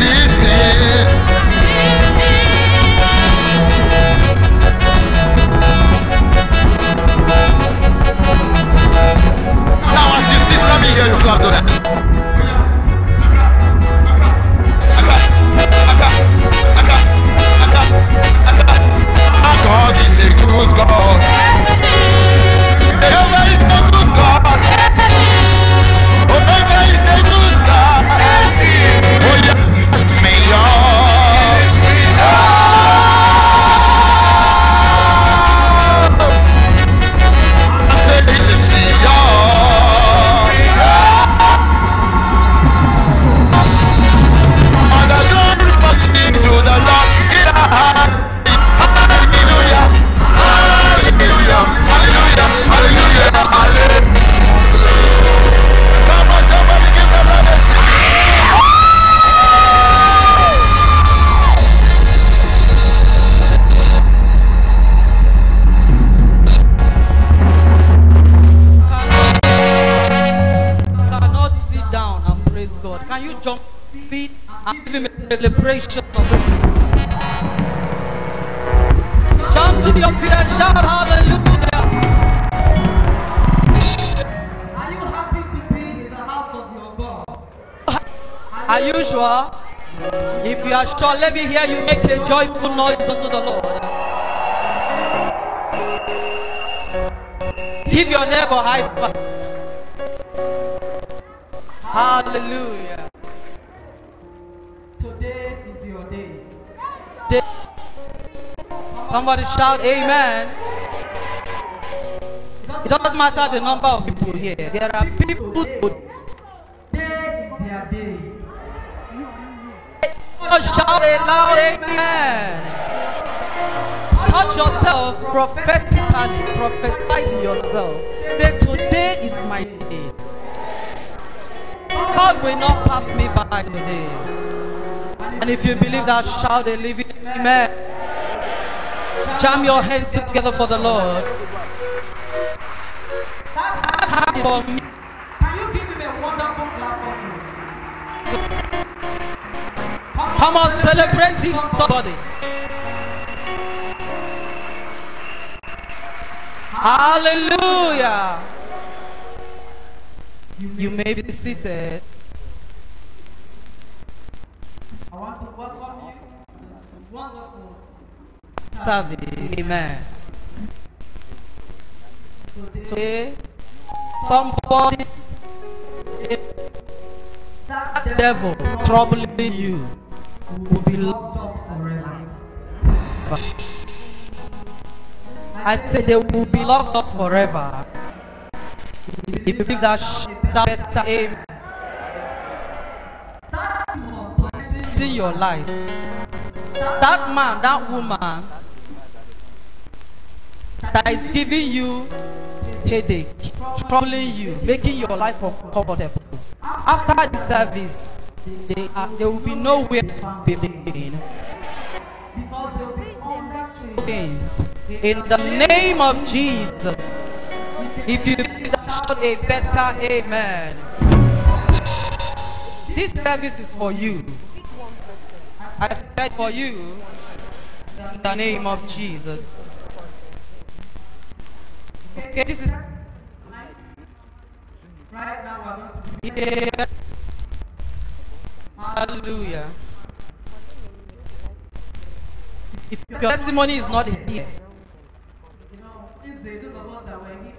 seated. Now as you sit, let me hear you clap your hands. God is a good God. Jehovah is a good God. Omega is a good God. Oh yes, me Lord. I say yes, me Lord. And the glory must sing to the Lord in our hearts. Hallelujah, hallelujah, hallelujah, hallelujah, hallelujah. Come on, somebody give them a blessing. Cannot sit down and praise God. Can you jump feet and give him a celebration of it? Jump to your feet and shout hallelujah. Are you happy to be in the house of your God? Are you sure? If you are sure, let me hear you make a joyful noise unto the Lord. Give your neighbor high five. Hallelujah. Today is your day. Somebody shout amen. It doesn't matter the number of people here. There are people who today is their day. Shout a loud amen. Touch yourself prophetically. Prophesy to yourself. Say, today is my day. God will not pass me by today. And if you believe that, shout a living amen. Jam your hands together for the Lord. That hand is for me. Can you give him a wonderful clap for me? Come on, celebrate him, somebody. Hallelujah. You may be seated. I want to welcome you. Wonderful service. Amen. Today, somebody's that devil troubling you will be locked up forever. I said they will be locked up forever. If you believe that, better amen. That in your life, that man, that woman that is giving you headache, troubling you, making your life uncomfortable. After the service, there will be nowhere to be living. Because they will be under chains. In the name of Jesus, if you shout a better amen. This service is for you. I said for you, in the name of Jesus. Okay, this is right now we're going to be here. Hallelujah. If your testimony is not here, you know, these days those of us that were here,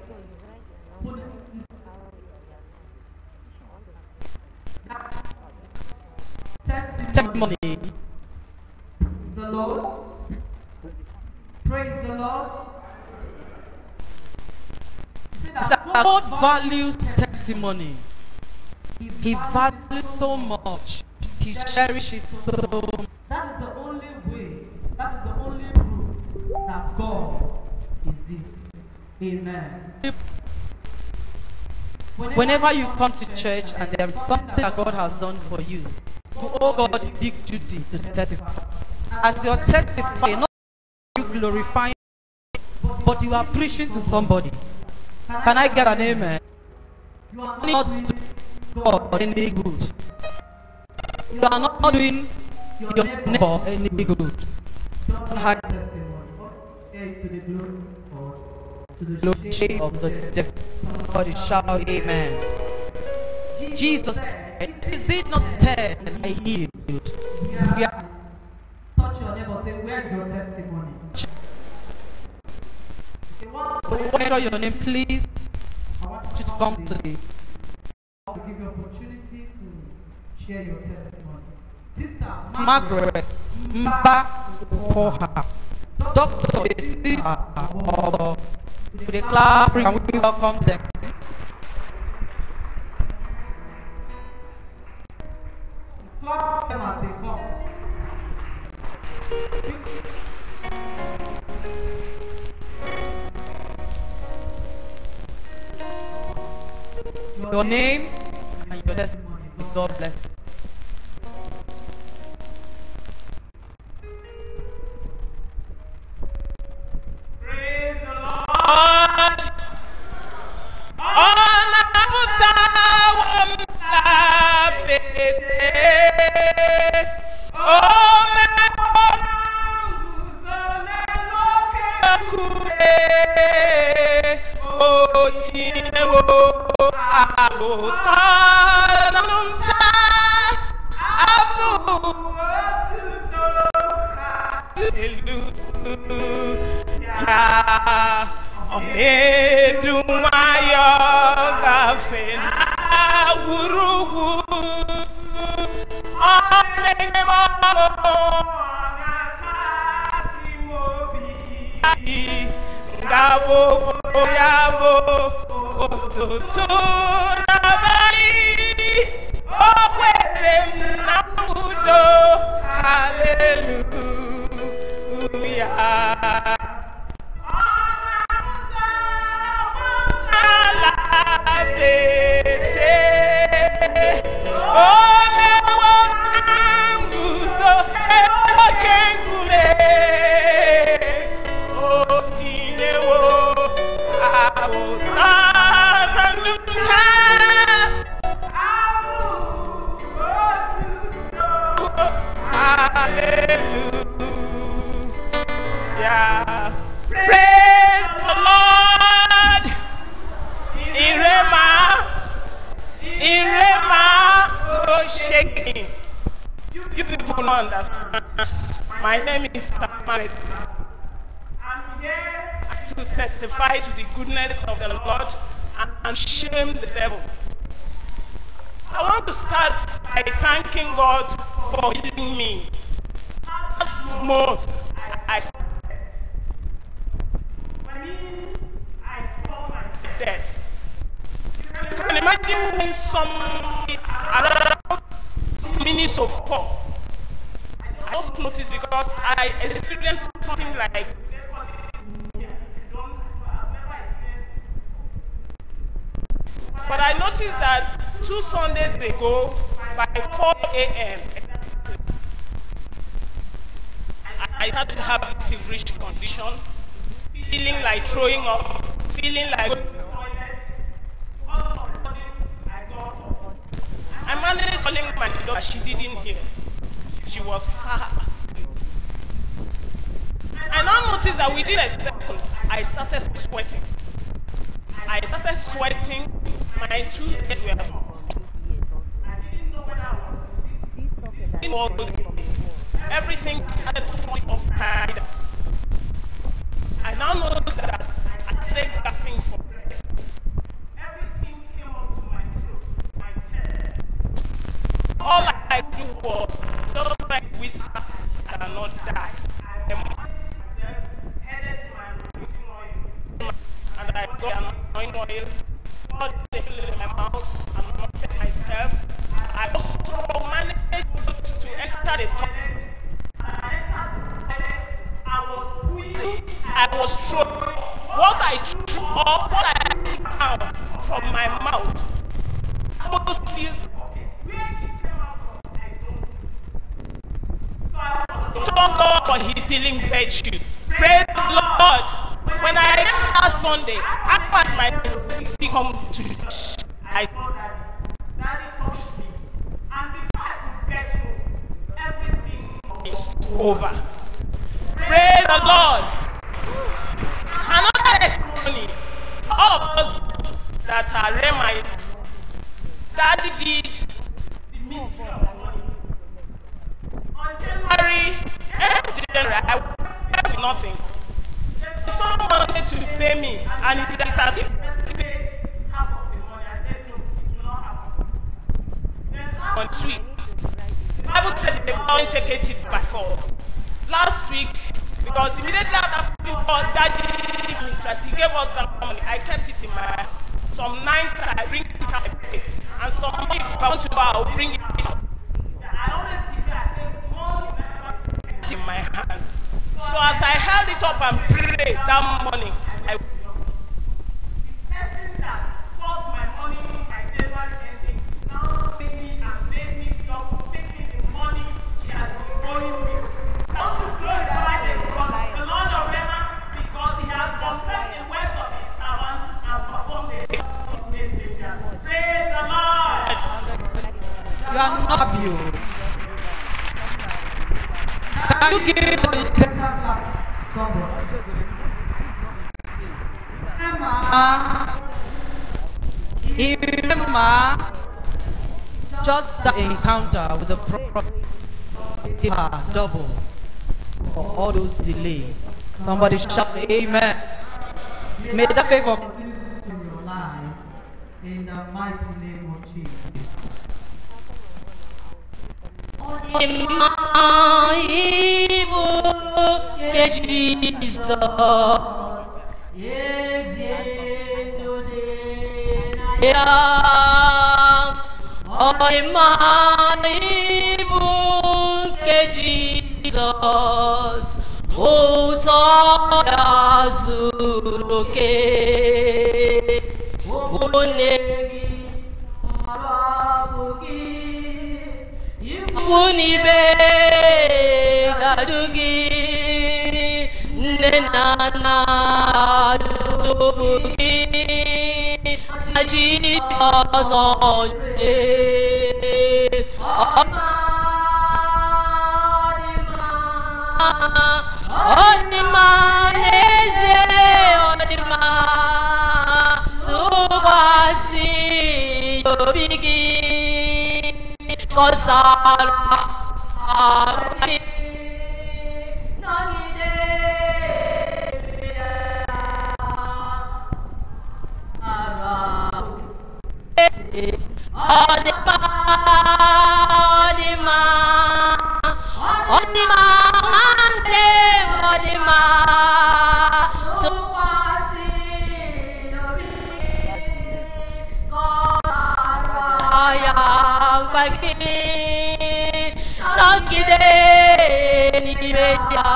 testimony. The Lord. Praise the Lord. God values testimony. He values so much. He cherishes it so much. That is the only way. That is the only proof that God exists. Amen. Whenever you come to church and there is something that God has done for you, you owe God a big duty to testify. As you're testifying, not you glorifying, but you are preaching to somebody. Can I get an amen? You are not doing God any good. You are not doing your neighbor any good. Don't hide testimony. To the glory of the devil. For the shout, amen. Jesus said, is it not 10 I healed? We are touch your neighbor, say, where's your testimony? What's your name, please? I want you to come to the. I will give you opportunity to share your testimony. Sister Margaret Mba for her. Doctor, this her. To the clap, and we welcome them. Clap them as they come. Your name and your testimony. God bless. Praise the Lord. My name is Tamale. I'm here to testify to the goodness of the Lord and shame the devil. I want to start by thanking God for healing me. Last month, I saw my death. You can imagine when somebody around minutes of 4. I just noticed because I experienced something like but I noticed that 2 Sundays ago by 4 a.m. I started to have a feverish condition, feeling like throwing up, feeling like going to the toilet. All of a sudden, I got up. I managed calling my daughter, she didn't hear. She was fast. I now noticed that within a second, I started sweating. My 2 days were up. I didn't know when I was in this. Everything started falling upside down. I now noticed that I started gasping for breath. Everything came up to my throat, my chest. All I could do was just try to whisper, I cannot die. I headed to my anointing oil, and I got an anointing oil, poured the oil in my mouth, and anointed myself. I also managed to enter the toilet. I was throwing what I threw up, what I took out from my mouth. I almost feel thank God for his healing virtue. Praise the Lord. When I left last Sunday, I had my sister come to church. I saw that Daddy touched me. And before I could get over. Praise the Lord. Another testimony. All of us that are Remites, Daddy did the mystery of the money. On January, I went with nothing. Someone wanted to pay me, and it is as if they paid half of the money. I said, no, it will not happen. Then last week, the Bible said they won't take it by force. Last week, because immediately after Daddy mistress, he gave us that money. I kept it in my hand. Some nights I bring it out and pay, and some if I want to go, I'll bring it out. I always give it, I say, money never sits in my hand. So as I held it up and prayed that morning, the person that caused my money by January ending now paid me and made me stop taking the money she has been owing me. I want to glorify the Lord of Rema because he has confirmed the words of his servant and performed the works of his messenger. Praise the Lord. You are not happy. Can you give a better clap? Remember just that encounter with the prophet gave her double for all those delays. Somebody shout amen. May that favor continue in your life in the mighty name of Jesus. Jesus, oh, Tayazuruke, oh, Negi, Arabuki, Unibe, Gadugi, Nenana, Tubuki, Jesus, on Onima neze onima tuwasi yobigi kosara ari nagide ara onima ante onima tuwasi yobigi kosaya bagi nagide nibeya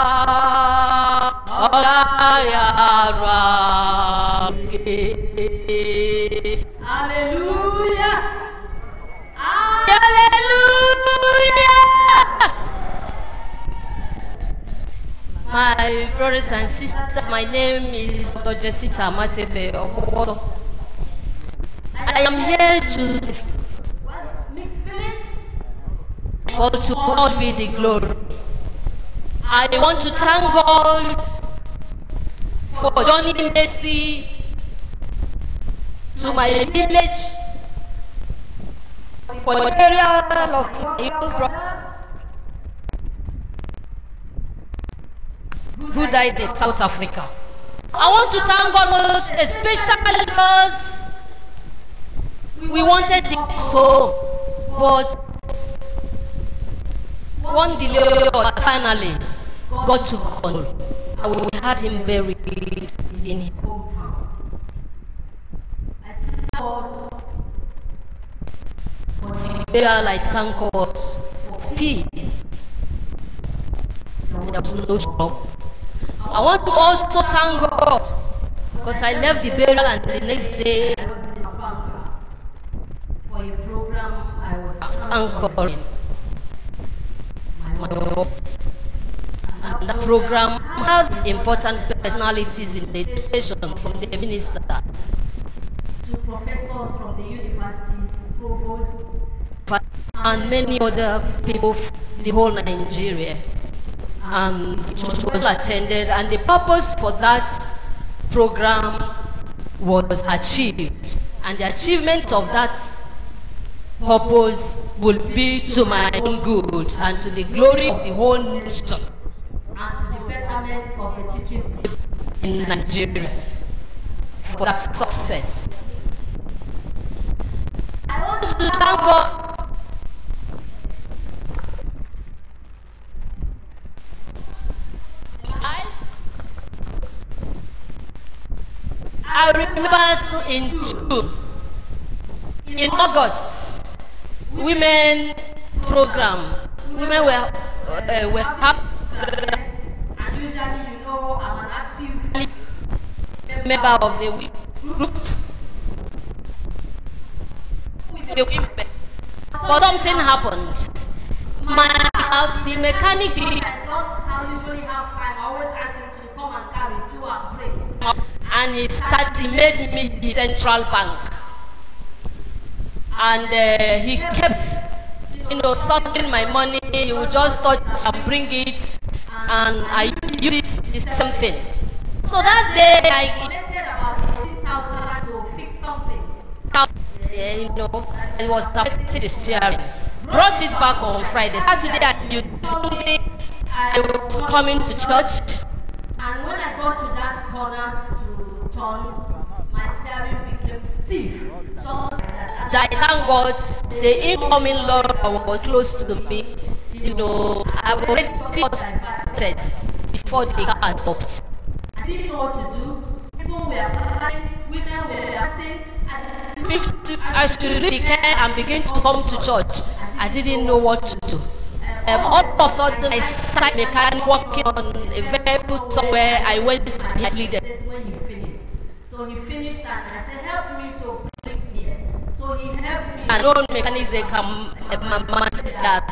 olaya rabbi. Hallelujah. Hallelujah. My brothers and sisters, my name is Dr. Jessica Matebe Okoto. I am here to mix feelings, for to God be the glory. I want to thank God for Johnny Messi to my village, for the burial of a young brother who died in South Africa. I want to thank God most especially because we wanted the soul, but one delay finally got to God, and we had him buried in his hometown. I thank God for the burial. I thank God for peace. There was no trouble. I want to also thank God because I left the burial and the next day I was in Abanga for a program I was anchoring my works. And that program had important personalities in the education, from the minister to professors from the universities, provosts, and many other people from the whole Nigeria. It was attended, and the purpose for that program was achieved. And the achievement of that purpose will be to my own good and to the glory of the whole nation and to the betterment of the teaching in Nigeria for that success. I want to thank God. I remember in June, in August, women program, women were happy, and usually, you know, I'm an active member of the group with the women. But something happened. The mechanic, I thought I usually have time. I always ask him to come and carry, do and pray. And he made me his central bank. And he kept, sorting my money. He would just touch and bring it, and I used it the same thing. So that day I collected about 18,000 to fix something. It was affecting the steering. Brought it back on Friday. Saturday I used something. I was coming to church, and when I got to that corner to turn, my steering became stiff. So I thank God the incoming Lord was close to me. I already was diverted before the car stopped. I didn't know what to do. People were crying, women were dancing. I should leave the car and begin to come to church. I didn't know what to do. All of a sudden, I saw a mechanic working on a vehicle somewhere. I went and I pleaded when he finished. So he finished, and I said, help me to place here. So he helped me. And all mechanics, they come manage that,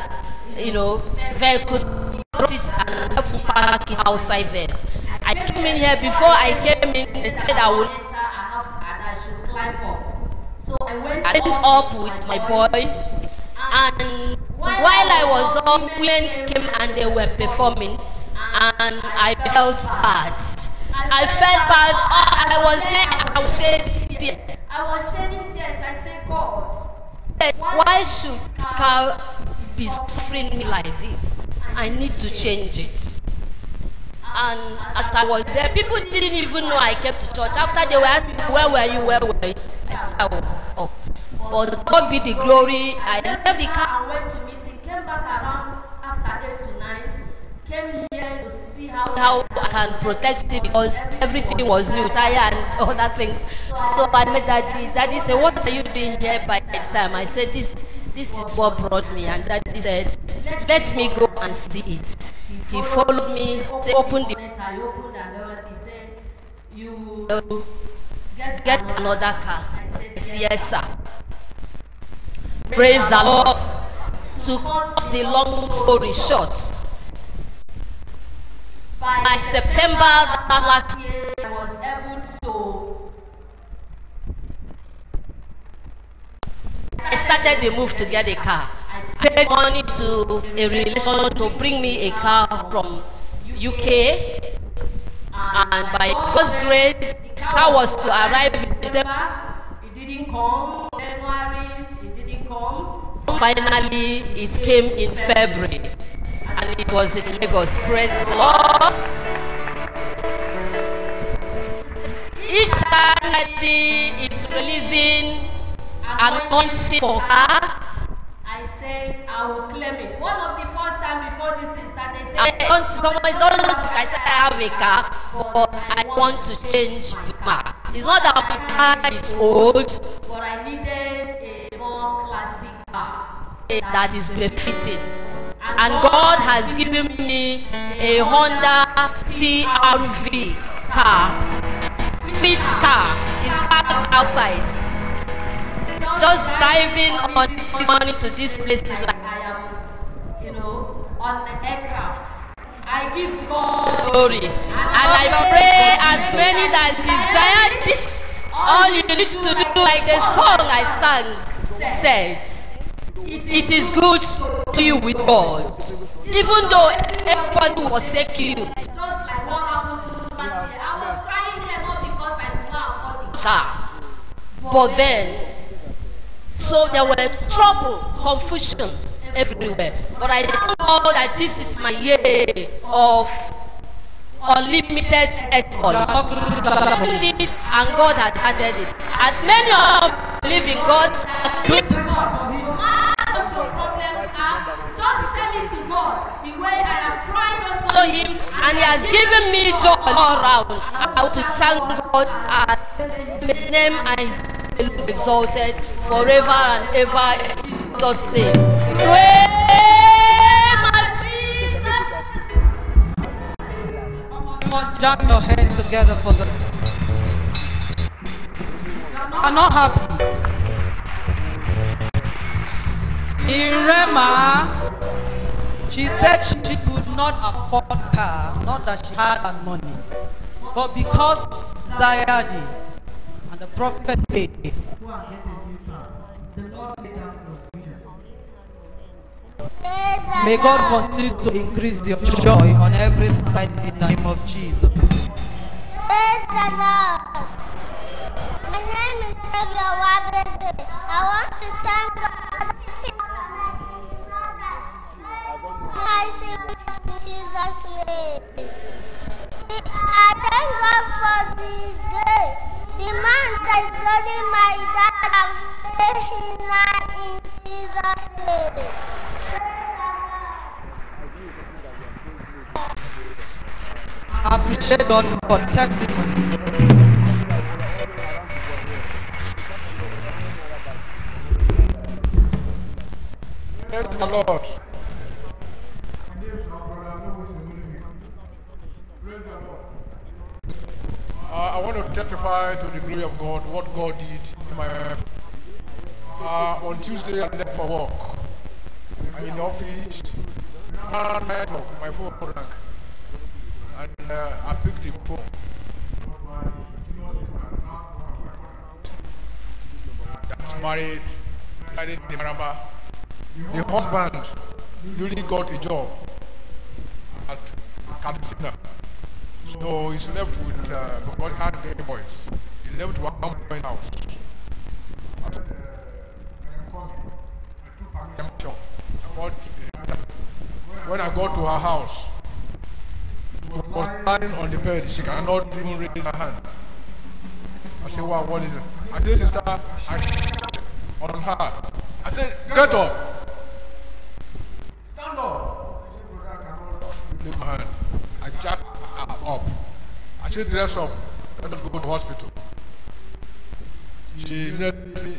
vehicles, brought it and helped to park it outside there. I came in here. Before I came in, they said I would enter a house and I should climb up. So I went up with my boy, and while I was up, women came and they were performing, and I felt bad. I felt bad. I was there. I was shedding tears. I said, God, why should Carl be suffering me like this? I need to change it. And as I was there, people didn't even know I came to church. After they were asking, where were you? I said, oh. But God be the glory. I left the car and went to meeting. Came back around after 8 to 9. Came here to see how I can protect it, because everything was new, tire and other things. So I met Daddy. Daddy said, what are you doing here by next time? I said, this is what brought me. And Daddy said, let me go and see it. He followed me, opened the door. I opened, and he said, you will get another car. I said, yes, sir. Praise the Lord. To cut the long story short, by September that last year, I was able to. I started the move to get a car. I paid money to a relation to bring me a car from UK, and by God's grace, the car was to arrive in September. It didn't come. January, it didn't come. Finally, it came in February, and it was in Lagos. Praise the Lord. Each time Daddy is releasing anointing for her, I said, I will claim it. One of the first time before this thing started, I said, I have a car, but I want to change my car. It's not that my car is old, but I needed a more classic car that is befitting. And God has given me a Honda CR-V car. Seat car is parked outside. Just driving on this morning to this place is like I am, on the aircraft. I give God glory, and I pray as many that desire this. All you need to do, like the song I sang said, it is good to you with God. Even though everybody was seeking you. Just like what happened to last year. I was crying here not because I did not afford the car. But then, so there were trouble, confusion everywhere. But I thank God that this is my year of unlimited exploit. And God has added it. As many of you believe in God, just tell it to God the way I have cried unto Him, and He has given me joy all around. I want to thank God and His name and His name exalted forever and ever in Jesus' name. Praise my Jesus. Come on, jam your hands together for the. I'm not happy. Irema, she said she could not afford car, not that she had that money, but because Isaiah did, and the prophet said, may God continue to increase your joy on every side in the name of Jesus. Praise the Lord. My name is Samuel Wabede. I want to thank God. I see in Jesus' name. I thank God for this day. The man that is holding my dad has paid him now in Jesus' name. I appreciate God for testimony. Praise the Lord. I want to testify to the glory of God, what God did in my life. On Tuesday, I left for work. I'm in the office. My phone rang. And I picked the phone. That's married, married in Maraba. The husband really got a job at Katsina. So he's left with, because he had three boys, he left one point house. When I got to her house, she was lying on the bed, she cannot even raise her hand. I said, wow, what is it? I said, sister, I on her. I said, get up. Stand up. Leave my hand. I jacked her up. I said, dress up. Let us go to the hospital. She immediately,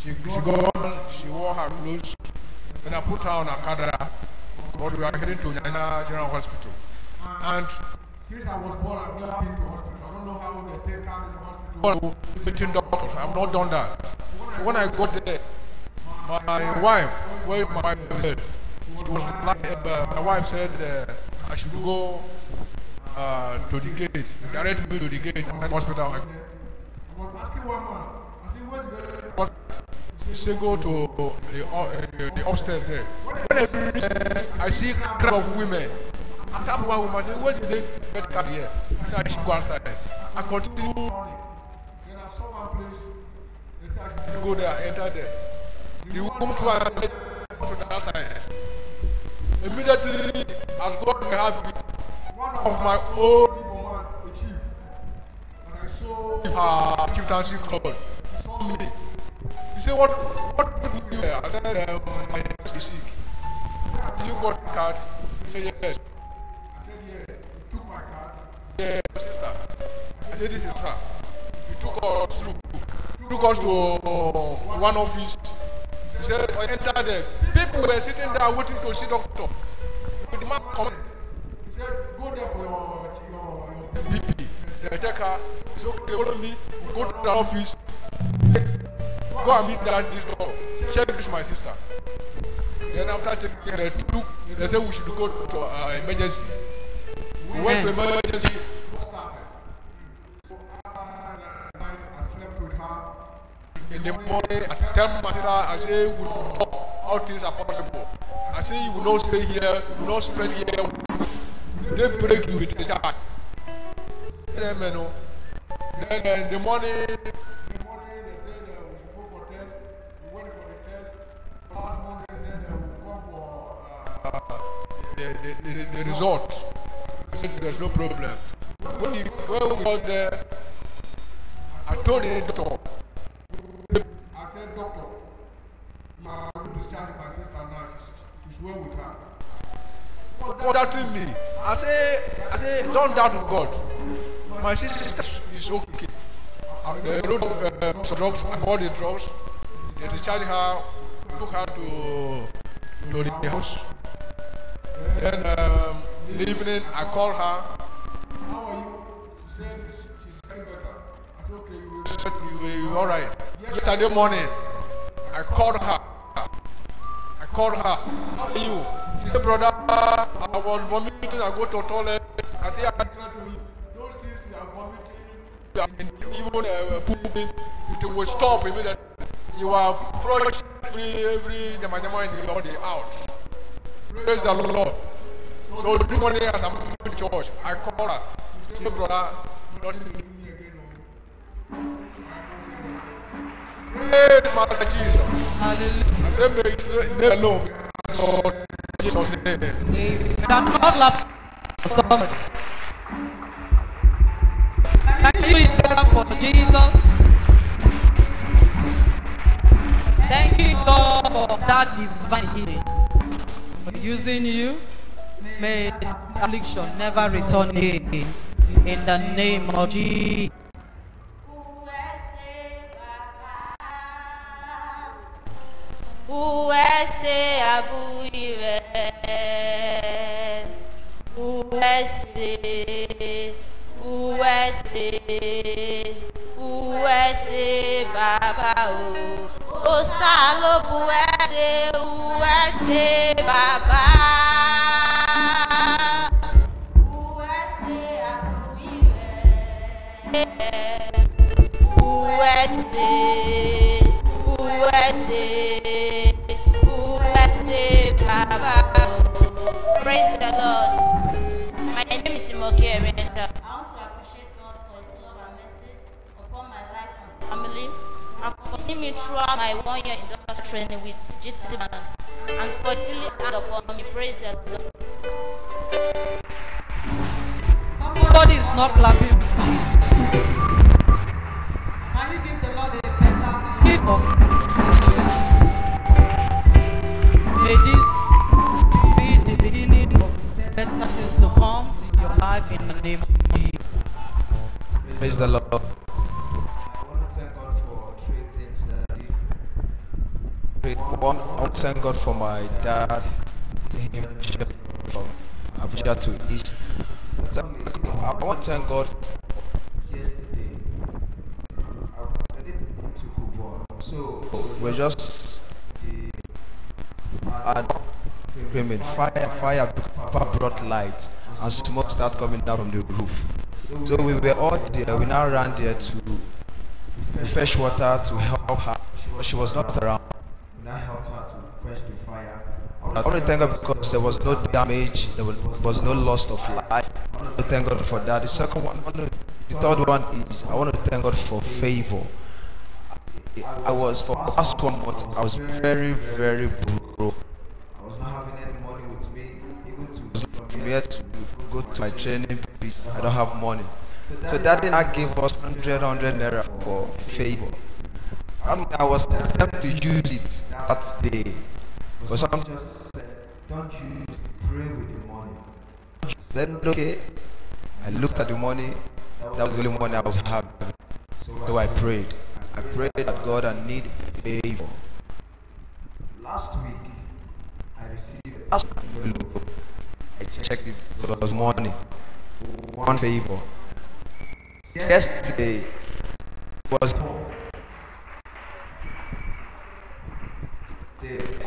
she gone, she wore her clothes. Then I put her on a cadre, but we are heading to Nyana General Hospital. And since I was born, I've never been to hospital. I don't know how they take her to the hospital. Meeting doctors, I've not done that. So when I got there, my wife, where my wife said, she was like, my wife said I should go to the gate, direct me to the gate at the hospital. I was asking one man, I said, where do they she said, go to the upstairs there. When I reach there, I see a crowd of women. I tap one woman, I said, where did they get card here? I said, I should go outside. I continue running. Then I saw one place, they said, I should go there, I entered there. The woman to the outside. Immediately, as God may have it, one of my old woman, a chief, and I saw her chieftaincy club, saw me. He said, what did you do here? I said, my niece is sick. Did you got the card? He said, yes. I said, yeah. You took my card? Yeah, sister. I said, this is her. He took us through. Took us to one office. He said, I entered there. People were sitting there waiting to see doctor. With the man coming. He said, go there for your BP. They take her. He said, okay, follow me. Go to the office. Go and meet this doctor. Check this my sister. Then after taking her, they said we should go to emergency. We went to emergency. In the morning, I tell my sister, I say, we talk. all things are possible. I say you will not stay here, you will not spend here. They break you with the charge. Then in the morning they said we should go for test. We went for the test. Last morning they said we will go for the result. They said there's no problem. When we got there, I told the doctor, I said, doctor, you are going to discharge my sister now. She's well with her. What doubting me? I say, don't doubt God. My sister is okay. They wrote drugs, I bought the drugs. They discharged her, took her to the house. Then in the evening, I called her. How are you? She said she's getting better. I said, okay, you're all right. Yesterday morning, I called her. How are you? She said, brother, I was vomiting, I go to the toilet. I say, I can't to you. Those things you are vomiting, even pooping, it will stop immediately. You are flush every the body out. Praise the Lord. So this morning as I'm going to church, I call her. She said, brother, nothing to do me again. Praise Master Jesus. Hallelujah. I said, make it alone. So Jesus' name. Amen. Can God clap for somebody? Can you clap for Jesus? Thank you, God, for that divine healing. For using you, may affliction never return again. In the name of Jesus. USA abuire, USA baba o salo USA baba, USA Baba. Praise the Lord. My name is Simoke Arenda. I want to appreciate God for His love and mercy upon my life and family, and for seeing me throughout my 1 year industrial training with GTC Bank, and for His healing hand upon me. Praise the Lord. Somebody is not clapping with Jesus. Can you give the Lord a better gift of? May this be the beginning of better things to come to your life in the name of Jesus. Praise the Lord. I want to thank God for 3 things that I did. I want to thank God for my dad, him from Abuja to East. I want to thank God for yesterday. I didn't to Kubo. So we're just fire brought light and smoke started coming down from the roof. So we were all there. We now ran there to fetch water to help her, but she was not around. We now helped her to quench the fire. I want to thank God because there was no damage, there was no loss of life. I want to thank God for that. The second one, the third one is I want to thank God for favor. For the past 1 month, I was very, very broke. I was not having any money with me, even to where to go to my training pitch. I don't have money. So that did not give us 100 naira for favor. And I was tempted to use it that day. But someone just said, don't use it, pray with the money. I said, okay. I looked at the money, that was the only money I was having. So I prayed. I prayed that God, I need favor. Last week, I received a envelope. I checked it, it was money. 1 favor. Yesterday was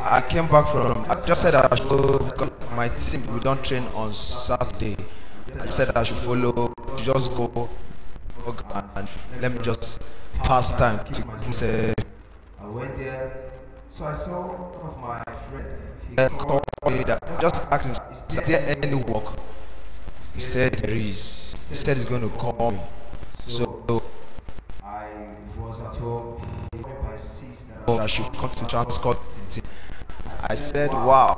I came back from, I just said I should go because my team, we don't train on Saturday. I said I should follow, just go and let me just pass time to say. I went there, So I saw one of my friends. He called me that. Just asked him, is there any work? He said there is. He said he's going to call me. So I was at home. He called my sister that I should come to Transcorp meeting. I said, wow,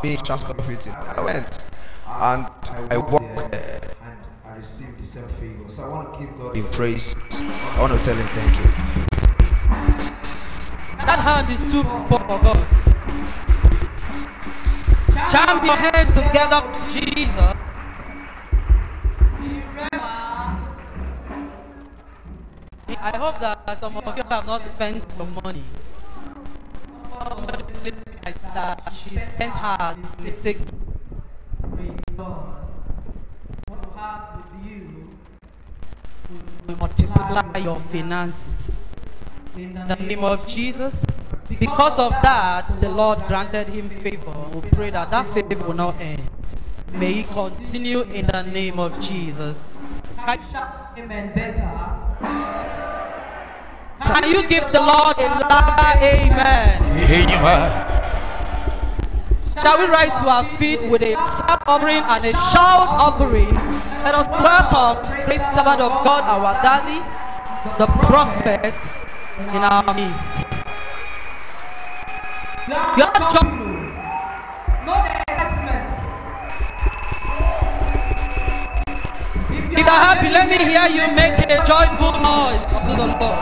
me Transcorp meeting. I went and I walked there and I received the same favor. So I want to give God in praise. I want to tell him thank you. That hand is too for God. Jam your hands together with Jesus. I hope that some of you have not spent some money. That she spent her mistake. What you have with you will multiply your finances. In the name of Jesus. Because of that, the Lord granted him favor. We pray that that favor will not end. May he continue in the name of Jesus. Can you shout amen better? Can you give the Lord a loud amen? Amen. Shall we rise to our feet with a clap offering and a shout offering? Let us welcome the great servant of God, our daddy, the prophet, in our midst. You are joyful. No excitement. If you are happy, let me hear you make a joyful noise to the Lord.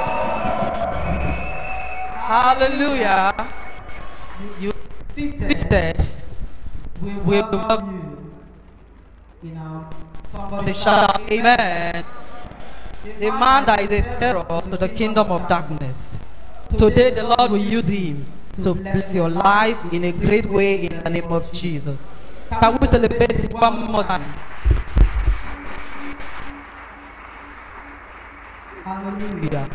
Hallelujah. You seated. We welcome you. The shout, amen. The man that is a terror to the kingdom of darkness. Today the Lord will use him to bless your life in a great way in the name of Jesus. Can we celebrate it one more time? Hallelujah.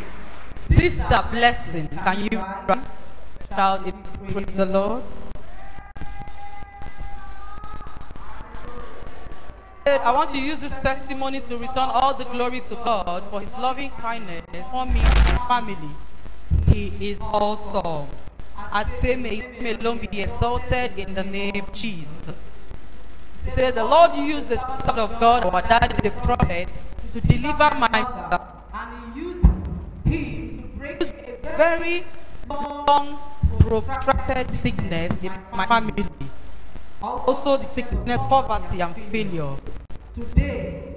Sister Blessing, can you rise? Shout it, praise the Lord. I want to use this testimony to return all the glory to God for his loving kindness for me and my family. He is awesome. I say may him alone be exalted in the name of Jesus. He said, the Lord used the Son of God, our daddy, the prophet, to deliver my mother. And he used him to break a very long, protracted sickness in my family. Also the sickness, poverty, and failure. Today,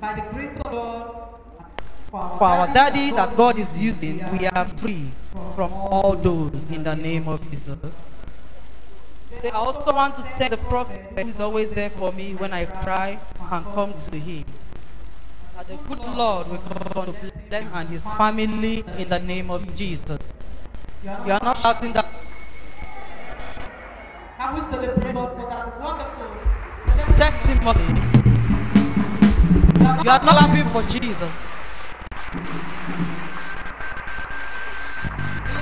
by the grace of God, for our daddy that God is using, we are free from all those in the name of Jesus. I also want to thank the prophet who is always there for me when I cry and come to him. That the good Lord will come to bless them and his family in the name of Jesus. You are not shouting that. Can we celebrate God for that wonderful testimony? You are not laughing for Jesus.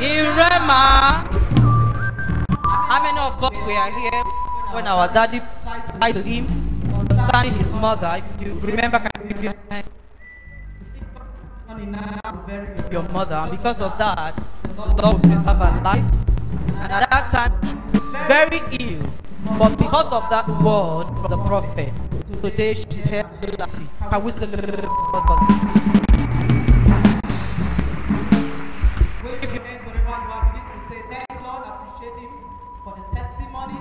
In Rema, how many of us were here when our daddy died to him concerning his mother? If you remember, can you give your hand? Your mother, and because of that, the Lord will preserve her life. And at that time, she was very ill. But because of that word from the prophet, today she's healthy. Can we celebrate God for this? If you guys whatever you have to say, thank Lord, appreciate him for the testimony.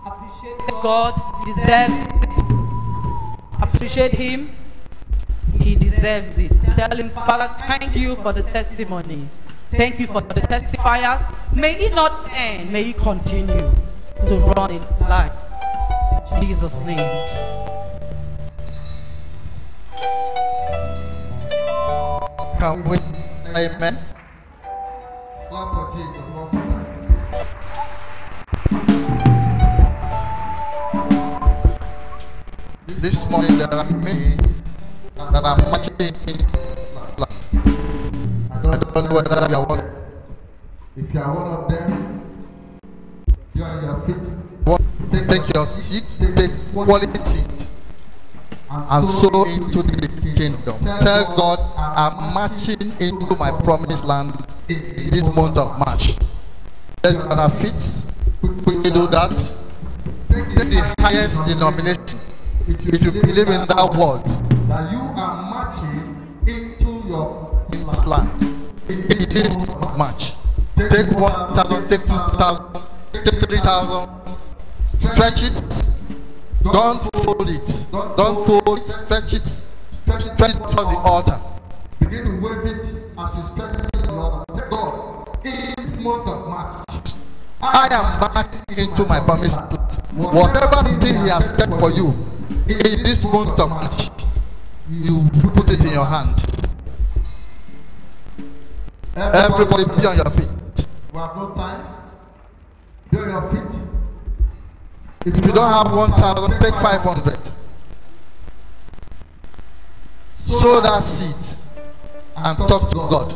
Appreciate God, deserves it. Appreciate him. He deserves it. Tell him, Father, thank you for the testimonies. Thank you for the testifiers. May it not end. May it continue to run in life. In Jesus' name. Can we, amen? Clap for Jesus one more time. This morning there are many that are marching in life. I don't know whether you are one. If you are one of them, you are on your feet. Take your seat, take quality seat, and sow into the kingdom. Tell God, I'm marching into my promised land in this month of March. Let's be on our feet. Quickly do that. Take the highest denomination. If you believe in that word, that you are marching into your land in this March. Take 1,000, take 2,000, take 3,000. Stretch it. Don't fold it. Don't fold it. Stretch it. Stretch it towards the altar. Begin to wave it as you stretch it to the altar. Say, God, in this month of March, I am marching into my promised land. Whatever thing He has kept for you in this month of March, you put it in your hand. Everybody be on your feet. We have no time. Be on your feet. If you don't have 1,000, take 500. Sow that seed and talk to God.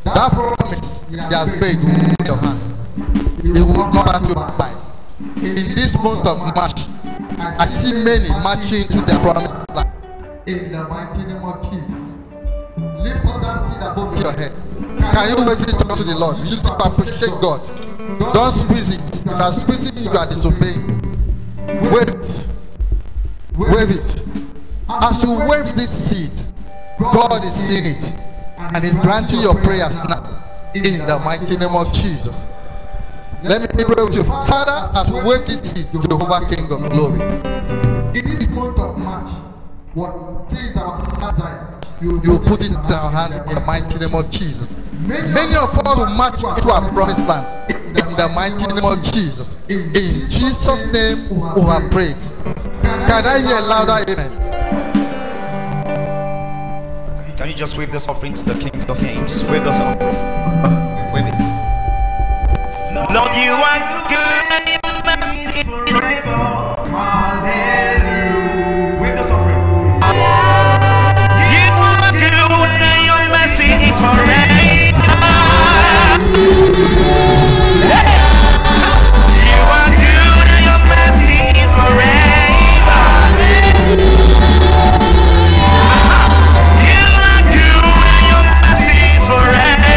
That promise He has made in your hand. He will not pass you by. In this month of March, I see many marching to their promised land. In the mighty name of Jesus. Lift up that seed above your head. Can you wave it to the Lord? Use it to appreciate God. Don't squeeze it. If you are squeezing it, you are disobeying. Wave it. Wave it. As you wave this seed, God is seeing it and is granting your prayers now in the mighty name of Jesus. Let me pray with you. Father, as we wave this seed to Jehovah King of Glory, in this month of March, what things our desire, you put it in our hand in the mighty name of Jesus. Many of us will march into our promised land in the mighty name of Jesus. In Jesus' name we have prayed. Can I hear a louder amen? Can you just wave this offering to the King of Kings? Wave this offering. Wave it. Lord, you are good and your mercy is forever. Hallelujah. Wave this offering. You are good and your mercy is forever. You are good and your mercy is forever. You are good and your mercy is forever.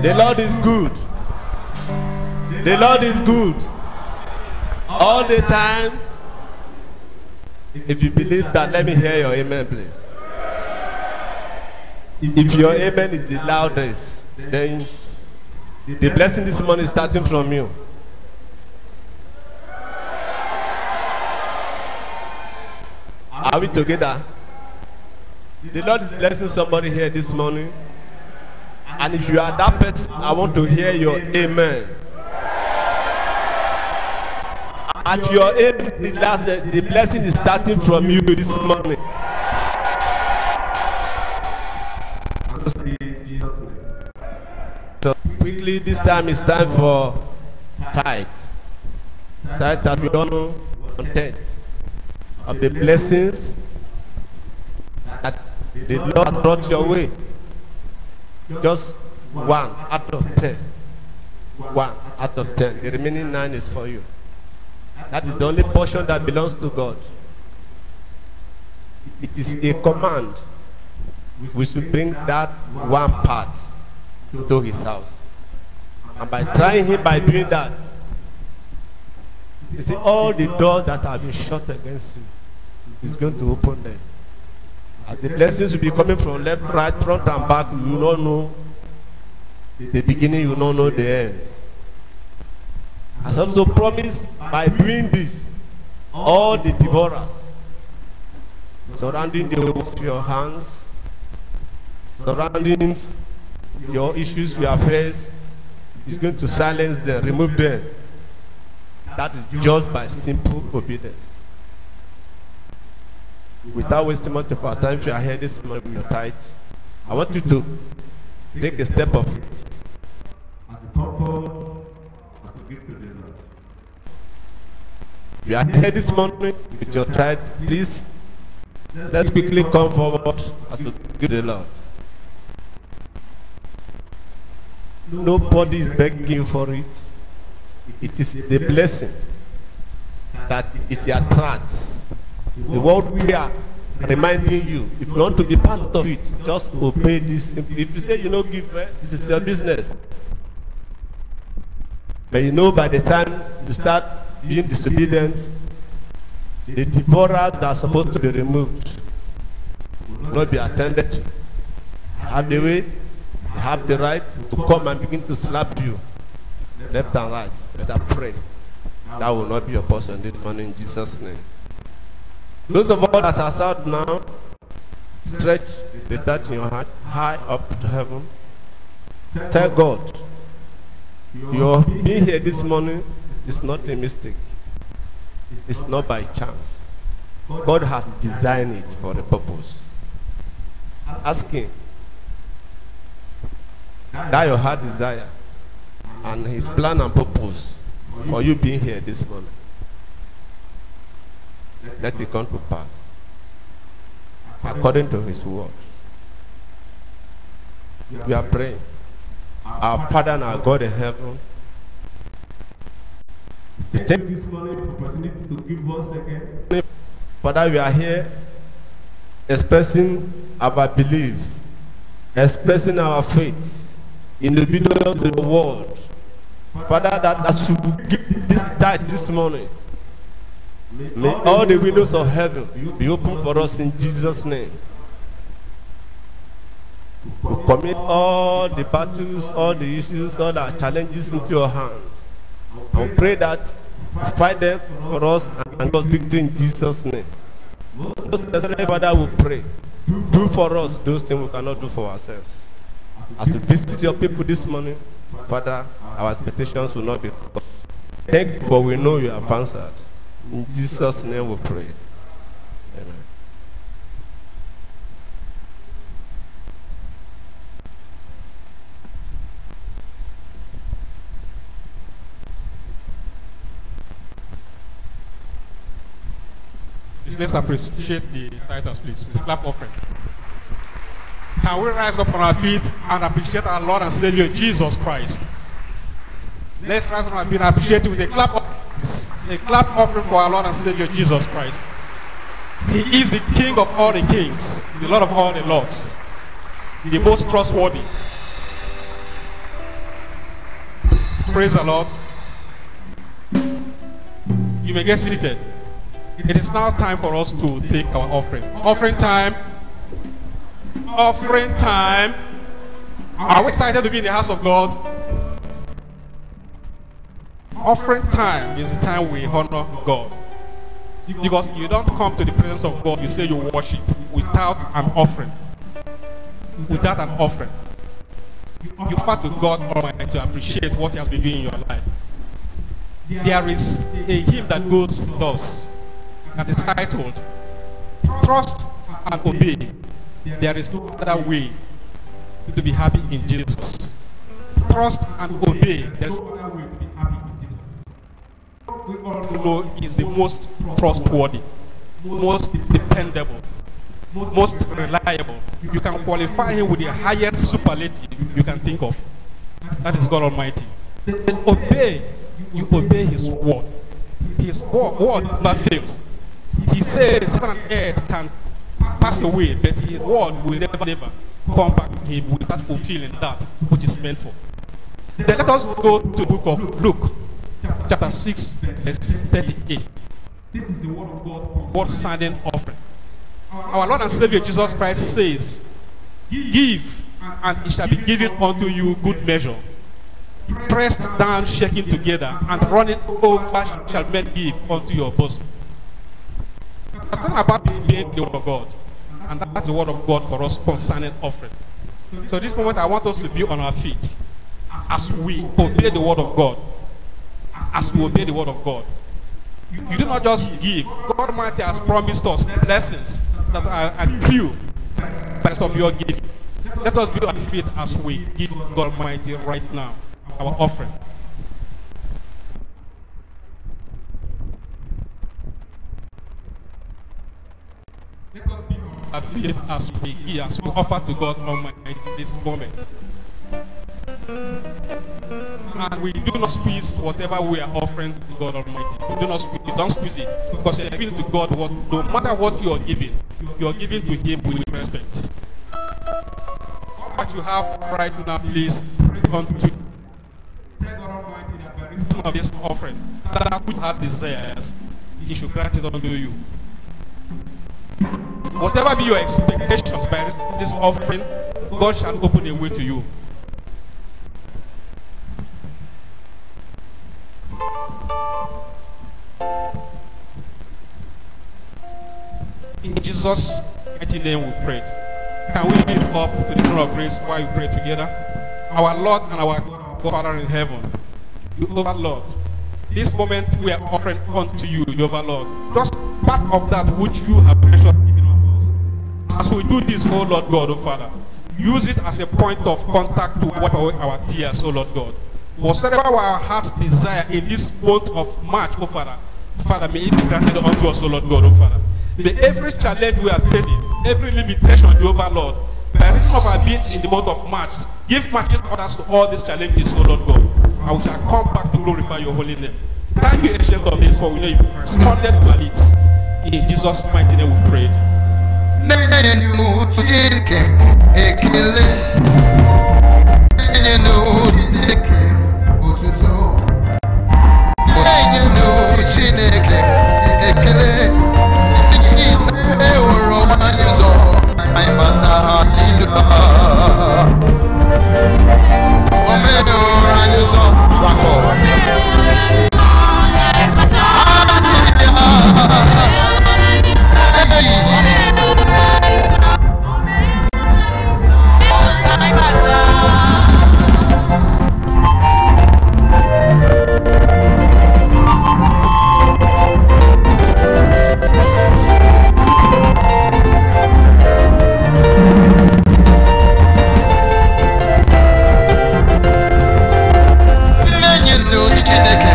The Lord is good. The Lord is good. All the time. If you believe that, let me hear your amen, please. If your amen is the loudest, then the blessing this morning is starting from you. Are we together? The Lord is blessing somebody here this morning. And if you are that person, I want to hear your amen. At your amen, the blessing is starting from you this morning. So quickly, this time is time for tithe. Tithe that we don't know content of the blessings that the Lord brought your way. Just 1 out of 10. 1 out of 10. The remaining 9 is for you. That is the only portion that belongs to God. It is a command. We should bring that one part to his house. And by trying him, by doing that, you see all the doors that have been shut against you, he's going to open them. As the blessings will be coming from left, right, front and back, you will not know the beginning, you will not know the end. As also promised, by doing this, all the devourers surrounding the work of your hands, surrounding your issues, your affairs, is going to silence them, remove them. That is just by simple obedience. Without wasting much of our time, if you are here this morning with your tithe, I want you to take a step of faith. As a comfort, as a gift to the Lord. If you are here this morning with your tithe, please, let's quickly come forward as we give the Lord. Nobody is begging you for it. It is the blessing that it attracts. The word we are reminding you, if you want to be part of it, just obey this simply. If you say you don't give, this is your business. But you know by the time you start being disobedient, the devourer that are supposed to be removed will not be attended to. Have the way, they have the right to come and begin to slap you left and right. But I pray that will not be your portion this morning in Jesus' name. Those of us that are sad now, stretch the touch in your heart high up to heaven. Tell God, your being here this morning is not a mistake. It's not by chance. God has designed it for a purpose. Ask Him that your heart desire and His plan and purpose for you being here this morning. Let it come to pass according to His word. We are praying. Our Father and our God in heaven, to take this morning opportunity to give 1 second. Father, we are here expressing our belief, expressing our faith in the middle of the world. Father, that as you give this tithe this morning, may all the windows of heaven be open for us in Jesus' name. We commit all the battles, all the issues, all our challenges into your hands. And we pray that you fight them for us and give us victory in Jesus' name. Most especially, Father, we pray, do for us those things we cannot do for ourselves. As we visit your people this morning, Father, our expectations will not be cut. Thank you, for we know you have answered. In Jesus' name we pray. Amen. Please, let's appreciate the titles, please. With a clap offering. Can we rise up on our feet and appreciate our Lord and Savior Jesus Christ? Let's rise up on our feet and appreciate Him with a clap offering. A clap offering for our Lord and Savior Jesus Christ. He is the King of all the kings, the Lord of all the lords, the most trustworthy. Praise the Lord. You may get seated. It is now time for us to take our offering. Offering time. Offering time. Are we excited to be in the house of God? Offering time is the time we honor God. Because you don't come to the presence of God, you say you worship without an offering. Without an offering. You offer to God Almighty to appreciate what He has been doing in your life. There is a hymn that goes thus, that is titled, Trust and Obey. There is no other way to be happy in Jesus. Trust and obey. There is no other way to be happy in Jesus. We all know He is the most trustworthy, most dependable, most reliable. You can qualify Him with the highest superlative you can think of. That is God Almighty. Then obey. You obey His word. His word never fails. He says heaven and earth can pass away, but His word will never come back to Him without fulfilling that which is meant for. Then let us go to the book of Luke, chapter 6, verse 38. This is the word of God, word standing offering. Our Lord and Savior Jesus Christ says, Give, and it shall be given unto you good measure, pressed down, shaking together, and running over shall men give unto your bosom. I'm talking about being the word of God, and that's the word of God for us concerning offering. So this moment I want us to be on our feet as we obey the word of God. As we obey the word of God. You do not just give. God Almighty has promised us blessings that are accrued by the of your giving. Let us be on our feet as we give God Almighty right now our offering. Let us be on our feet as we give, as we offer to God Almighty this moment. And we do not squeeze whatever we are offering to God Almighty. We do not squeeze, don't squeeze it. Because you're giving to God, no matter what you are giving to Him with respect. What you have right now, please, unto tell God Almighty that by reason of this offering, that which have desires, He should grant it unto you. Whatever be your expectations by this offering, God shall open a way to you. In Jesus' mighty name we prayed. Can we lift up to the throne of grace while we pray together? Our Lord and our Father in heaven, you overlord, this moment we are offering unto you, the overlord, just part of that which you have precious given unto us. As we do this, oh Lord God, oh Father, use it as a point of contact to wipe away our tears, oh Lord God. Whatever our hearts desire in this month of March, oh Father, Father, may it be granted unto us, oh Lord God, oh Father. May every challenge we are facing, every limitation, Jehovah Lord, by reason of our being in the month of March, give marching orders to all these challenges, O Lord God, and we shall come back to glorify your holy name. Thank you, ancient of days, for we know you've responded to our needs. In Jesus' mighty name we've prayed. Chineke,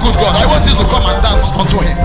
good God. I want you to come and dance unto him.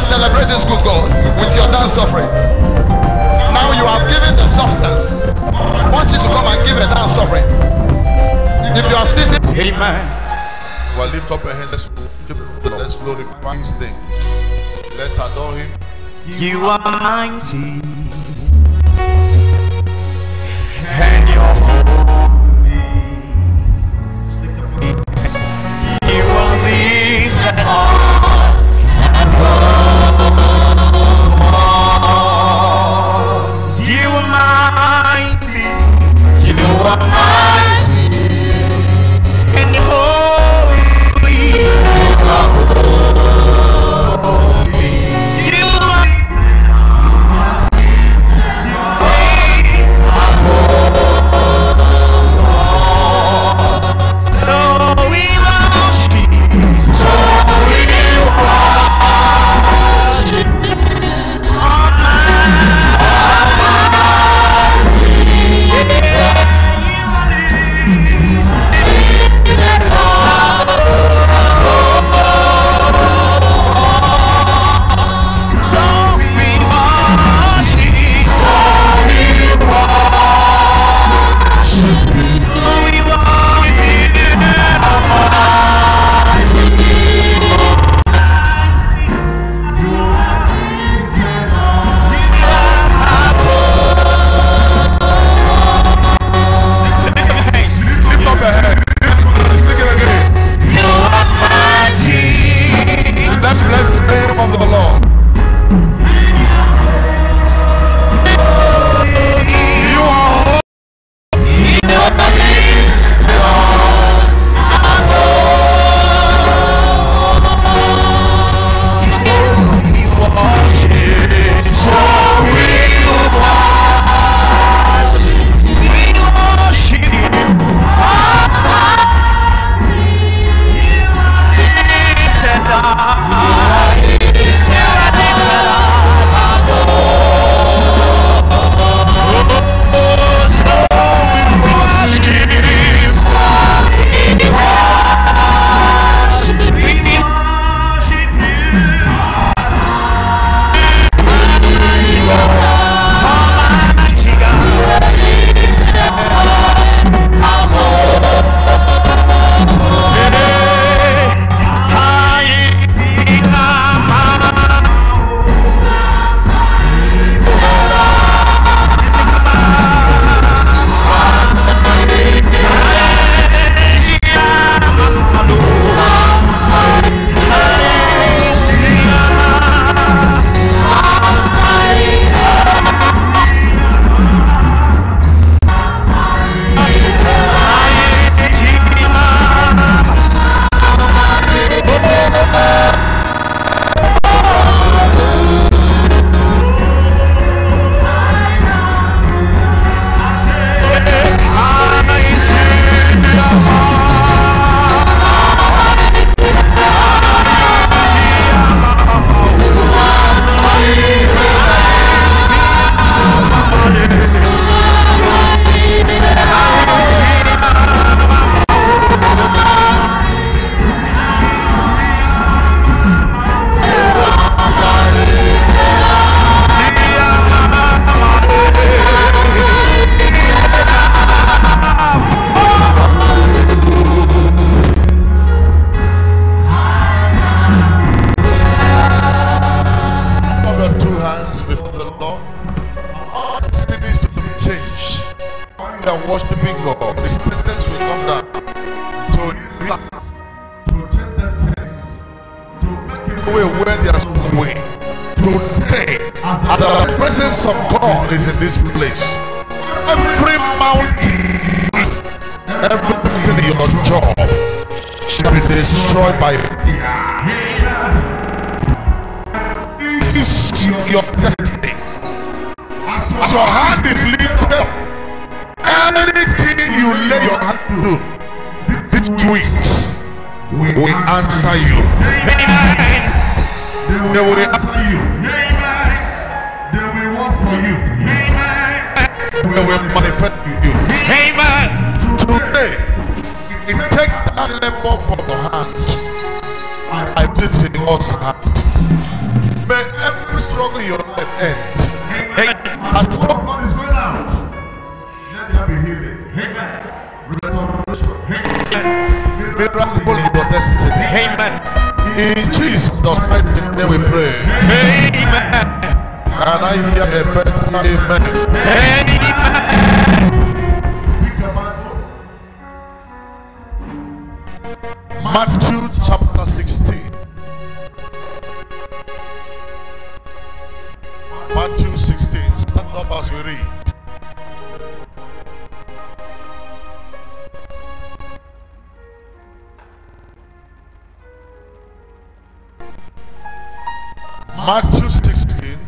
celebrate this good God with your dance offering. Now you have given the substance. I want you to come and give a dance offering. If you are sitting, amen. Well, lift up your hand. Let's glorify his name. Let's adore him. You are mighty, and you're holy. You are lifted up above. You are mighty, you are mighty, and you're holy. You are holy. You are worshiping God, His presence will come down to relax, to take the steps, to make a way where there's no way, to take. As the presence of God is in this place, every mountain, everything in your job shall be destroyed by your destiny. As your hand is lifted up, anything you lay your hand to this week will answer you. Amen. They will answer you. Amen. They will work for you. Amen. They will manifest you. Amen. Today, it take that labor from your hand. I put it in God's hand. May every struggle in your life end. As God is going out, let there be healing. Restoration. Miracle in your destiny. Amen. In Jesus' mighty name we pray. Amen. Can I hear a better amen? Amen. Pick your Bible. Matthew chapter 16. Matthew 16. Stand up as we read. Matthew 16.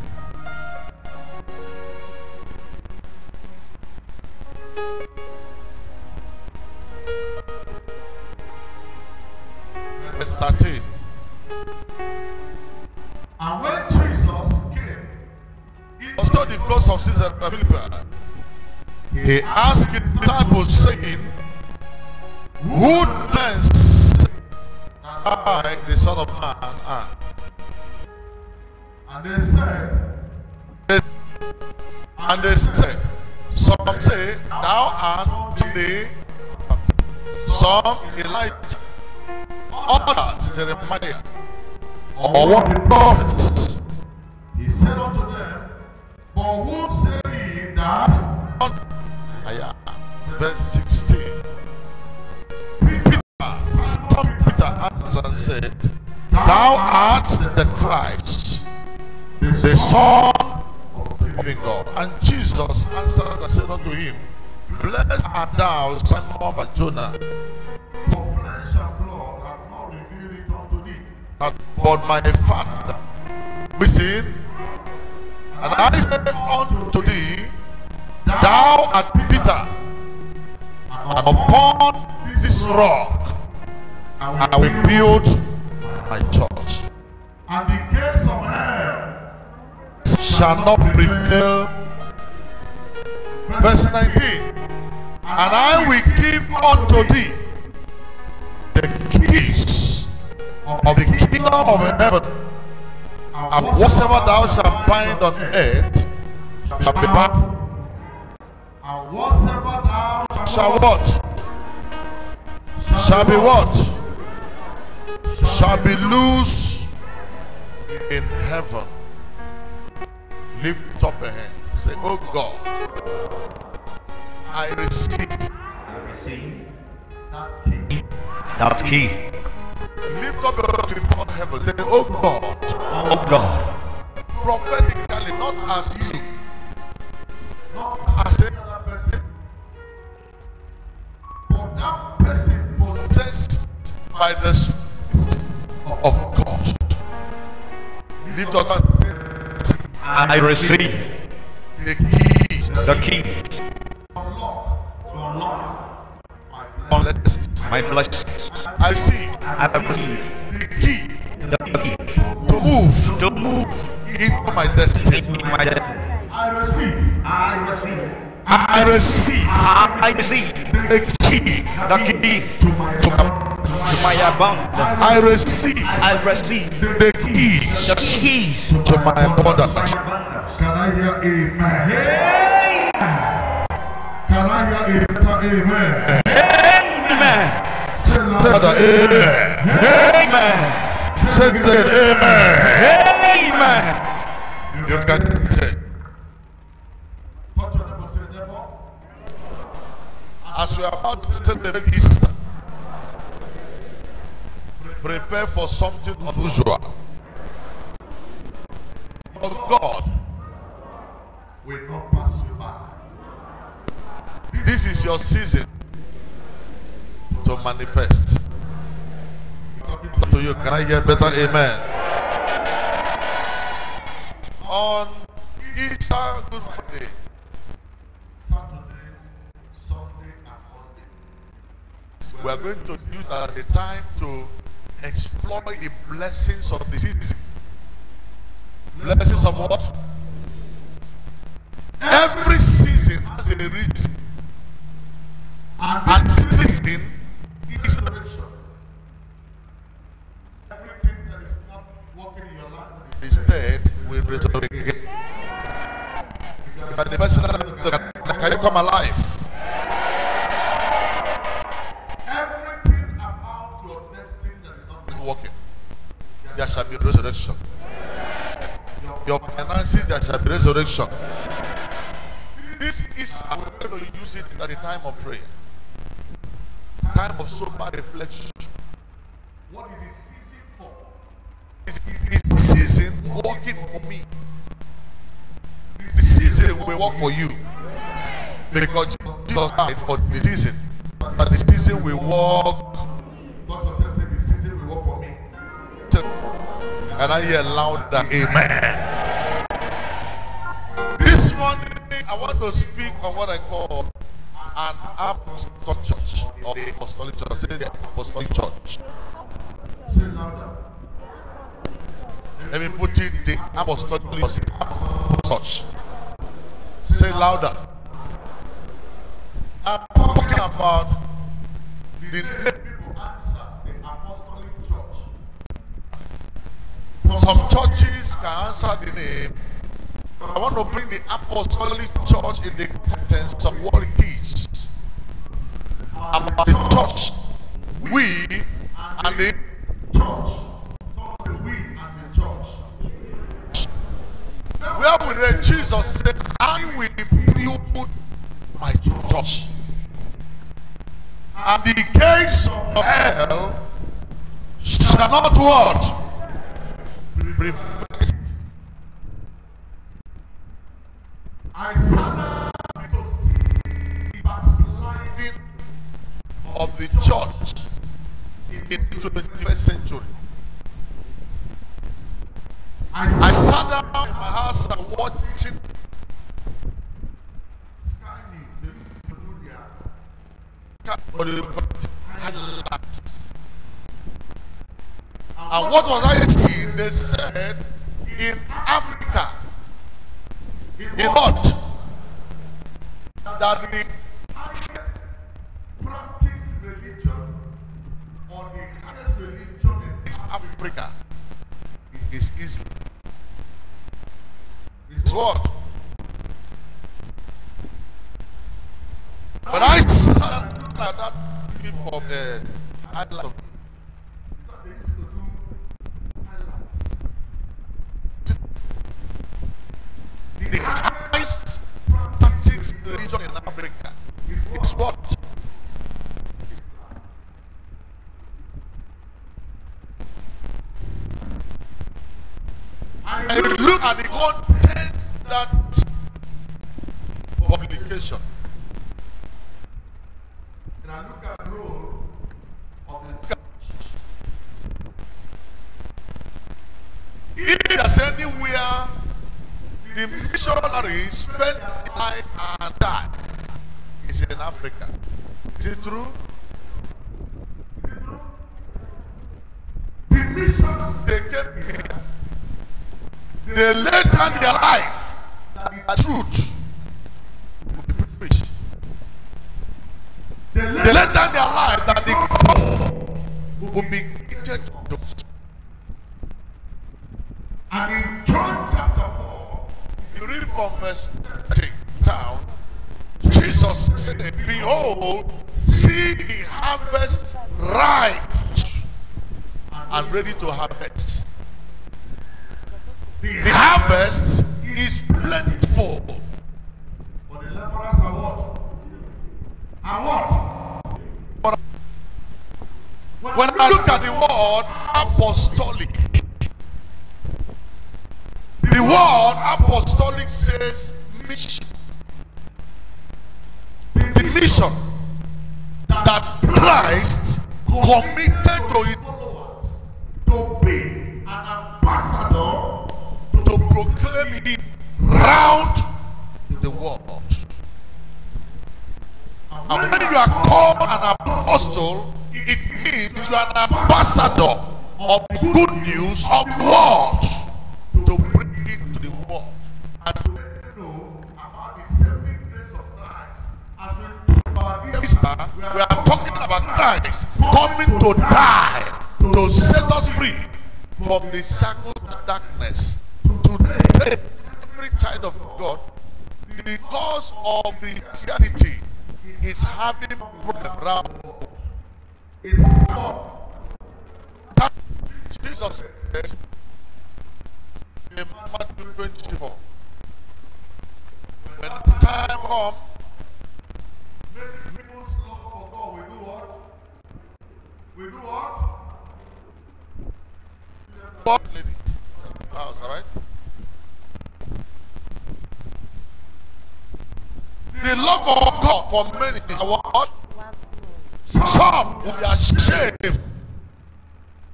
Verse 13. And when Jesus came into the coast of Caesarea Philippi, he asked his disciples, saying, who then said I, the Son of Man, am? And they said, some say, thou art today, some Elijah, others Jeremiah, or one of the prophets. He said unto them, but who say ye that? Verse 16. Peter answered and said, thou art the Christ, the Son of the living God. And Jesus answered and said unto him, blessed art thou, Simon Bar Jonah, for flesh and blood have not revealed it unto thee, but my Father which is in. And I said unto thee, thou art Peter, and upon this rock I will build my church, and the gates of hell shall not prevail. Verse 19. And I will give unto thee the keys of the kingdom of heaven, and whatsoever thou shalt bind on earth shall be bound, and whatsoever thou shalt what? Shall be what? Shall be loose in heaven. Lift up a hand. Say, oh God, I receive That key. Lift up your hands before heaven. Say, oh God. Oh God. Prophetically, not as you, not as any other person, but that person possessed by the Spirit of God. Lift up your hands. I receive The keys. the key To unlock my blessings. my blessings. I see I receive the key the key to move to move into my destiny. into my destiny. I receive. I receive. I receive I receive the key the key to my to my abundance. I receive I receive the keys the keys to my abundance. abundance. Can I hear amen? Can I hear amen? Amen. Say louder, amen. Amen. Say that, amen. Amen. You can say. Touch your neighbor, say neighbor. As we are about to celebrate Easter, prepare for something unusual. But God will not pass you by. This is your season to manifest. Talking to you, can I hear better amen? On Easter Good Friday, Saturday, Sunday and Monday, we are going to use as a time to exploit the blessings of the season. Blessings of what? Every season has a reason. And this season is direction. Everything that is not working in your life is dead person, can you come alive? Everything about your destiny that is not working, there shall be resurrection. Your finances, there shall be resurrection. This is, I'm going to use it at the time of prayer, time of sober reflection. What is the season for? Is the season working for me? The season will work for you, because Jesus died for the season, but the season will work. God said the season will work for me. And I hear louder, amen. This morning I want to speak on what I call an apostolic church, or the apostolic church. Say the apostolic church. Say louder. Let me put it, the apostolic church. Say louder. I'm talking about the name people answer the apostolic church. Some churches can answer the name. I want to bring the apostolic church in the context of what it is. About the church, we and the church. We and the church. Where we read Jesus said, I will build my church, and the gates of hell shall not what? Prevail. I sat down to see the backsliding of the church into the 21st century. I sat down in my house and watching Sky News. They used to do their highlights. And what was I seeing? They said in Africa, in what? That the highest practiced religion, or the highest religion in Africa is Islam. It's what? But I saw that people of the island, they used to do highlights. The highest practiced religion in Africa is what? And you look at the content of that publication, and I look at the role of the church. If there's anywhere the missionaries spend time and die, it's in Africa. Is it true? Is it true? The mission they came here, they laid down their life that the truth will be preached. They laid down their life that the gospel will be given to us. And in John chapter 4, you read from verse 8 down, Jesus said, behold, see the harvest ripe and ready to harvest. The harvest is plentiful, but the laborers are what? Are what? When I look at the word apostolic, the word apostolic says mission. The mission that Christ committed to his followers to be an ambassador to proclaim it round the world. And when you are called an apostle, it means you are an ambassador of the good news of the world to bring it to the world. And to let you know about the saving grace of Christ, as we talk about this, we are talking about Christ coming to die to set us free from the shackles of darkness. Today, every child of God, because of the Christianity is having problem around. Jesus said in Matthew 24, when the time comes, people's love for God will do what? We do what? God lady. House, all right? The love of God for many is what? Some will be ashamed to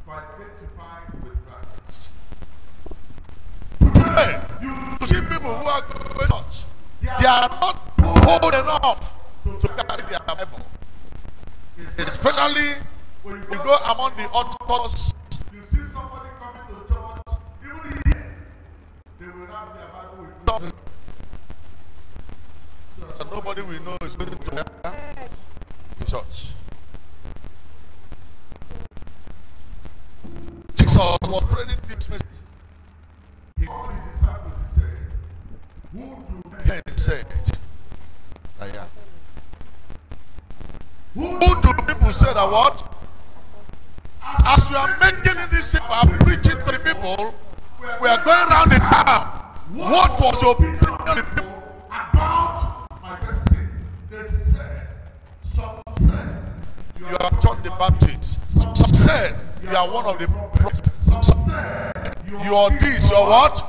identify with Christ. Today, you see people who are going to church, they are not bold enough to carry their Bible. Especially when you go among the Orthodox, you see somebody coming to church, even here, they will have their Bible with them. So nobody will know is going to the church. Jesus was spreading this message. He called his disciples, he said, who do men say I am? Who do people say that what? As we are making this preaching to the people, we are going around the town. What was your opinion of the people about my person? They said, some said, you are John the Baptist. Some said, you are one of the prophets. Some said, you are this, you are what?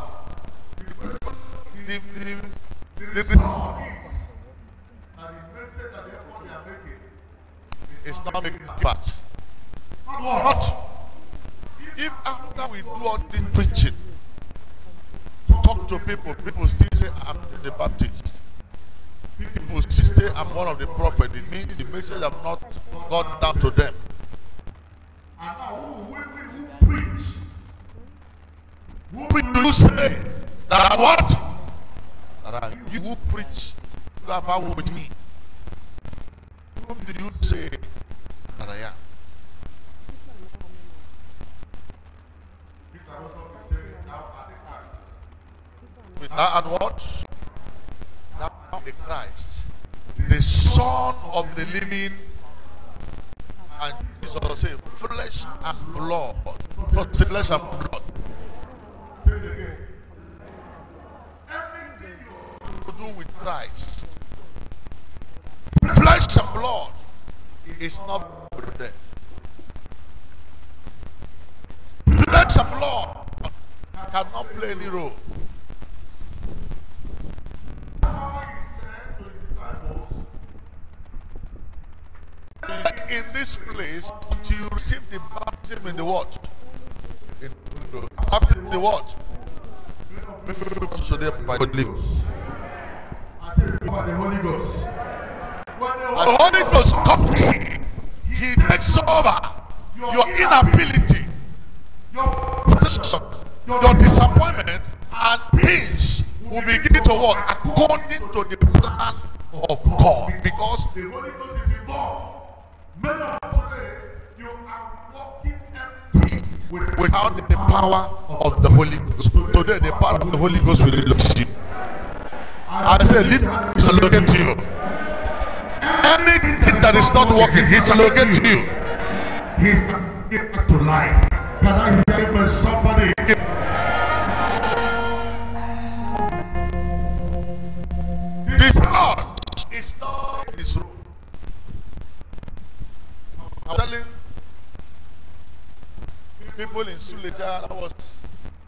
The song is, and the message that they are making is not making impact. But if after we do all this preaching, talk to people, people still say I'm the Baptist. People still say I'm one of the prophets. It means the message have not gone down to them. And now who preach? Who do you say that what? That you who preach, you are power with me. Whom did you say that I am? Peter also said, thou art the Christ. Thou art what? Thou art the Christ, the Son of the living. And Jesus said, flesh and blood. Not flesh and blood. Say it again. Everything you have to do with Christ, flesh and blood, is not there. Flesh and blood cannot play any role. That's why he said to his disciples, in this place until you receive the baptism in the what? In the what? So they by the Holy Ghost. I said by the Holy Ghost. When the Holy Ghost comes, he takes over your inability, your frustration, your disappointment, and things will begin to work according to the plan of God. Because the Holy Ghost is involved. Many of today, you are walking empty without the power of the Holy Ghost. Today, the power of the Holy Ghost will relocate you. I say, leave it shall locate to you. Anything that is not working, he shall locate to you. He's given back to life. Can I hear him with somebody? This God is not in this room. I'm telling people in Suleja, that was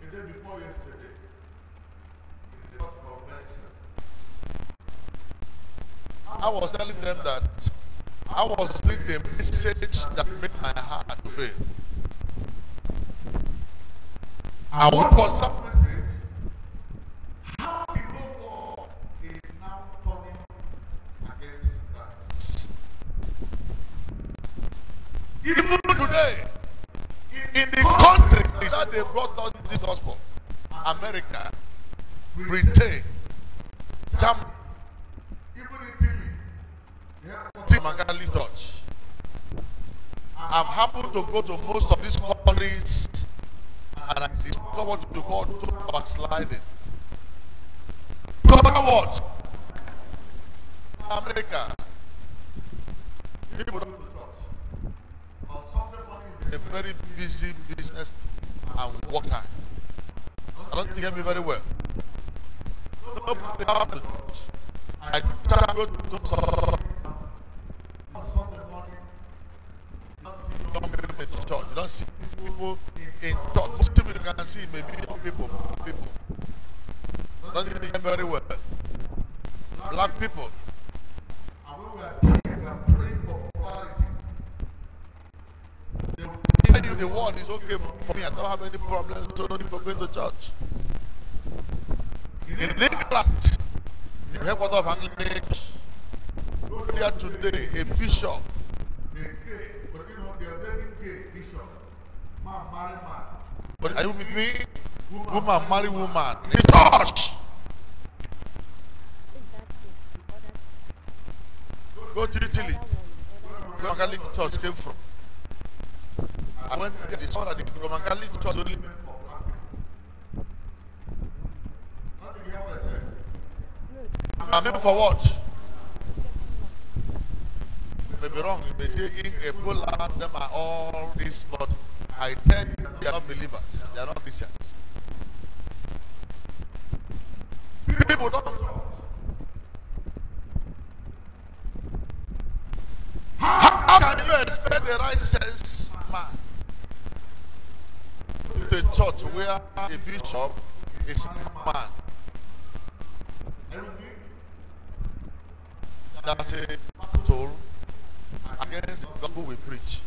the day before yesterday, in the church convention. I was telling them that I was listening to a message that made my heart to fail. And what was that message? How the whole world is now turning against Christ. Even today, in the countries that they brought us this gospel, America, Britain, Germany, even Italy, Magali Dutch. I've happened to go to most of these countries, and I discovered what you call total backsliding. Total what? America, people don't go to church. On Sunday morning is a very busy business and work time. I don't think you hear me very well. Nobody have to church. I go to church on Sunday morning. You don't see young people in church. You don't see people in church. Most people you can see maybe young people. I don't think you hear me very well. Black people. And we were praying for clarity. They will tell you the word is okay for me. I don't have any problems, so no need for going to church. In England, the headquarters of Anglican, earlier today, a bishop, a gay, but you know, they are very gay bishop, man marry man. But are you with me? Woman marry woman. In church. Go to Italy, where Catholic Church came from. I went there, they saw that the Roman Catholic Church only meant for black people. Not to hear what I said. I meant for what? You may be wrong, you may say Ebola, them are all this, but I tell you, they are not believers, they are not Christians. People don't. How can you expect the right sense man to a church where a bishop is a man? That's a battle against the gospel we preach.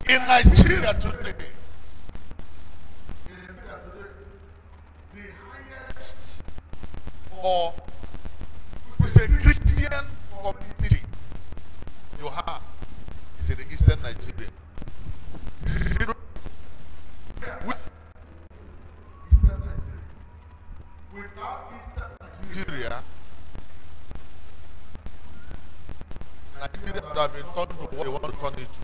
In Nigeria today, the highest or it's a Christian community you have is in the eastern Nigeria. Without eastern Nigeria, Nigeria would have been turned to what they want to turn it to.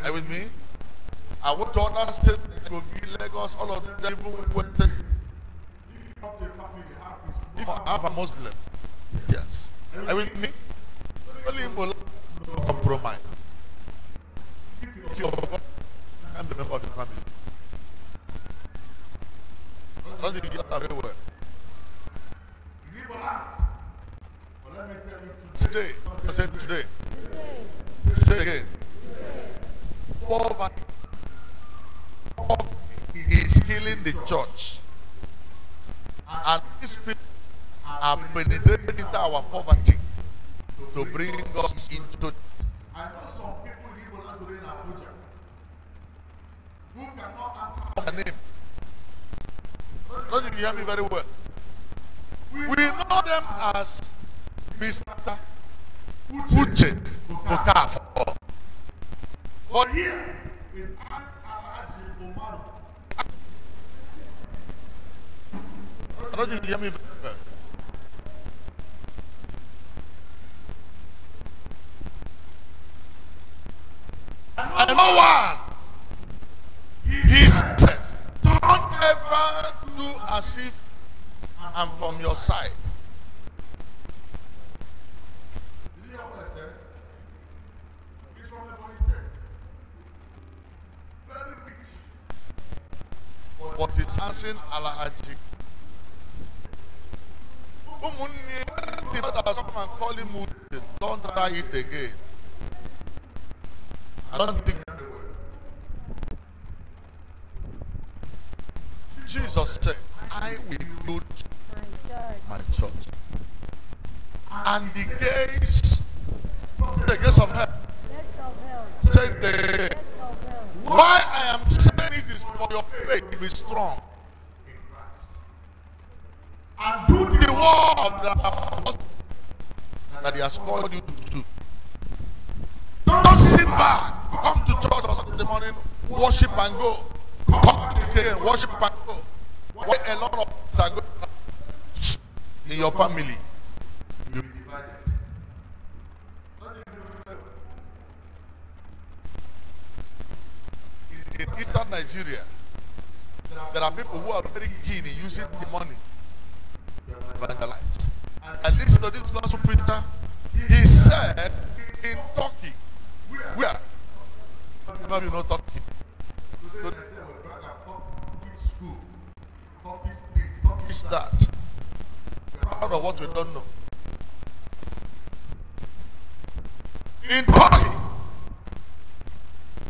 Are you with me? I went to other states, Kogi, Lagos, all of them, even West States. If I have a Muslim, yes. Are you with me? Only Igbo compromise. If you I'm the member of the family. I don't think you get that very well. But let me tell you today. I said today. Say again. Poverty is killing the church. And these people are penetrating into our poverty to bring us into. I know some people in Igbo today in Abuja who cannot answer my name. Don't you hear me very well? We know them as Mr. Uche Okafor. But here is Alaji Umaru. Don't you hear me very well? And no one, he said, don't ever do as if I'm from your side. Did you hear what I said? He's from the police state. Very rich. But it's answering Alahaji. Someone call him, don't try it again. I don't think Jesus said, I will build my church. And the gates of hell. Said the why I am saying it is for your faith to be strong in Christ. And do the work of the apostle that he has called you to do. Don't sit back. Come to church on Sunday morning, worship and go. Come again, worship and go. Why a lot of things are going on in your family? You'll be divided. In eastern Nigeria, there are people who are very keen in using the money Some of you not talking. So they say, well, brother, copy school, copy this, copy that. We're proud of what we don't know. In Turkey,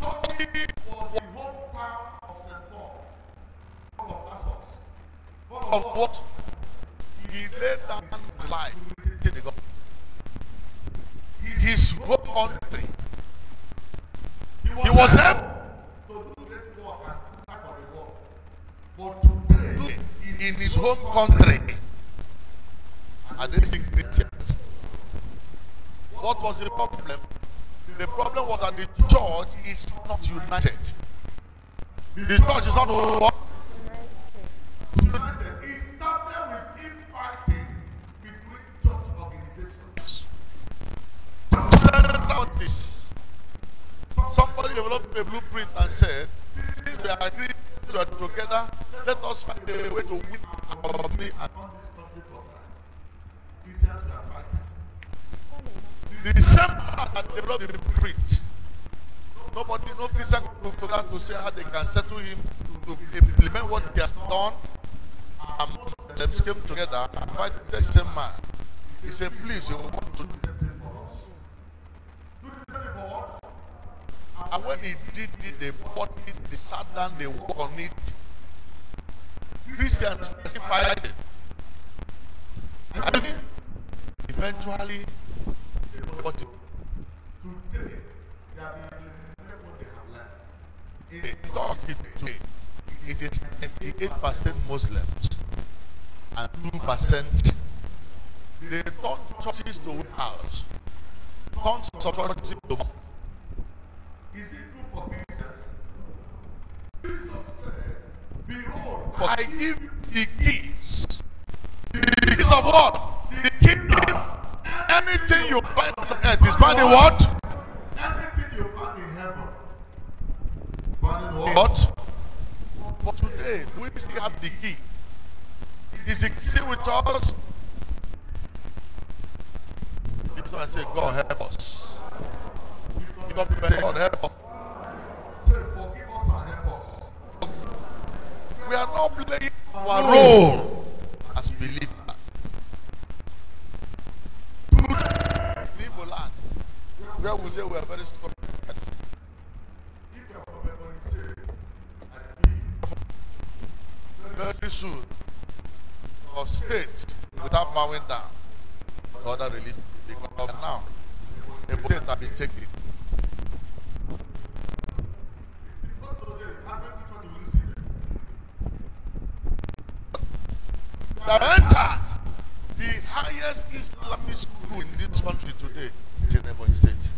Turkey was the hometown of St. Paul, of Assos. Of what? He laid down his life to the God. His whole country. He was able to do great work and attack on the world. But today, in his home country, are they still Christians? What was the problem? The problem was that the church is not united. The church is not what? United. It started with infighting between church organizations. This. Somebody developed a blueprint and said, since we are agreed to are together, let us find a way to win our money and turn this country for Christ. Christians were fighting. The same man that developed the blueprint. Nobody, no Christian could come out to say how they can settle him to implement what he has done. Them came together and fight the same man. He said, please, you want to do the same thing for us. Do the same thing for us. And when he did it, they bought it, they sat down, they worked on it. Christians specified it. And eventually, they bought it. Today, they have implemented what they have learned. In Turkey today, it is 98% Muslims and 2%. They turn churches to warehouse, turn churches to mosque. Is it good for Christians? Jesus said, behold, I give the keys. The keys of what? The kingdom. Anything you bind on earth is bound in what? Anything you bind in heaven. Bound in what? But today, do we still have the key? Is it still with us? If I say, God help us. God help us. Say, forgive us and help us. We are not playing our role as believers. Today, leave a land where we say we are very strong. If you are from Ebonyi State, very soon, of state without bowing down to other religions. Because now, the state has been taken. They entered the highest Islamic school in this country today is in Ebonyi State.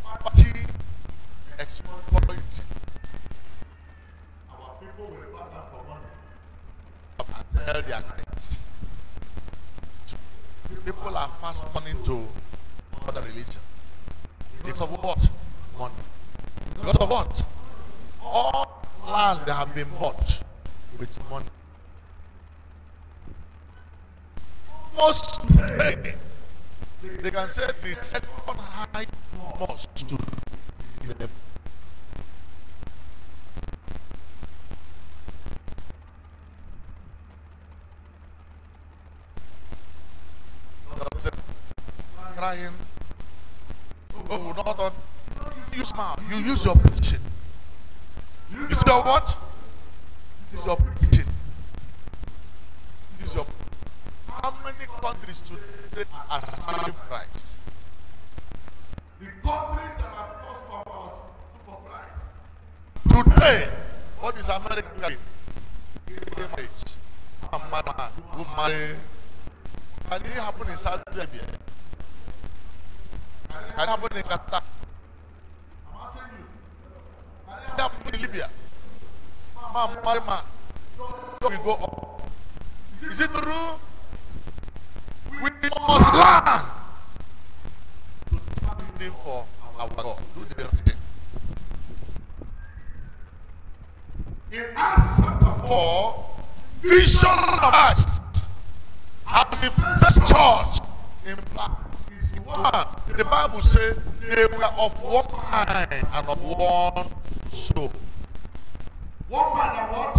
Party exploit. Our people will back down for money and sell their Christ. People are fast turning to other religion. Because of what? Money. Because of what? All land they have been bought with money. Most today, they can say the second high mosque to is the crying. Oh, not on. You smile. You use your preaching. Use your what? Use your preaching. Use your. How many countries today are serving Christ? The countries that are first powers super Christ. Today, what is America doing? Marriage. A man who marry. Can it happen in Saudi Arabia? Can it happen in Qatar? I'm asking you. Can it happen in Libya? Man, marry man. We go up. Is it true? We must learn to stand for our God. Do the right thing. In Acts chapter 4, vision of Christ as the first church implies is one. The Bible says they were of one mind and of one soul. One mind and what?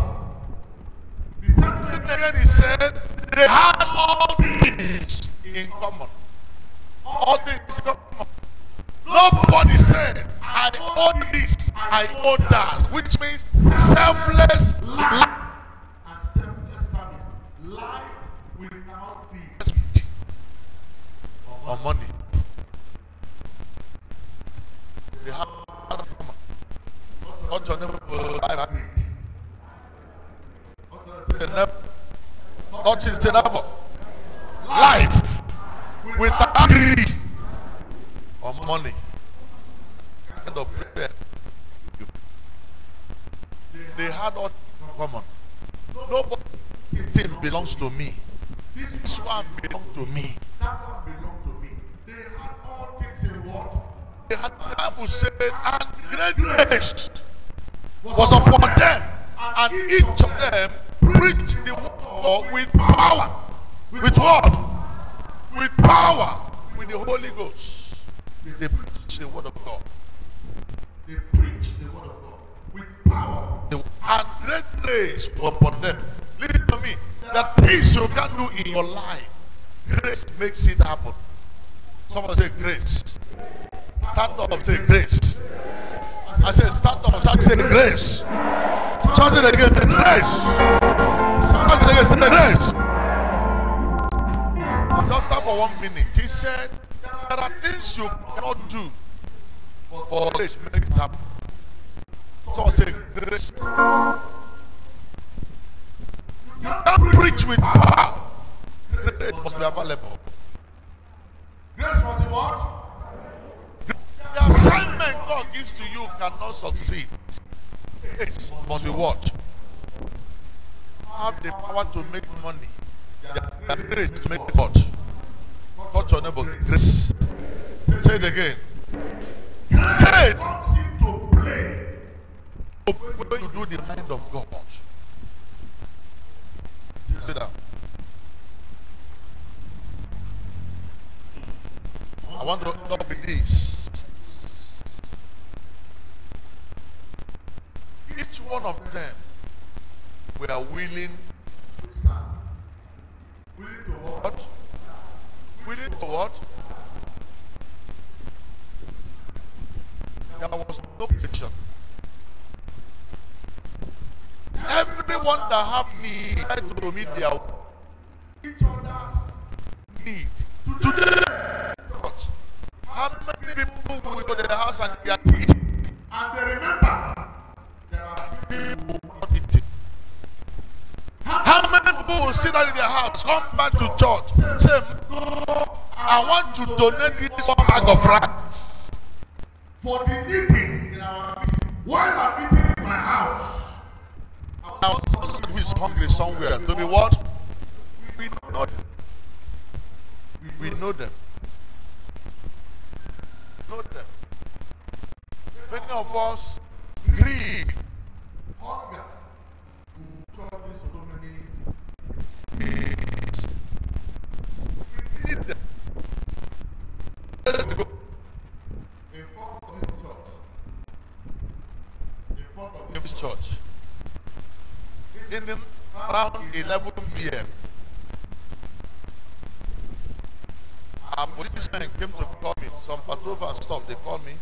The same thing again he said they had all things in common. All things in common. Nobody said, I own this, I own that, which means selfless life and selfless service. Life without the or money. They have not your neighbor life. Not his neighbor. Life without greed or money. Kind of prayer. They had all common. Nobody thing belongs to me. This one belongs to me. That one belongs to me. They had all things in what? They had, the Bible said, and great grace was upon them, and each of them preached the word with power. With what? With power. With the Holy Ghost. They preached the word of God. They preached the word of God with power. And great grace was upon them. Listen to me. The things you can do in your life, grace makes it happen. Someone say grace. Stand up and say grace. I said stand up and say grace. Shout it again, grace. Shout it again, say grace. Just stop for 1 minute. He said, there are things you cannot do, but grace make it happen. Someone say grace. You can't preach with power. Grace must be available. Grace must be what? The assignment God gives to you cannot succeed. Grace must be what? Have the power to make money. The grace to make what? Touch your neighbor. Grace. Say it again. Grace comes into play when you do the mind of God. Sit down. I want to stop with this. Each one of them were willing to serve. Willing to what? Willing to what? There was no prediction. Everyone that have need to meet their each other's need. Today, how many people will go to the house and they are eating? And they remember there are people not eating. How many people will sit down in their house, come back to church, say, I want to donate this one bag of rice for the eating in our meeting. While I'm eating in my house, I want someone who is hungry somewhere to be what? We know them. We know them. Know them. Many of us greed, hunger, so many things. We need them. Let's go. In front of this church. In front of this church. In the, around 11 p.m. our policemen came to call me. Some patrol and stuff, they called me.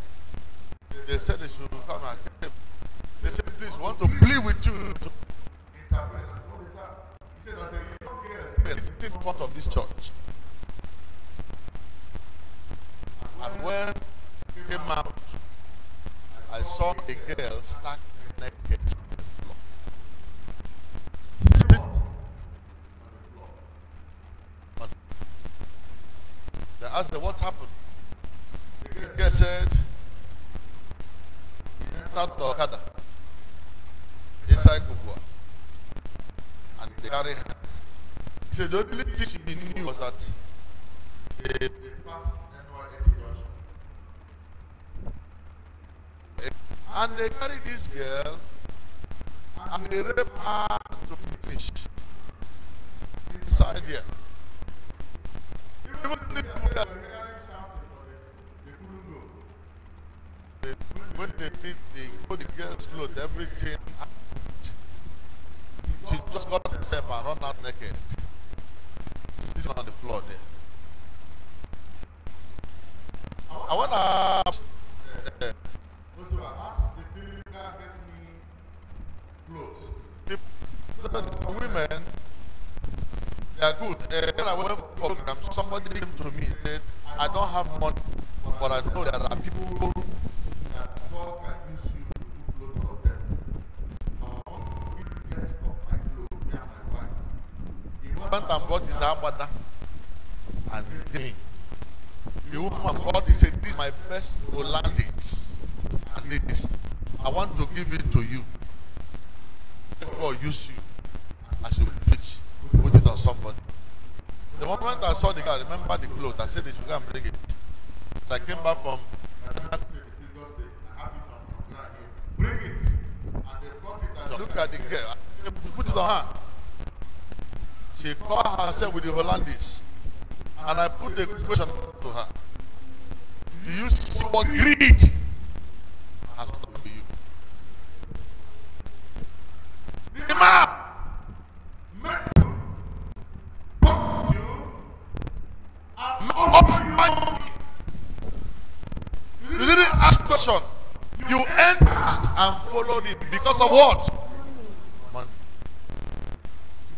They said they should come and came. They said, please, we want to plead with you to interpret. What is that? He said, I said, you don't get a seat in front of this church. And when he came out, I saw a girl stuck naked. They asked her what happened. The girl said, "Start the Okada inside Kubwa," and they carry her. He said the only thing she knew was that they passed NYSC junction, and they carried this girl and they raped her to finish inside here. When they did the girl's clothes, everything, she just got herself and run out naked, sitting on the floor there. I want to ask the people that get me clothes. Women, they are good. When I went for a program, somebody came to me and said, I don't have money, but I know there are people that God can use you to do clothes for them. I want to give you the rest of my clothes, me and my wife. He went and brought his armada and gave me. The woman brought, he said, this is my best Hollandics. And this, I want to give it to you. God use you as you preach. Put it on somebody. The moment I saw the guy, I remember the clothes. I said they should go and bring it. So I came back from bring it. And they brought it and look at the girl. Put it on her. She called herself with the Hollandics. And I put a question to her. Do you see what greed has done to you? The man meant to talk to you and offer you. You didn't ask question. You entered and followed it because of what? Money.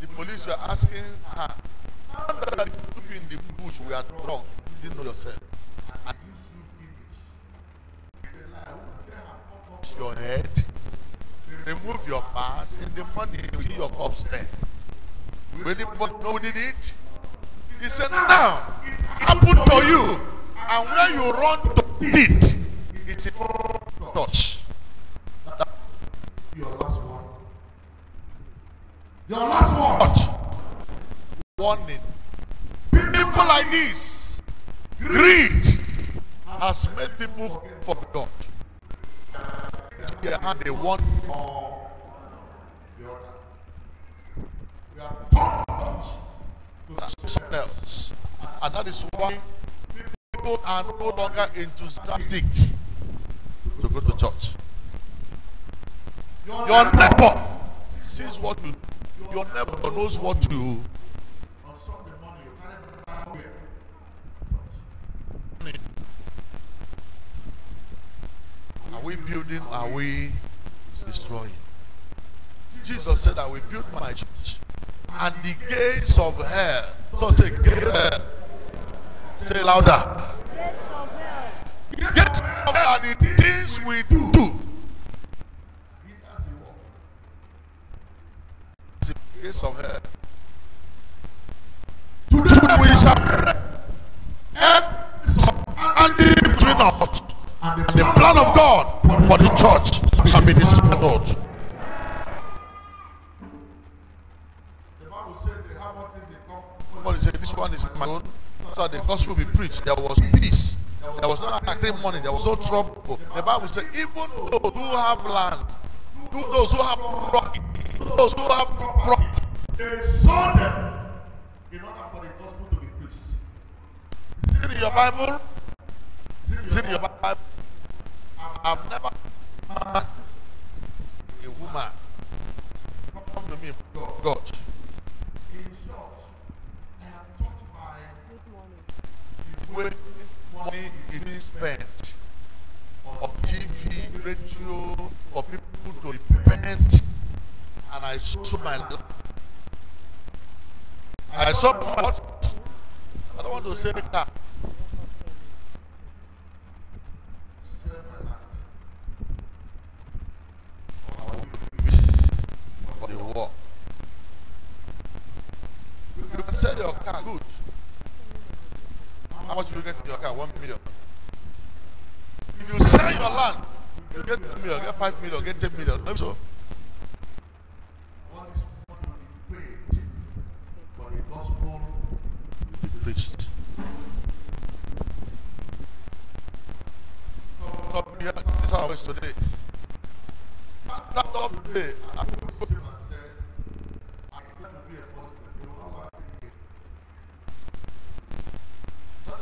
The police were asking her, how did they took you in the bush? We are drunk. You didn't know yourself. And you finish. Your head. Remove your past. In the money, you see your cups there. When the know did it, he said, now, it happened to you. And when you run to it, it's a touch. Your last one. Your last one. Touch. Warning. People like this, greed has made people forget God. They had a one on the other. We are turned to something else. And that is why people are no longer enthusiastic to go to church. Your neighbor sees what you do. Your neighbor knows what you do. On Sunday morning, you carry Are we building? Are we destroying? Jesus said, I will build my church, and the gates of hell. So say, hell. Say louder. Gates of hell are the things we do. Gates of hell. Today we shall and the between us. And the plan of God for the church shall be dismantled. The Bible said they have what is it called. Somebody said this one is my own. So the gospel will be preached. There was peace. There was no acrimony. There was no trouble. The Bible said even those who have land, those who have property, they sold them in order for the gospel to be preached. Is it in your Bible? Is it in your Bible? I've never met a woman come to me, God. In short, I am taught by the way money is being spent on TV, radio, for people to repent, and I saw my life. I saw my heart. I don't want to say that. For the war. You can sell your car, good. How much will you get in your car? 1 million. If you sell your land, you get 2 million, get 5 million, get 10 million. Maybe so. What is money paid for the gospel to be preached? So this is how it's today. Start up today. I told him and said, I plan to be a pastor. You will not like it.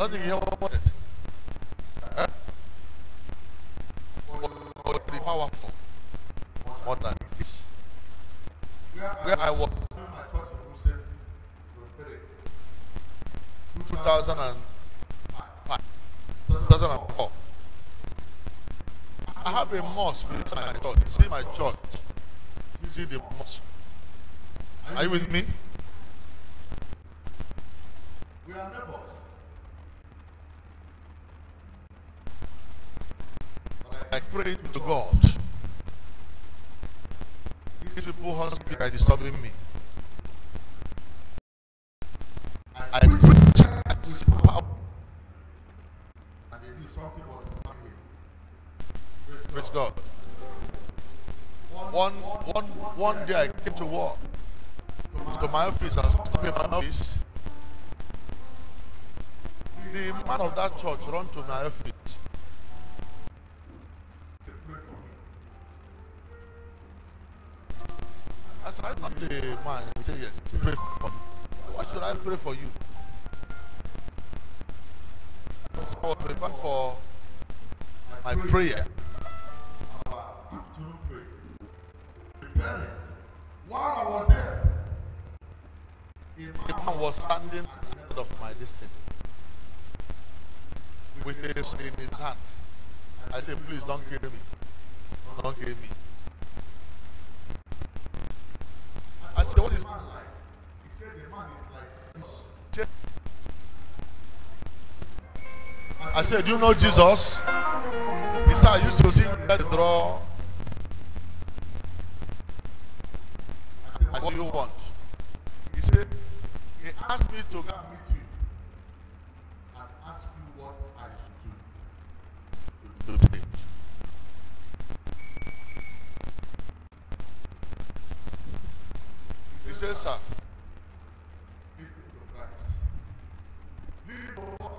Nothing here about it. Eh? But the powerful more than this. Where I was in my church in Hussein, 2004. I have a mosque beside my church. See my church. See the mosque. Are you with me? We are neighbors. I pray to God. These people who are disturbing me. I preach this power. And they do something was happening. Praise God. One day I came to work to my office and stopped in my office. The man of that church ran to my office. I said, I'm not the man. He said, yes. He said, pray for me. Why should I pray for you? So I was preparing for my prayer. While I was there, a man was standing ahead of my destiny with this in his hand. I said, please don't kill me. Don't kill me. I said, what is man like? He said, the man is like this. I said, do you know Jesus? He said, I used to see him at the draw. I said, what do you want? He said, he asked me to go and meet you and ask you what I should do today. He said, sir, lead me to Christ. Lead me to what?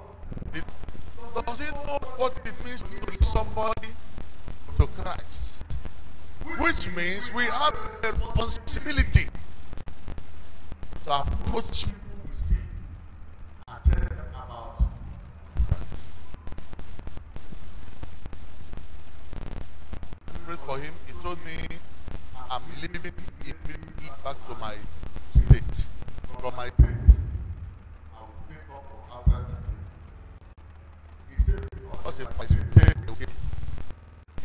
Does he know what it means to lead somebody to Christ? Which means we have a responsibility to approach people we see and tell them about Christ. I prayed for him. He told me, I'm leaving immediately back to my state. From my state, I will pick up from outside Nigeria. He said, because if I stay away,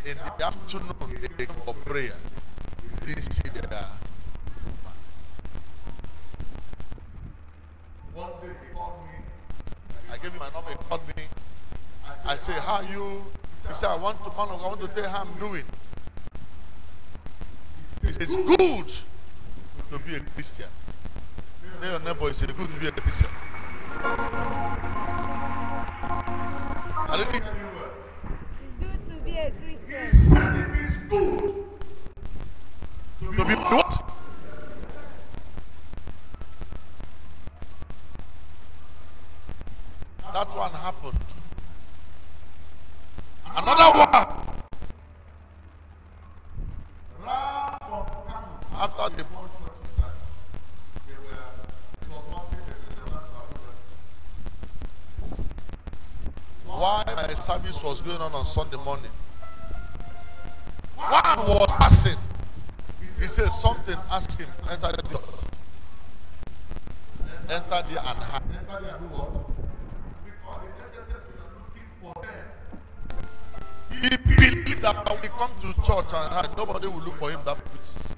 in the afternoon, they come for prayer. They didn't see their man. One day he called me. I gave him my number. He called me. I said, how are you? He said, I want to tell you how I'm doing. He said, it's good to be a Christian. Tell your neighbor, it's good to be a Christian. I didn't hear you well. It's good to be a Christian. He said it is good to be what? That one happened. Another one. Ran from Kano after the born church inside. They were, it was one thing they ran to Abuja. While my service was going on Sunday morning, one was passing. He said something, ask him, enter the door. Enter there and hide. Enter there and do what? Because the SSS were looking for them. He believed that when we come to church and hide, nobody will look for him that place.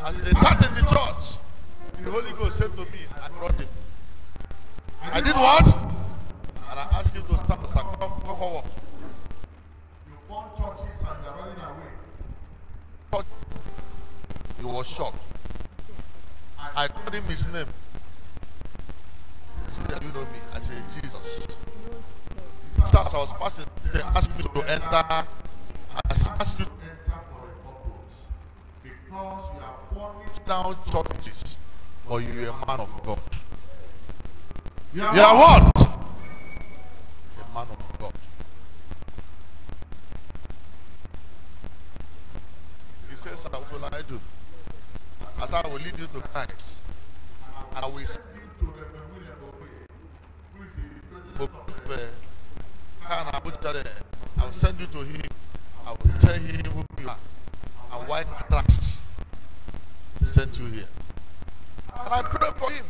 As they sat in the church, the Holy Ghost said to me, I brought him. I did what? And I asked him to stand and say, come forward. You found churches and you are running away. He was shocked. I told him his name. He said, do you know me? I said, Jesus. As I was passing, they asked me to enter. I asked you to enter for a purpose. Because you are burning down churches, but you are a man of God. You are what? A man of God. He says, what will I do? As I will lead you to Christ, and I will send you to Reverend William Obe, who is the president Khan Abuja there. I will send you to him. I will tell him who you are and why Christ sent you here. And I pray for him.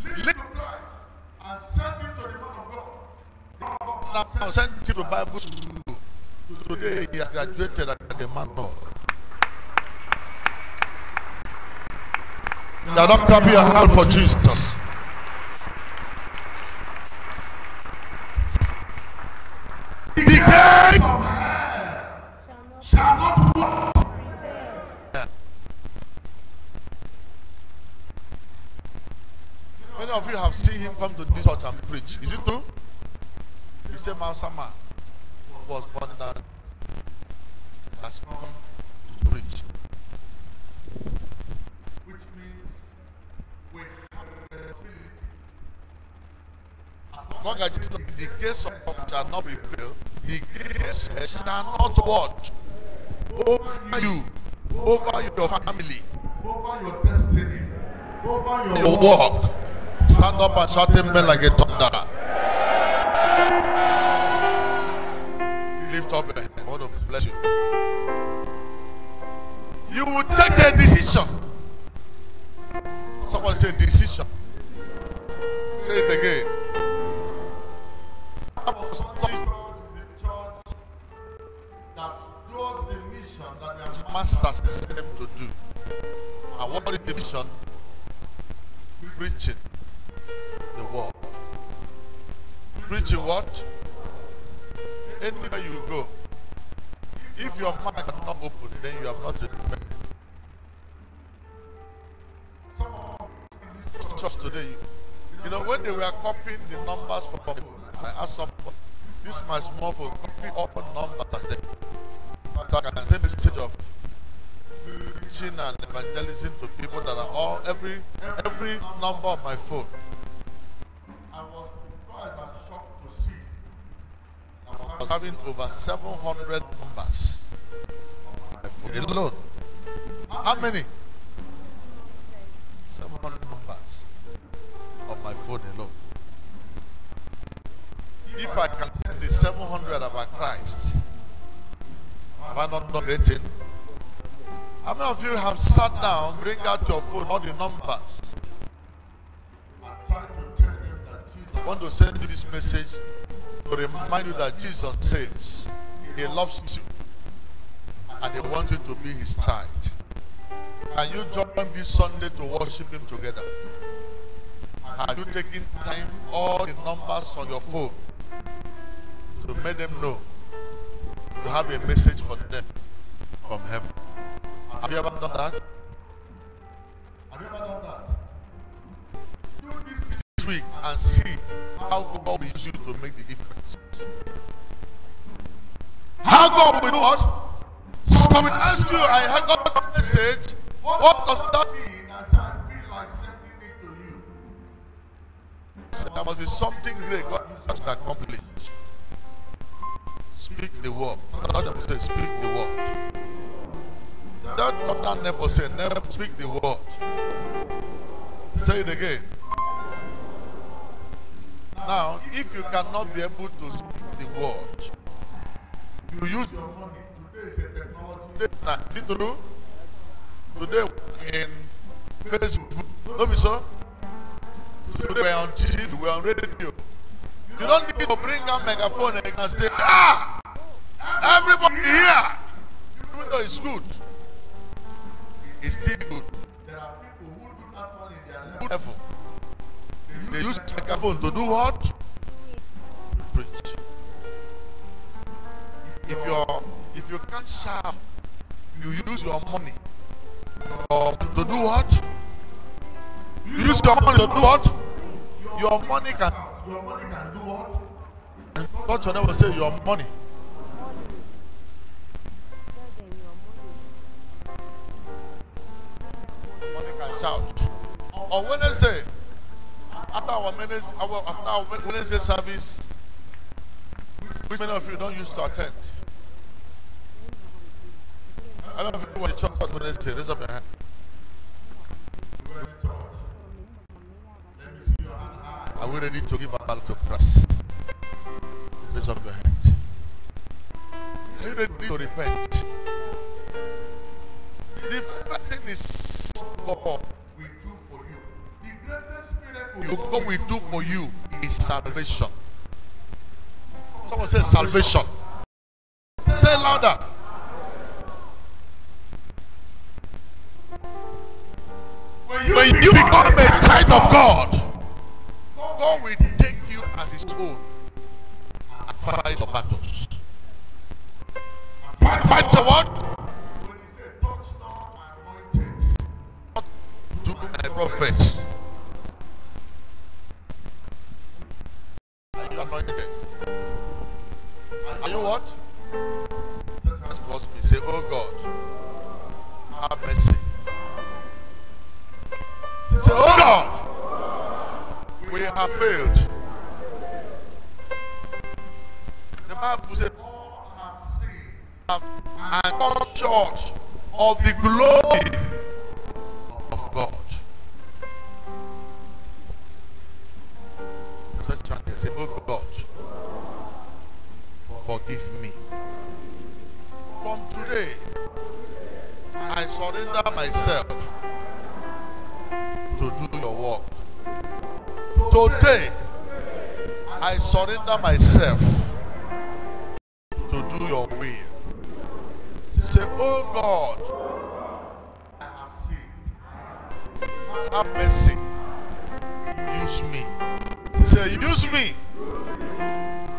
Lead to Christ and send him to the man of God. Now send him to Bible school. Today he has graduated as a man of God. Now don't clap your hand for Jesus. The gates of hell shall not work. Many of you have seen him come to this church and preach. Is it true? The same Hausa man was born in that has come to preach. Which means we have a responsibility. As long as the case of shall not prevail, the case shall not watch over you, over your family, over your destiny, over your work. Stand up and shout amen like a thunder. Lift up your hand. I want to bless you. You will take a decision. Someone say decision. Say it again. Master sent them to do. And what is the mission? Preaching the word. Preaching what? Anywhere you go. If your mind is not open, then you have not repented. Some of this church today, you know, when they were copying the numbers for people, I asked somebody, this is my small phone, copy all numbers there. So I can send a message of preaching and evangelism to people that are all every number of my phone. I was surprised and shocked to see I was having over 700 numbers on my phone alone. How many? 700 numbers on my phone alone. If I can get the 700 about Christ, have I not done great thing? How many of you have sat down, bring out your phone, all the numbers, and try to tell them that Jesus, I want to send you this message to remind you that Jesus saves. He loves you, and He wants you to be His child. Can you join this Sunday to worship Him together? Have you taken time, all the numbers on your phone, to make them know you have a message for them from heaven? Have you ever done that? Have you ever done that? Do this week and see how God will use you to make the difference. How God will do what? So I will ask you, I have got a message. What does that mean? As I feel like sending it to you. So there must be something great God has to accomplish. Speak the word. Not just say, speak the word. That never say, never speak the word. Say it again. Now, if you cannot be able to speak the word, you use your money. Today is a technology. Is it true? Today in Facebook, don't be so? Today we're on TV, we're on radio. You don't need to bring a megaphone and say, ah! Everybody here! Even though it's good, it's still good. There are people who do that one in their level. They use megaphone to do what? Preach. If you can't shout, you use your money to do what? You use your money to do what? Your money can do what? And touch your neighbor, say your money. Money can shout. On Wednesday, after our Wednesday service, which many of you don't used to attend. I don't know if you were in church on Wednesday. Raise up your hand. Are we ready to give our life to Christ? Raise up your hand. Are you ready to repent? The first thing is God will do for you. The greatest miracle God will do for you is salvation. Someone say salvation. Say it louder. When you become a child of God, God will take you as his own and fight your battles. Fight the what? When he said, touch not my anointed, not to my prophet. Are you anointed? Are you what? Just cause me. Say, oh God, have mercy. Say, oh God, we have failed. The Bible says, all have sinned and come short of the glory of God. Say, oh God, forgive me. From today, I surrender myself to do your work. Today, I surrender myself to do your will. Say, oh God, I have sinned. Have mercy. Use me. Say, use me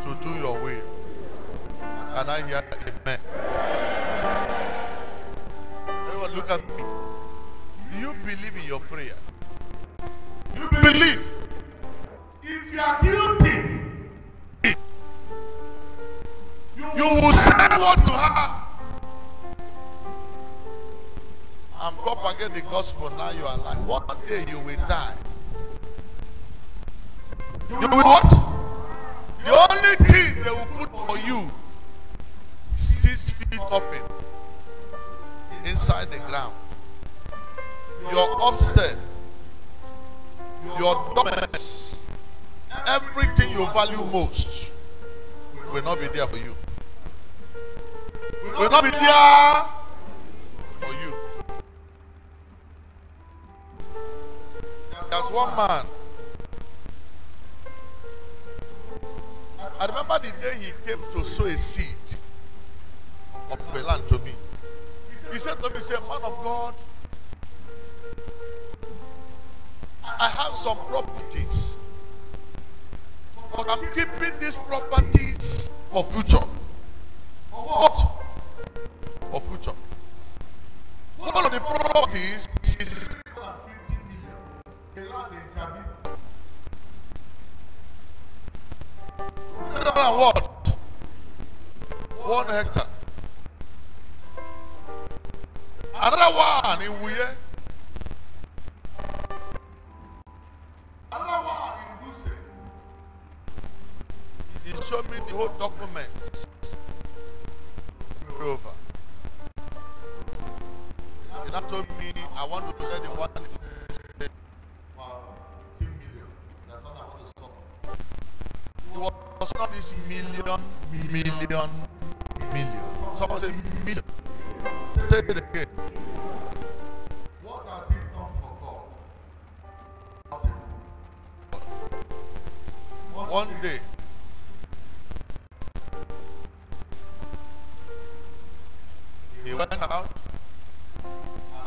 to do your will. And I hear amen. Everyone look at me. Do you believe in your prayer? You believe. If you are guilty, you will say what you have. I'm up against the gospel. Now you are alive. One day you will die. You will what? The only thing they will put for you is 6 feet coffin inside the ground. Your upstairs, your documents, everything you value most will not be there for you. Will not be there for you. There's one man. I remember the day he came to sow a seed of the land to me. He said to me, he said, man of God, I have some properties, but I'm keeping these properties for future. What? For future. One of the properties is 50 million. The land in Jabi. What? 1 hectare. Another one in Wuye. Another one in Duse. He showed me the whole documents. Over. He now told me I want to send the one for 10 million. That's what I want to stop. It was not this million. Someone say million. Say it again. What has he done for God? One day, he went out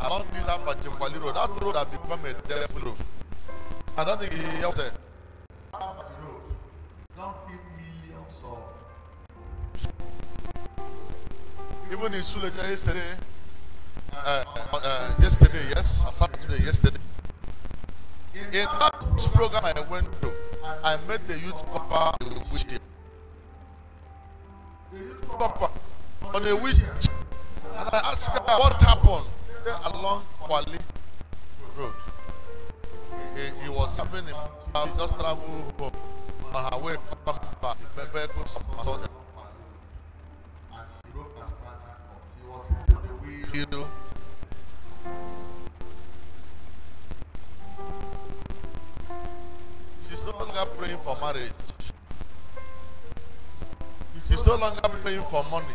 along this Abachikwali road. That road had become a devil road. I don't think he ever said, Abachi road, don't give millions of. Even in Suleja yesterday, yes, I started today, yesterday. In that program I went to, I met the youth papa on a wish. The youth papa on a wish. And I asked her what happened there along Kwali Road. He was having him just travel home. On her way coming back, the vehicle assaulted. And she broke her spinal cord. She was hitting the wheel. She's no longer praying for marriage. She's no longer praying for money.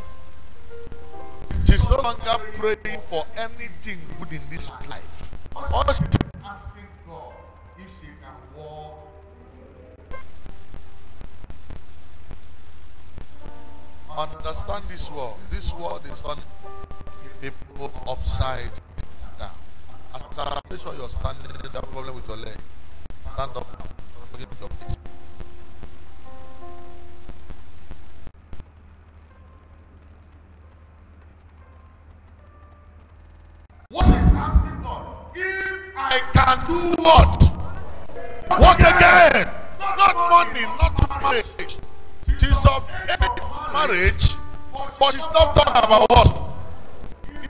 She's no longer praying for anything good in this life. All she's asking God if she can walk. Understand this world. This world is on people upside down. As I'm pretty sure you're standing, there's a problem with your leg. Stand up now. Look at your face. What is asking God? If I can do what? What again? Not money, not marriage. She's of marriage, but she's not talking about what?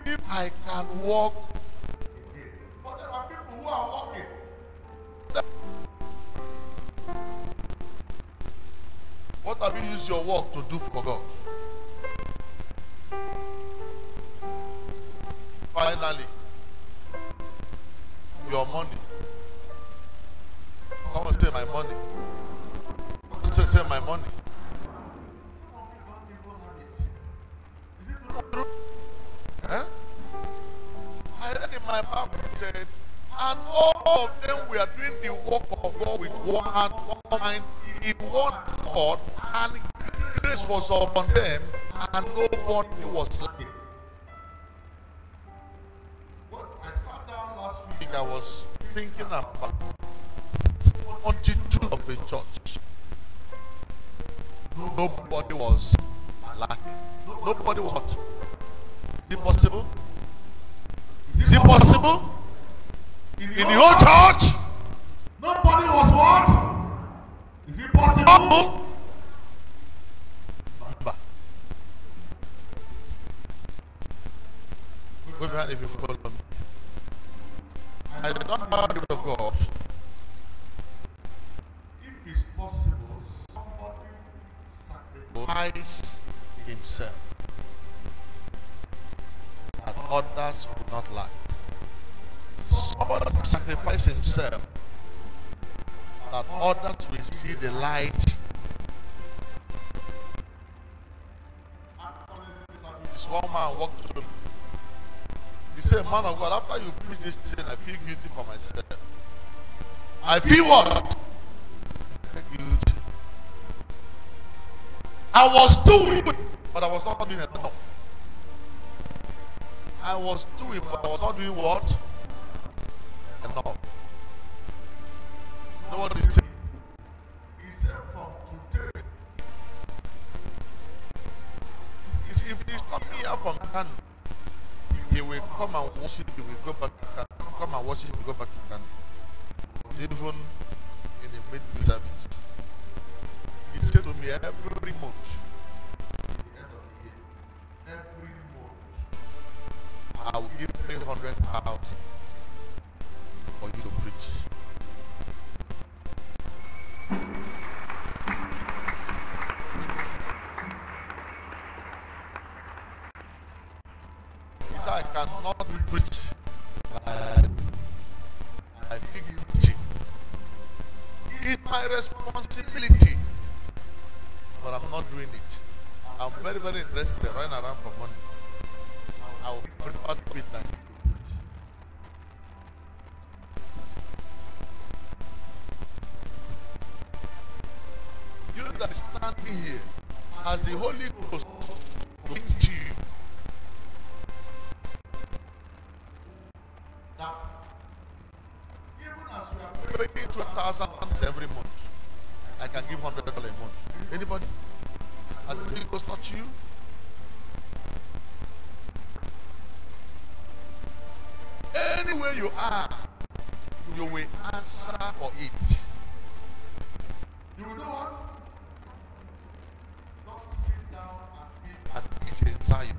If I can walk again. But there are people who are walking. What have you used your work to do for God? Finally, your money. Someone say my money. Someone say my money. Huh? I read in my Bible, it said, and all of them were doing the work of God with one hand, one mind, in one accord, and grace was upon them, and nobody was lacking. When I sat down last week, I was thinking about the multitude of a church. Nobody was lacking. Nobody was what? Is it possible? Is it possible? In the whole church? Nobody was what? Is it possible? Remember. Wave your hand if you follow me. I did not know the word of God. If it's possible, somebody sacrifice himself that others will not lack. Somebody sacrifice himself that others will see the light. This one man walked through me. He said, man of God, after you preach this thing, I feel guilty for myself. I feel what? Guilty. I was doing, but I was not doing enough. I was doing, but I was not doing what? Enough. You know what he said? He said from today, if he's coming here from Kano, he will come and worship, he will go back to Kano. Come and worship, he will go back to Kano. Even in the midnight service. He said to me, every month, at the end of the year, every month, I will give 300,000 for you to preach. He said, I cannot preach. I feel guilty. It's my responsibility, but I'm not doing it. I'm very, very interested running around for money. I will prefer to quit than you that is standing here as the Holy Ghost going to you. Now, even as we are paying 2,000 every month, I can give $100 a month. Anybody? As the Holy Ghost not you? Anywhere you are, you will answer for it. You will know what? Don't sit down and be at peace in Zion.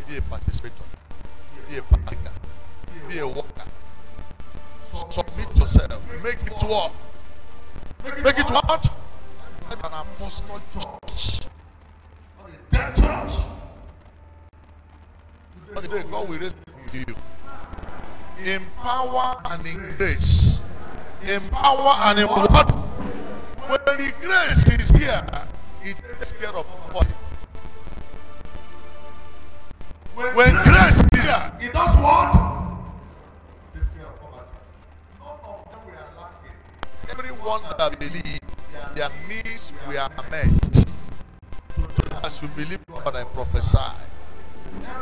Be a participator. Be a partaker. Be a worker. Submit yourself. Make it work. Make it what? An apostle church. Not a dead church. Today God will raise you in power and in grace. In power and in what? When the grace is here, it takes care of poverty. When grace is here, it does what? It takes care of poverty. None of them were lacking. Everyone that believe, their needs were met. As you believe God, I prophesy.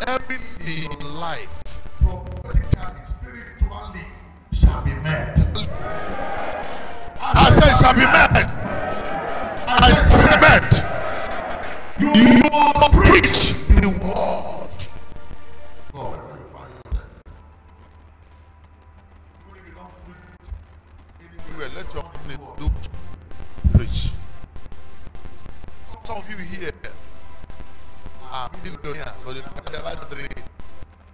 Every need in life, prophetically, spiritually, shall be met. I say shall be met. I say met. You must preach the word. God, wherever you find yourself, even if you don't preach anywhere, let your family do preach. Some of you here are millionaires, so you can never dream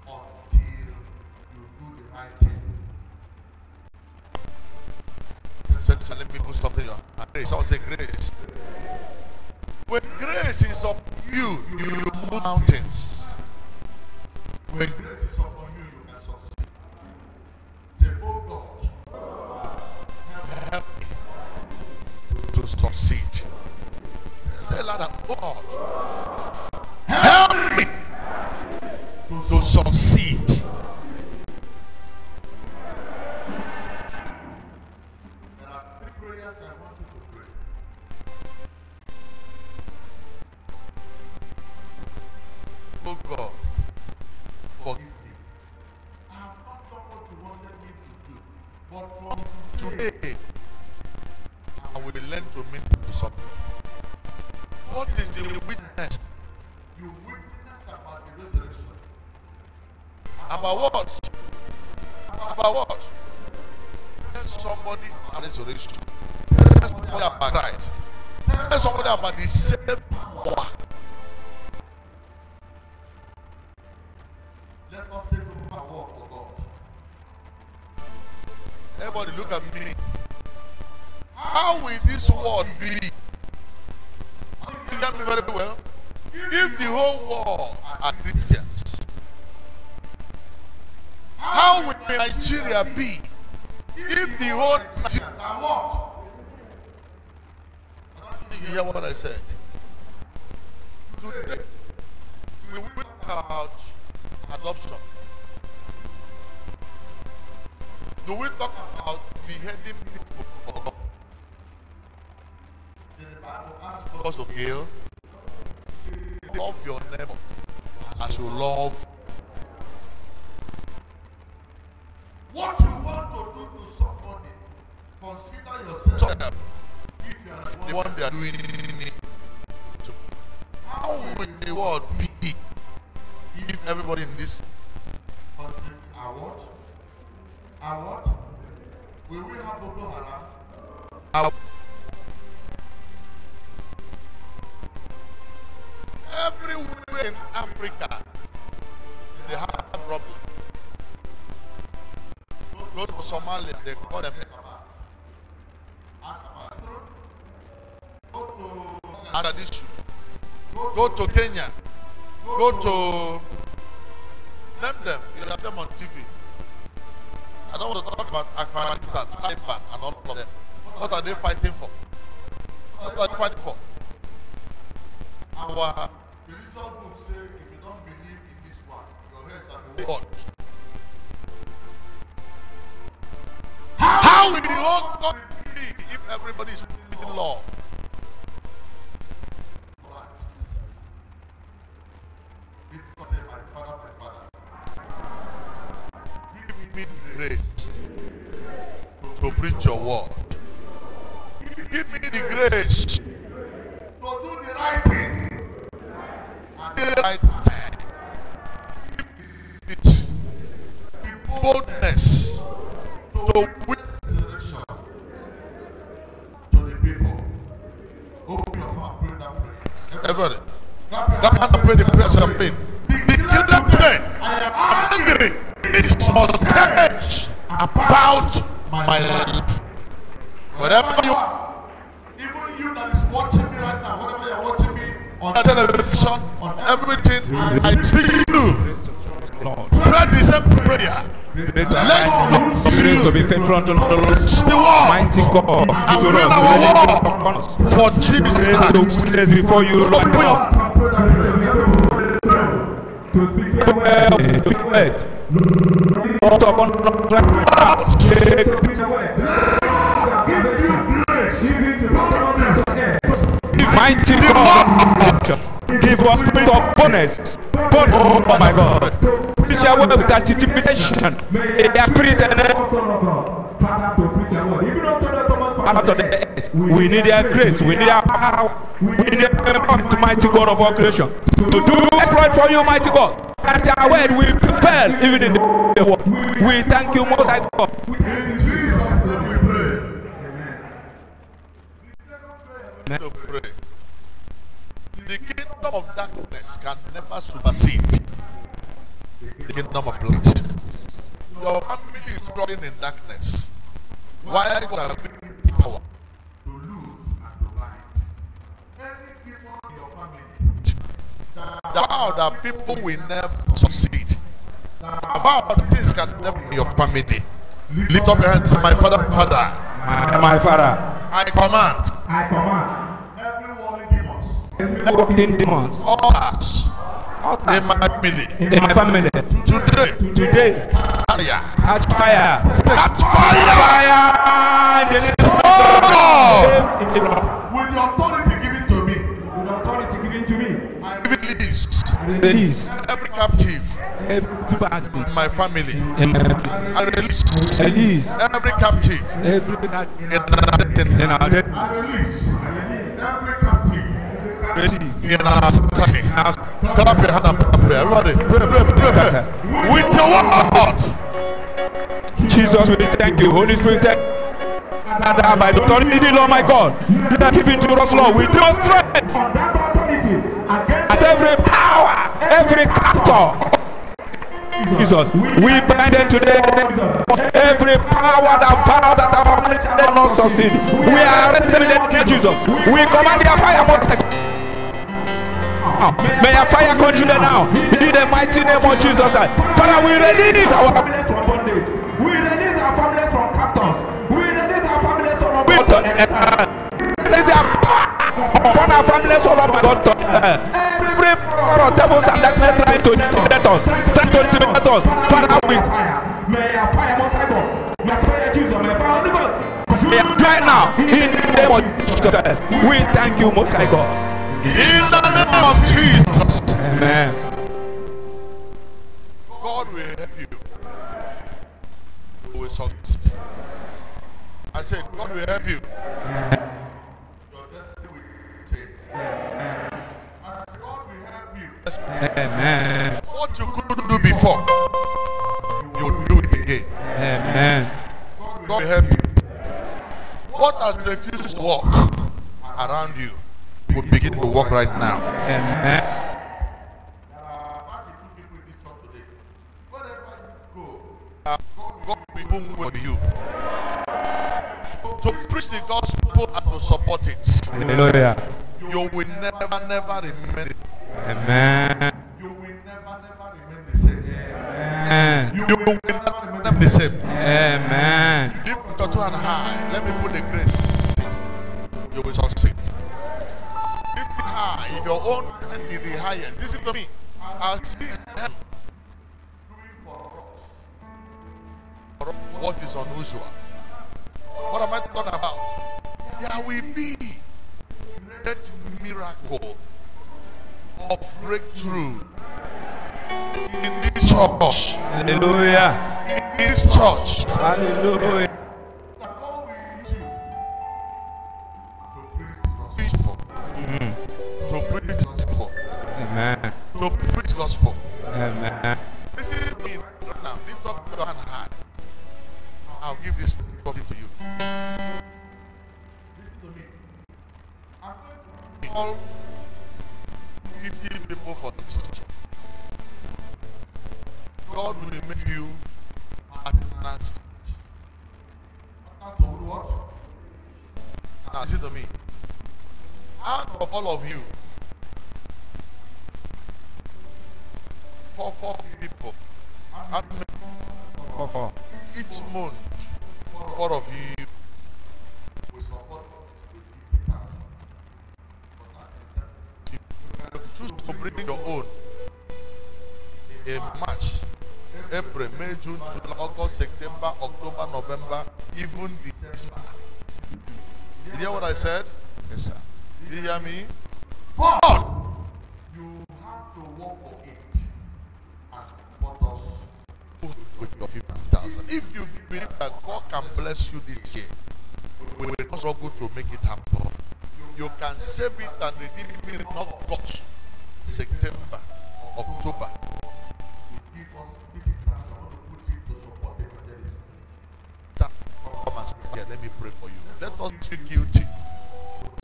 until you do the right thing. So let me put something on grace. I will say grace. When grace is upon you, you move mountains. When grace is upon you, you can succeed. Say, oh God, help me to succeed. Say louder, oh God, help me to succeed. There are 3 prayers I want you to pray. Oh God, forgive me. I have not done what you wanted me to do, but from today, I will learn to meet something. What is the witness? You witness about the resurrection. About what? About what? Tell somebody about resurrection. Tell somebody about Christ. Tell somebody about the same power. Let us take over our work for God. Everybody look at me. How will this world be? You hear me very well? If the whole world are Christians, how will Nigeria be if the whole Nigerians are what? I don't think you hear what I said. Today, we will talk about adoption. Do we talk about beheading people for God? The Bible asks us to kill. Love your neighbor as you love. What you want to do to somebody, consider yourself. If you are the one they are doing it to. How will the world be if everybody in this country are what? Are what? Will we have Boko Haram? Everywhere in Africa, they have a problem. Go to Somalia, they call them Go to Mogadishu. Go to Kenya. Go to name them. You have them on TV. I don't want to talk about Afghanistan, Taliban, and all of them. What are they fighting for? What are they fighting for? Our religious book says if you don't believe in this one, your heads are the God. How will the whole country be if everybody is speaking law? People say, my father, give me the grace to preach your word. Give me the grace to do the right thing. And the right time. The boldness to witness resurrection to the people. Open your mouth, pray that prayer. Everybody, God pray the prayer of faith. Declare today, I am angry. It must change about my life. Wherever you are, even you that is watching me right now, whatever you are watching me on television, on everything, I speak to you. Pray the same prayer. Grace to abide, grace to be faithful unto the Lord. Mighty God, And win a war for Jesus grace to Christ. witness before you, Lord. Open your To speak the word, to speak the word. Not upon mighty God, give us spirit of boldness. Oh my God, preach your word without intimidation. In their spirit and out of the earth. We need their grace, we need our power, we need the mighty God of all creation to do exploit for you, mighty God. And our word will prevail even in the world. We thank you, Most High God. to pray. The kingdom of darkness can never supersede the kingdom of light. Your family is struggling in darkness. Why God has given you power to lose and to bind? Any demon in your family, the vow that people will never succeed. The vow that things can never be in your family. Lift up your hands and say, my Father, My Father, I command every worldly demons, altars in my family, today, catch fire, with the authority given to me, I release every captive in my family. I release every captive in our death. I release every captive in our society. Clap your hand and pray. Everybody, pray. With the word. Jesus, we thank you. Holy Spirit, thank you. That by the authority, Lord my God, you are giving to us, Lord. We demonstrate at every power, every captor. Jesus, we bind them today. Every power that will not succeed, we are arrested in the name of Jesus. We command their fire. May your fire conjure them now in the mighty name of Jesus Christ. Father, we release our families from bondage. We release our families from captors. We release our families from release upon our families all over God. Every power of devils and darkness trying to intimidate us, Father, we may your fire most high God, may fire Jesus, may fire Holy Ghost. May right now in the name of Jesus. We thank you, most high God. In the name of Jesus. Amen. God will help you. You will succeed. I say, God will help you. Your destiny will change. I say, God will help you. Amen. What you couldn't do before, you will do it again. Amen. God will help you. What has refused to walk around you will begin to walk right now. Amen. God will boom with you to preach the gospel and to support it. Hallelujah. You will never remain. Amen. You will never remain the same. Amen. You will never remain the same. Amen. Lift your two hand high. Let me put the grace. You will succeed. Lift it high. If your own hand is the highest, listen to me. I see him doing for us what is unusual. What am I talking about? There will be great miracle of breakthrough in this church. Hallelujah. In this church. Hallelujah. To preach gospel. Amen. To preach gospel. Amen. Listen to me right now. Lift up your hand high. I'll give this coffee to you. Listen to me. I'm going to call 50 people for this church. God will make you partners. To what? Now listen to me. Out of all of you, for 4 people, how many 4. Each month, 4 of you will support with 50,000. You choose to bring your own in March, April, May, June, July, August, September, October, November, even December. You hear what I said? Yes, sir. Did you hear me? But you have to work for it and support us with your 50,000. If you believe that God can bless you this year, we will not struggle to make it happen. You can save it and redeem it in August, September, October. Give us 50,000. I want to put it to support the evangelist. Come and stay here. Let me pray for you. Let us feel guilty.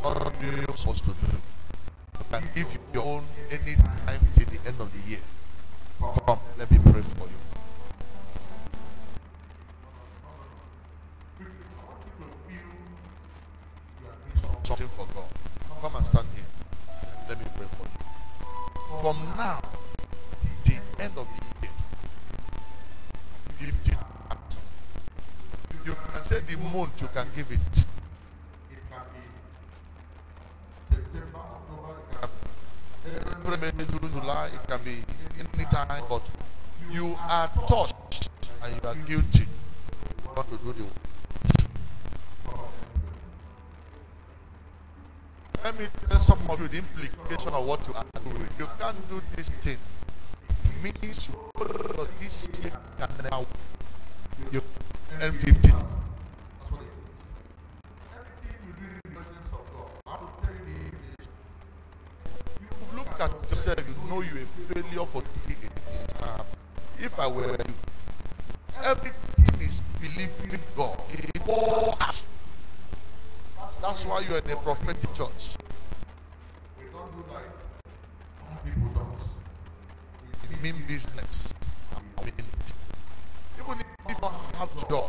What you're supposed to do. You can give your own any time till the end of the year. Come, let me pray for you. Something for God. Come and stand here. Let me pray for you. From now till the end of the year, 50. You can say the month you can give it. It can be September, October, April, May, June, July. It can be any time, but you are touched and you are guilty not to do the work. Let me tell some of you the implication of what you are doing. You can't do this thing. It means you this year can never you earn 50. That's what it is. Everything you do in the presence of God, I will tell you you look at yourself, you know you're a failure for today. If I were you, everything is believing God. It works. That's why you're in a prophetic church. We don't do like other people don't. We mean business. I mean it. Even if you don't have a job,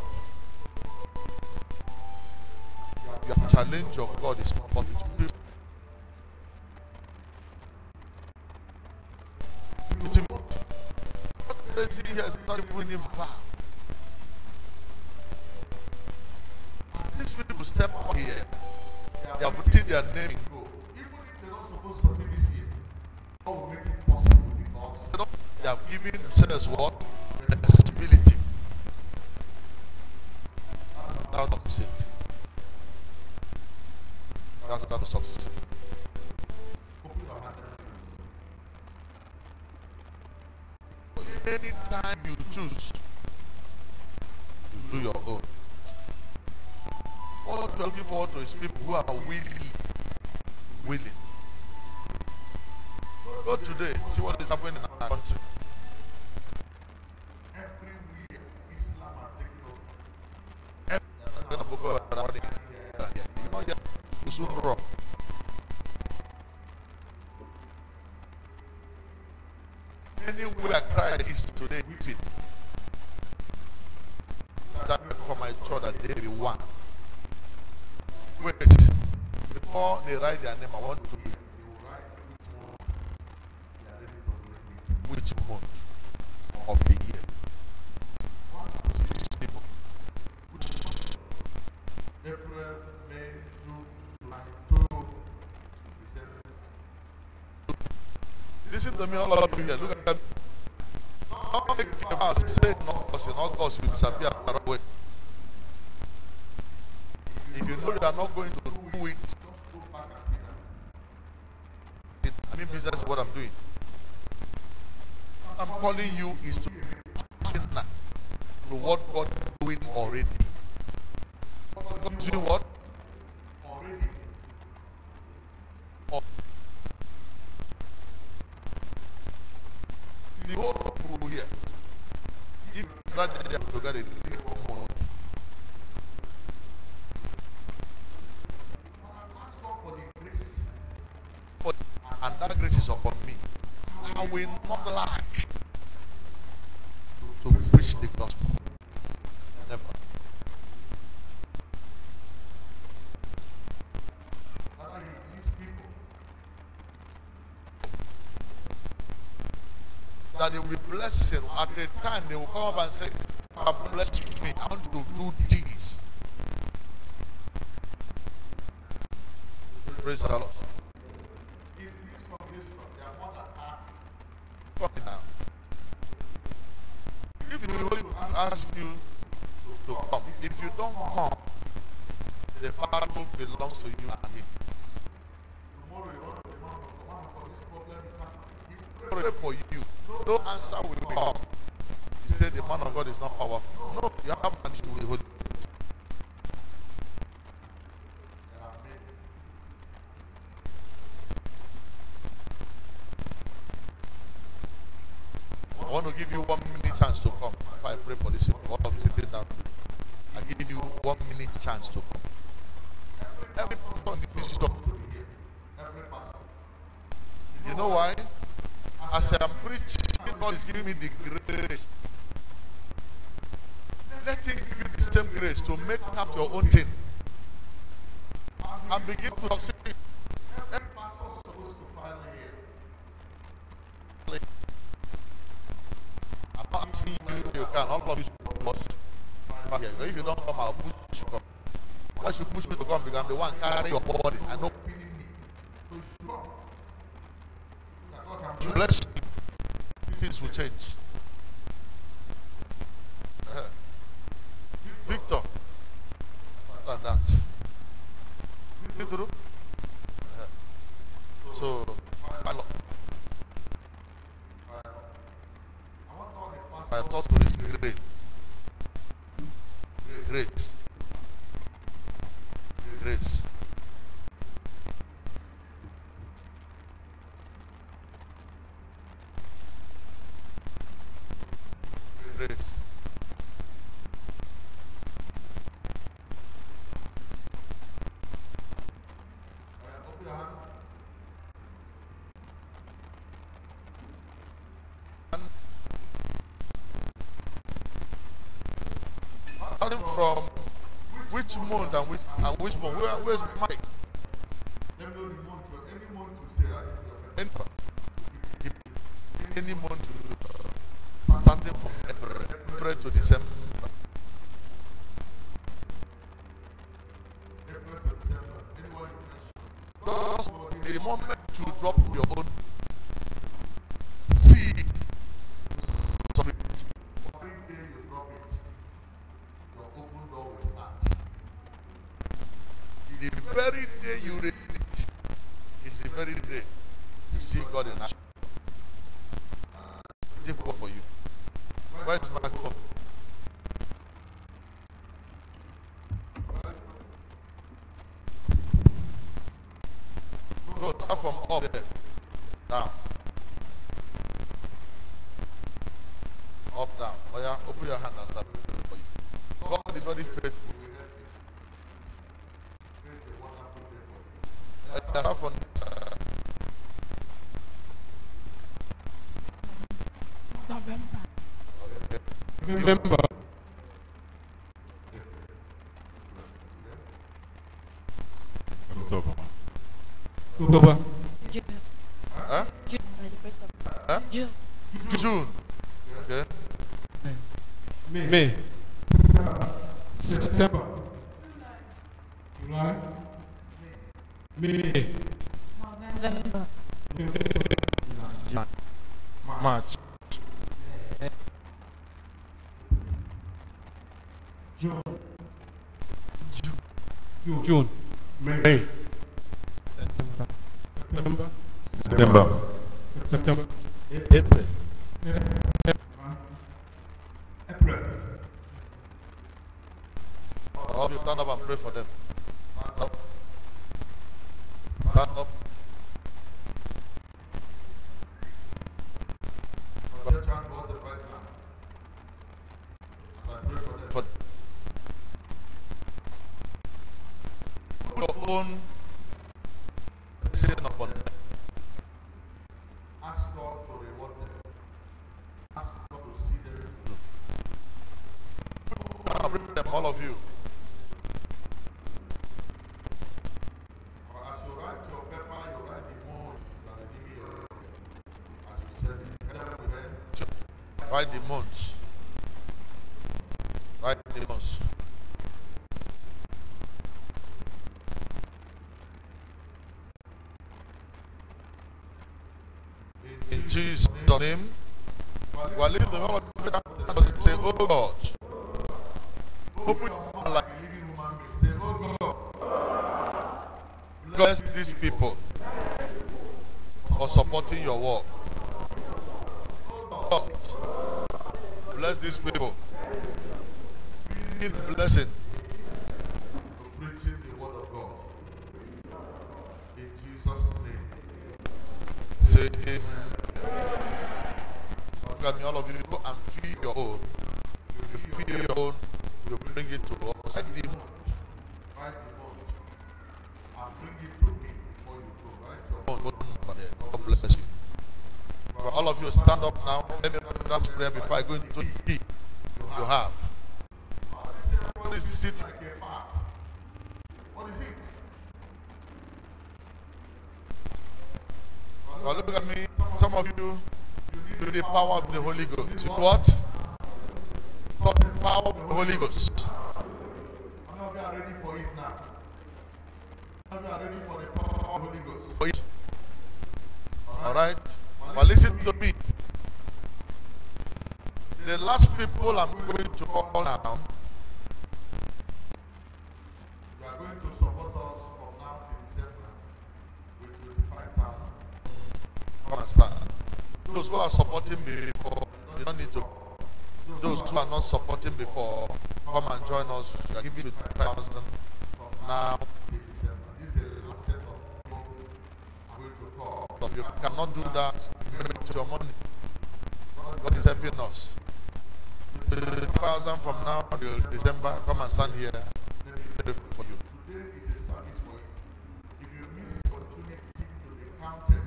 your challenge of God is positive. What crazy here is not even in far. These people step up here. They are putting their name in go. Even if they're not supposed to succeed this year, God will make it possible because they have given themselves what? Responsibility. That's not succeed. That's not succeed. Open your hand. Anytime you choose to do your own, what we're looking forward to is people who are willing. Go today, see what is happening in our country. Everywhere, Islam are taking over. Anywhere Christ is today, we started for my church that they be one. Wait, before they write their name, I want to be which month of the year. April, May, June, July, 2, December. Listen to me, all of you here. Look at them. Don't make a house. Say in August, you disappear far away. If you know you are not going to do it, just go back and see them. I mean, business is what I'm doing. What I'm calling you is to partner to what God is doing already. God is doing what? Already. The whole people here, if God did them together, they come on. And that grace is upon me. I will not lack to preach the gospel. Never. These people that they will be blessing at a time they will come up and say, bless me. I want to do this. Praise the Lord. In this congregation, there are more than 30. Come now. If the Holy Ghost asks you to come, if you don't come, the battle belongs to you and him. Tomorrow you run to the man of God, this problem is happening. He pray for you. No answer will come. You say the man of God is not powerful. No, you have an issue with the Holy Ghost. I want to give you 1 minute chance to come. If I pray for this, all of you sitting down, I give you 1 minute chance to come. Every person needs to stop. You know why? As I'm preaching, God is giving me the grace. Let Him give you the same grace to make up your own thing and begin to succeed. Every pastor is supposed to file here. I'm not asking you can. All of you should come here. If you don't come, I'll push you to come. Why should push you to come? Because I'm the one carrying your body. I know. To bless you, things will change. Victor, like that. So, I thought to this great grace. Grace. Grace. Open your hand. Starting from which month and which month? Where's Mike? Let me know the month. Any month to say that. Any month to starting from April to December. April to December. Anyone you mention? Because the moment you drop your own seed, so every day you drop it, your open door will start. The very day you read it is the very day you see God in action. Difficult for you. Where is my microphone? Go, start from up there. Down. Up, down. Oh yeah, open your hand and start praying for you. God is very faithful. Start from November. October. Huh? June. June. Okay. May. September. July. May. November. March. June. May. September. September. September. April. April. All of you stand up and pray for them. Stand up. Stand up. Your chant was the right man. As I pray for them. Put your own sin upon them. Ask God to reward them. Ask God to see them through. Now bring them, all of you. But as you write your paper, you write the month that you give me your, as you said, write the months. In Jesus' name. We are leaving the whole of the say, oh God. Open your mouth like a living human being. Say, oh God. Bless these people for supporting your work. Oh God. Bless these people. We need a blessing for preaching the word of God. In Jesus' name. Say amen. Look at me, all of you, go and feed your own. You feed your own, you bring it to us. Write the month. And bring it to me before you go. Write your own number there. God bless you. For all of you, stand up now. Let me grab prayer before I go into eat. You have. What is this sitting? What is it? Well, look at me. Some of you, you need the power of the Holy Ghost. You know what? The power of the Holy Ghost. How many of you are ready for it now? How many of you are ready for the power of the Holy Ghost? Alright? Well, listen to me. The last people I'm going to call now, you are going to support us from now to December with 25,000. Come and start. Those who are supporting me before, you don't need to. Those who are not supporting before, come and join us. We are giving you 25,000 from now to December. This is the last set of people I'm going to call. If you cannot do that, give it your money. God is helping us. 25,000 from now till December, come and stand here. Let me pray for you. Today is a service for it. If you miss this opportunity to be counted,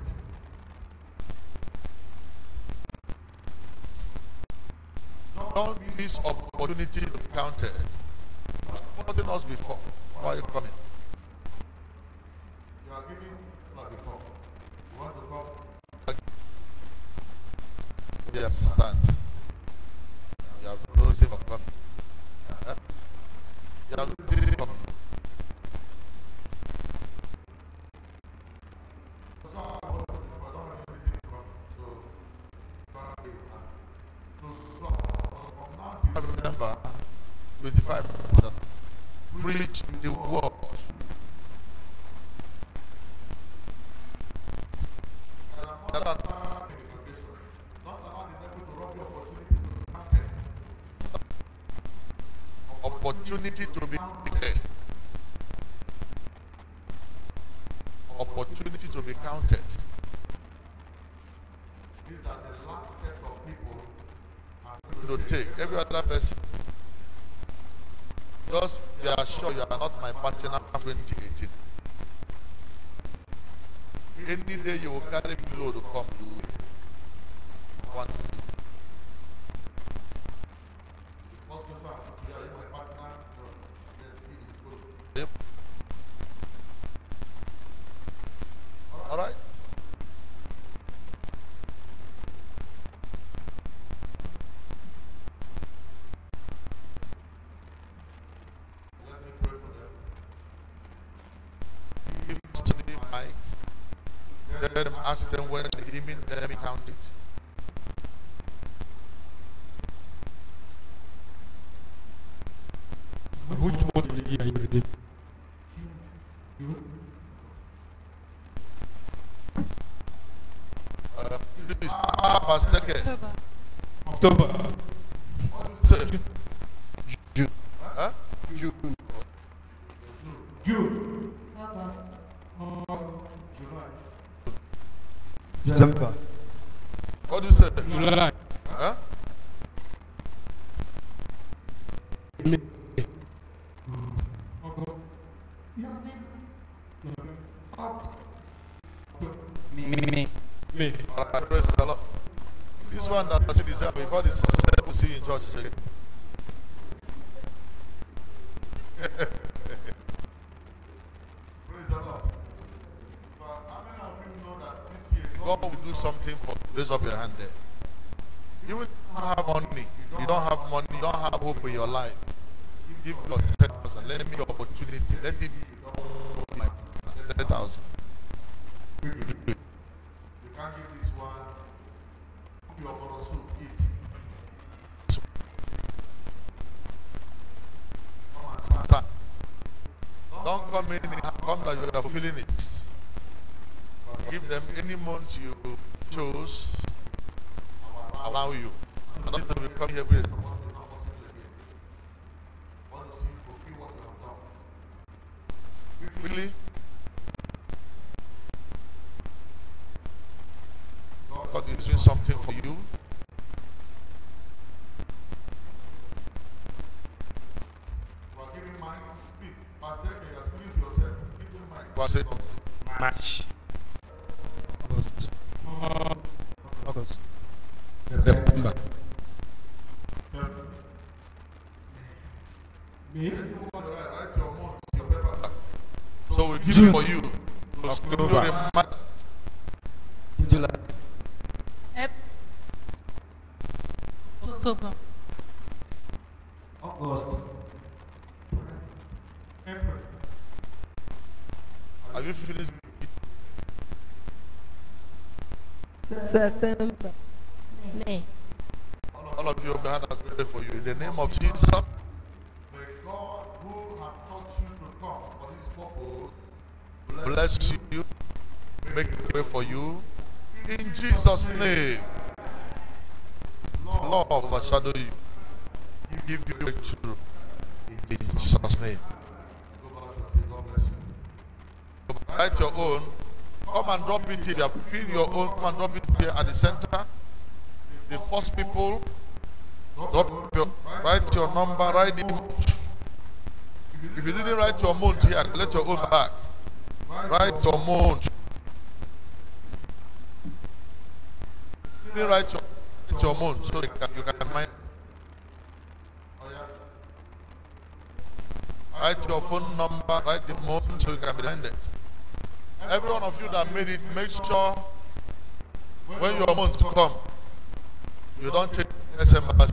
don't miss opportunity to be counted. You are supporting us before. Why are you coming? You are giving not before. You want to come? Yes, stand. You have no reason for coming. You have no reason for coming. Remember, 25%. Preach the word. There are opportunity to be counted. Opportunity to be counted. These are the last set of people to take. Every other person, just be assured you are not my partner 2018. Any day you will carry me load to come, you will. One. Yep. All right. Let them ask them when they even let me count it. So which one are you redeeming? Please, Pastor. October. What do you say? June. Huh? June. June. December. What do you say? July. Huh? Me. All right, praise the Lord. This one that I see December before this to see in church again. Praise the Lord. But how many of you know that this year God will do something for you? Raise up your hand there. You will not have money. You don't have money. You don't have hope in your life. Give God 10,000. Let me the opportunity. Let it be my 10,000. You can't give this one your brother's food, eat. Don't come in and come that you are feeling it. Give them any month you chose, allow you. I don't need to be coming here every day. Really? God is doing something for you. Say March. August. September. So we give it for you. July. October. August. April. Are you feeling? September. May. All of you, God has prayed for you. In the name of Jesus, may God who has taught you to come for this purpose bless you, make a way for you. In Jesus' name, Lord overshadow you, give you breakthrough. In Jesus' name. Write your own. Come and drop it here. Fill your own. Come and drop it here at the center. The first people, write your number, write the month. If you didn't write your month here, let your own back. Write your month. You didn't write your month so you can mind. Write your phone number, write the month so you can be minded. Every one of you that made it, make sure when your month come, you don't take SMS.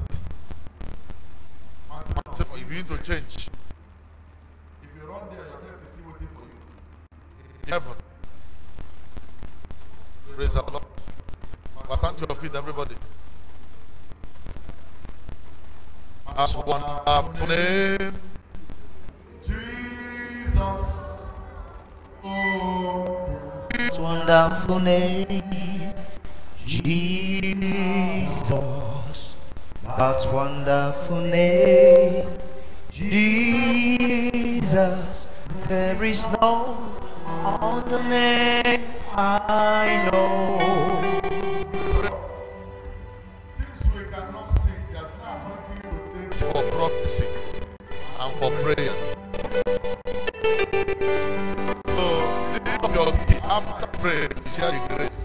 If you need to change, if you run there, your help is still waiting for you. In heaven. Praise the Lord. Stand to your feet, everybody. As one name, Jesus. It's wonderful name, Jesus. That's wonderful name, Jesus. There is no other name I know. Things we cannot sing, there's nothing to take for prophecy and for prayer. Your key after prayer to share the grace.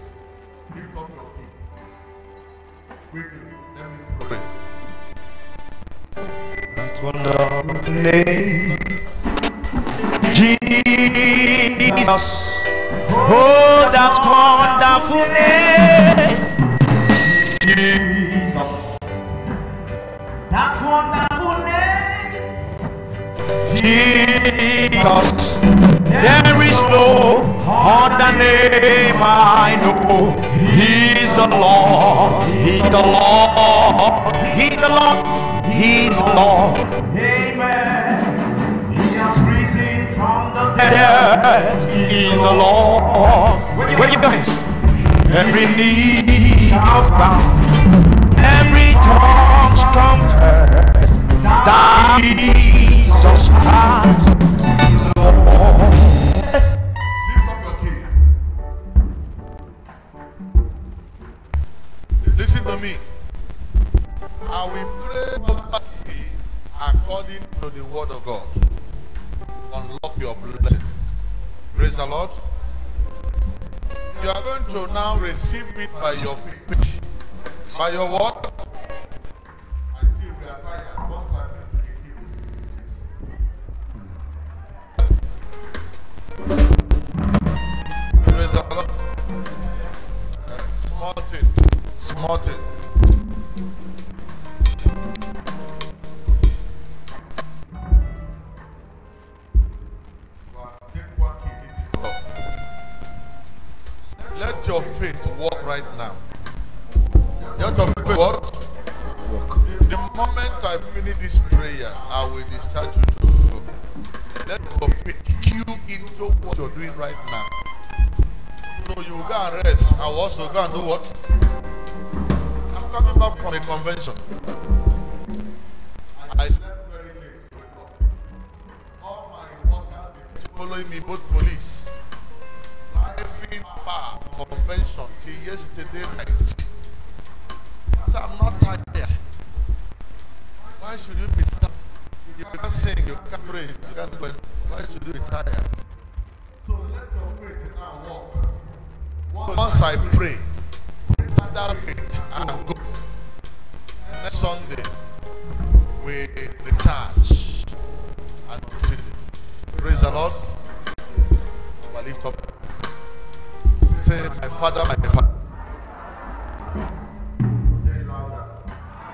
Lift up your key. Quickly, let me pray. That wonderful name, Jesus. Oh, that wonderful name, Jesus. That wonderful name, Jesus. There is no other name I know. He's the Lord. He's the Lord. He's the Lord. He's the Lord. Amen. He has risen from the dead. He's the Lord. Where you guys? Every knee shall bow. Every tongue shall confess that Jesus Christ is Lord. Listen to me. I will pray over you according to the word of God. Unlock your blessing. Praise the Lord. You are going to now receive it by your faith. By your what? I see we are tired. Once I praise the Lord. Small thing. Small thing. Let your faith walk right now. You want to pray what? The moment I finish this prayer, I will discharge you to go. Let your faith cue into what you're doing right now. So you go and rest. I will also go and do what? I'm coming back from a convention. I slept very late. All my workers following me, both police. Driving far convention till yesterday night. So I'm not tired. Why should you be tired? You can't sing, you can't praise, you can't do it. Why should you be tired? So let your faith now walk. Once I pray, that faith, I'll go. Next Sunday, we recharge and continue. Praise the Lord. I lift up. Say, my Father, my Father. Say it louder.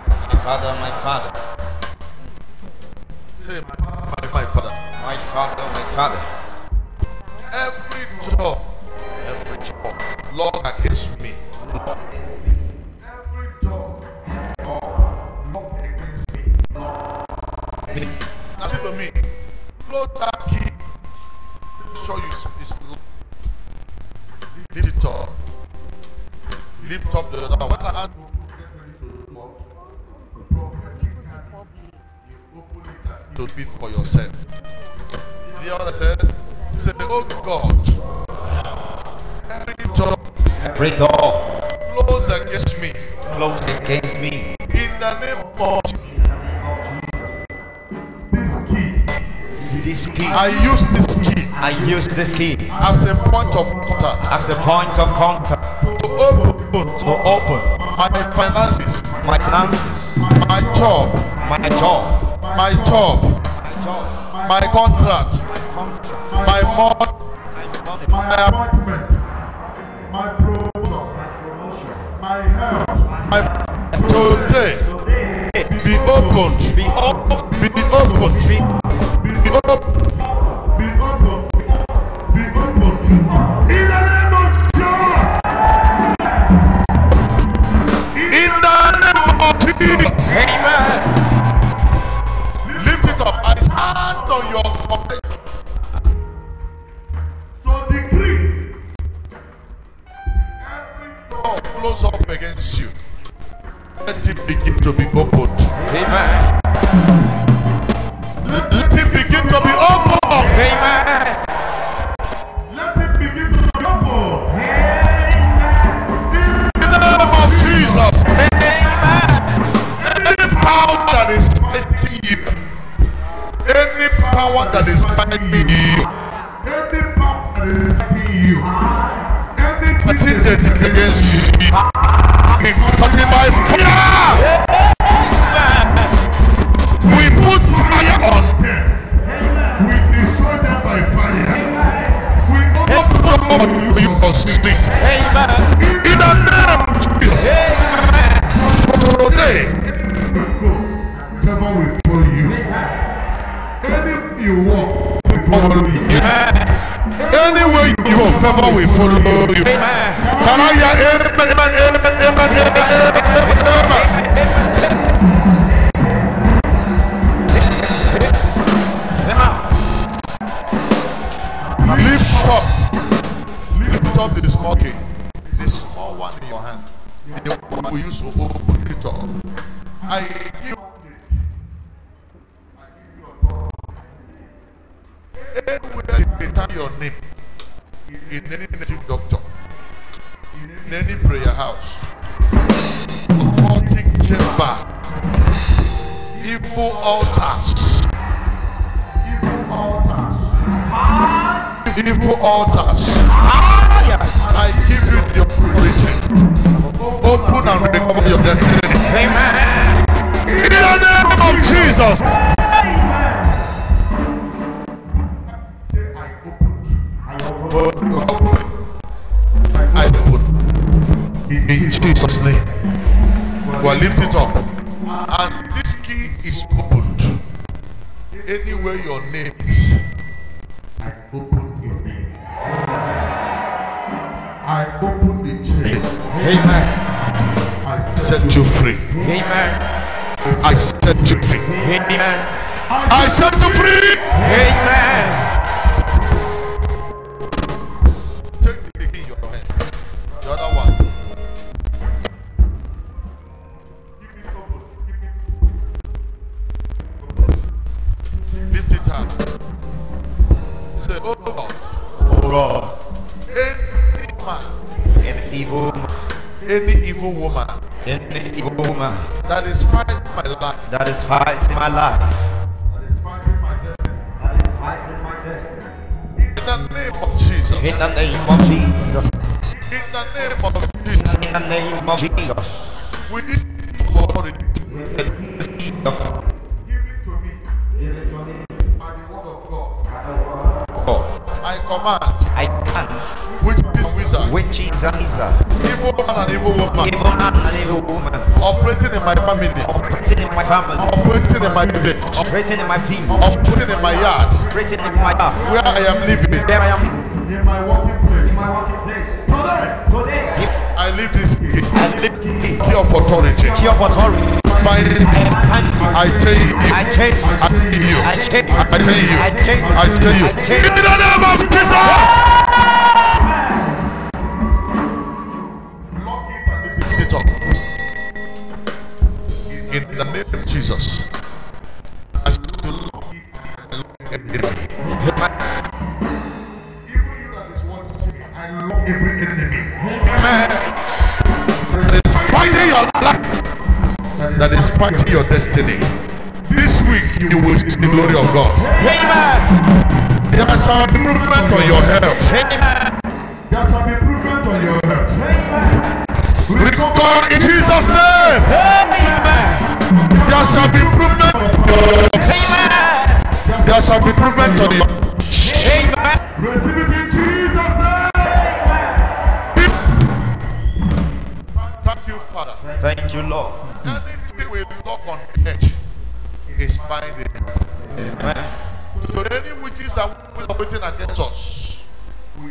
My Father, my Father. Say, my Father. My Father, my Father. Every door, Lord, against me. Every door, Lord, against me. Now tell me, close that key. Show you it's locked. Lift it up. Lift up the other one. When I ask you to get ready to do what? The prophetic hand, you open it and to speak for yourself. You hear what I said? He said, oh God, every door close against me. Close against me. In the name of this key. I use this key. I use this key as a point of contact. As a point of contact. To open my finances. My finances. My job. My job. My job. My contract. My money. My appointment. My promotion. My health. My today. Be opened. Be opened. Be opened. Be opened. Be opened. Be opened. In the name of Jesus. In the name of Jesus. Amen. Lift it up. I stand on your confession. So decree. Every door close up against you. Let it begin to be opened. Amen. Let it begin to be opened. Amen. Let it begin to be opened. In the name of Jesus. Amen. Any power that is fighting you. Any power that is fighting you. Any power that is fighting you. Anything that is against you. Fighting by fire. We put fire on them. We destroy them by fire. We overcome your sleep. In the name of Jesus. From today, favor will follow you. Anywhere you walk, will follow you. Anywhere you go, favor will follow you. Can I hear amen, amen, amen, amen, amen? Lift up the small key. The small one in your hand. The one we use to open it up. I give you anywhere they type your name, in any native doctor, in any prayer house, occultic chamber, evil altars, evil altars. I give you the authority. Open and recover your destiny. Amen. In the name of Jesus. I open. In Jesus' name. Well, lift it up. And this key is opened. Anywhere your name is, I open your name. I open the chain. Amen. I set you free. Amen. I set you free. Amen. I set you free. Amen. Take the key in your hand. The other one. Keep it open. Lift it up. Say, oh God. Oh God. Any evil woman that is fighting my life, that is fighting my life, that is fighting my destiny, in the name of Jesus, in the name of Jesus, in the name of Jesus, in the name of Jesus, with this authority, give it to me by the word of God. I command witches and wizards, evil man and evil woman, operating in my family, operating in my village, operating in my team, operating in my yard, operating in my yard, where I am living, where I am in my working place. Today, I leave this key of authority. I tell you, in the name of Jesus. In the name of Jesus, I lock every enemy. Amen. That is fighting your life, that is fighting your destiny. This week you will see the glory of God. Amen. There shall be improvement on your health. Amen. There shall be improvement on your health. God in Jesus' name. There shall be improvement on your health. There shall be improvement on your health. Receive it in Jesus' name. Thank you, Father. Thank you, Lord. Anything we lock on the edge is binding. Amen. So any witches are operating against us,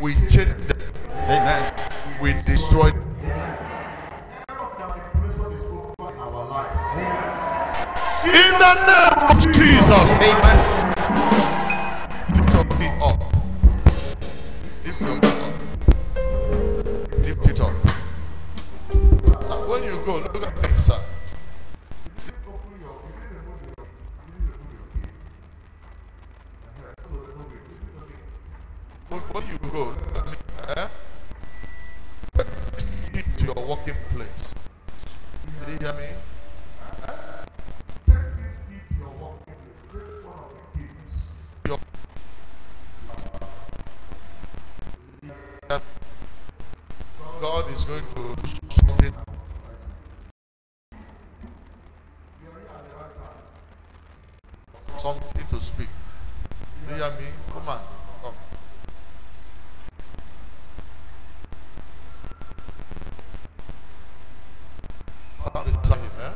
we change them. Amen. We destroy them. In the name of Jesus. Amen. Lift your feet up. Lift your feet up. Lift it up. Sir, when you go, look at me, sir. When you go, look at me. Take to your working place. Did you hear me? Take this key to your working place. Take one of the keys. God is going to do something. Something to speak. Do you hear me? Come on, come. Sound is saying, eh?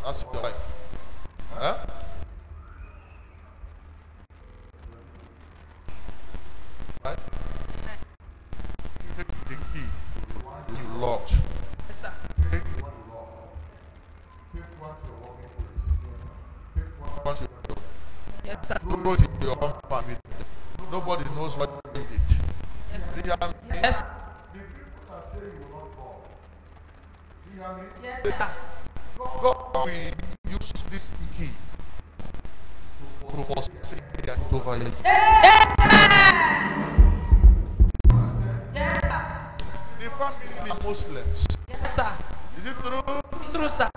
That's your life. Eh? Right? Take the key you locked. Yes, sir. Take the one you locked. Take one to your working place. Yes, sir. Take one to your. Yes, sir. Go to your family. Nobody knows what you did. Yes, sir. Do you hear me? Yes. The people that say you will not go. Do you hear me? Yes, sir. God will use this key to frustrate it over you. Yes, sir. The family are Muslims. Yes, sir. Is it true? It's true, sir.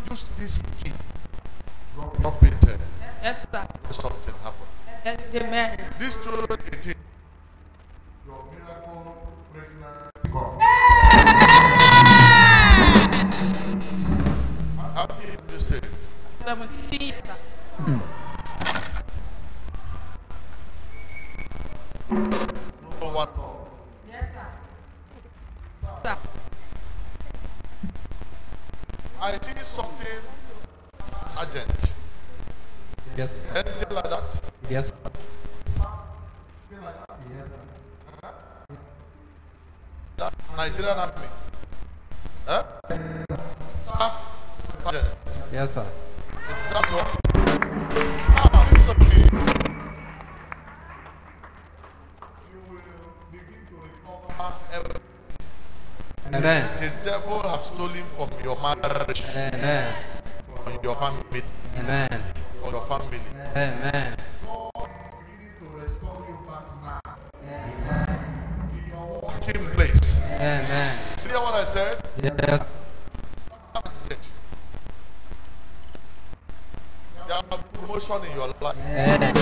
Use this key. Drop it there. Yes, sir. Something happen. Yes, amen. This 2018, your miracle pregnancy come. How many in the States? 17, sir. No one. Yes, sir. Sir. I see something urgent. Yes. Anything like that? Yes. Something like that? Yes. That Nigerian army. Huh? Staff sergeant. Yes, sir. Is that one? Ah, this is going to be. You will begin to recover everything. Amen. The devil have stolen from your marriage. Amen. From your family. Amen. From your family. Amen. God is beginning to restore you back now. In your working place. Amen. Did you hear what I said? Yes. There are promotion in your life. Amen.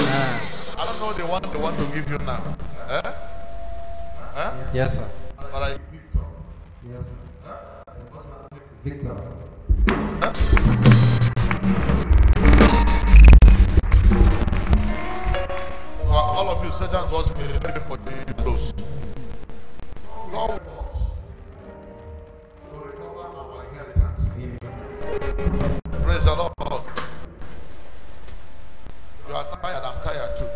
I don't know the one they want to give you now. Eh? Eh? Yes, sir. But I Victor. Yes, sir. Eh? Victor. Eh? For all of you, Satan was made for the those. God will recover our inheritance. Praise the Lord. You are tired, I'm tired too.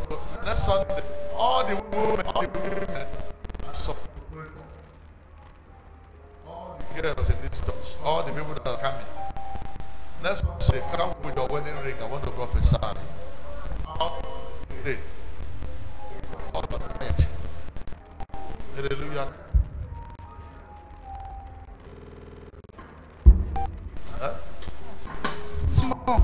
So next Sunday, all the women, so all the girls in this church, all the people that are coming. Next Sunday, come with your wedding ring. I want to prophesy. Today. Hallelujah. Huh? Small.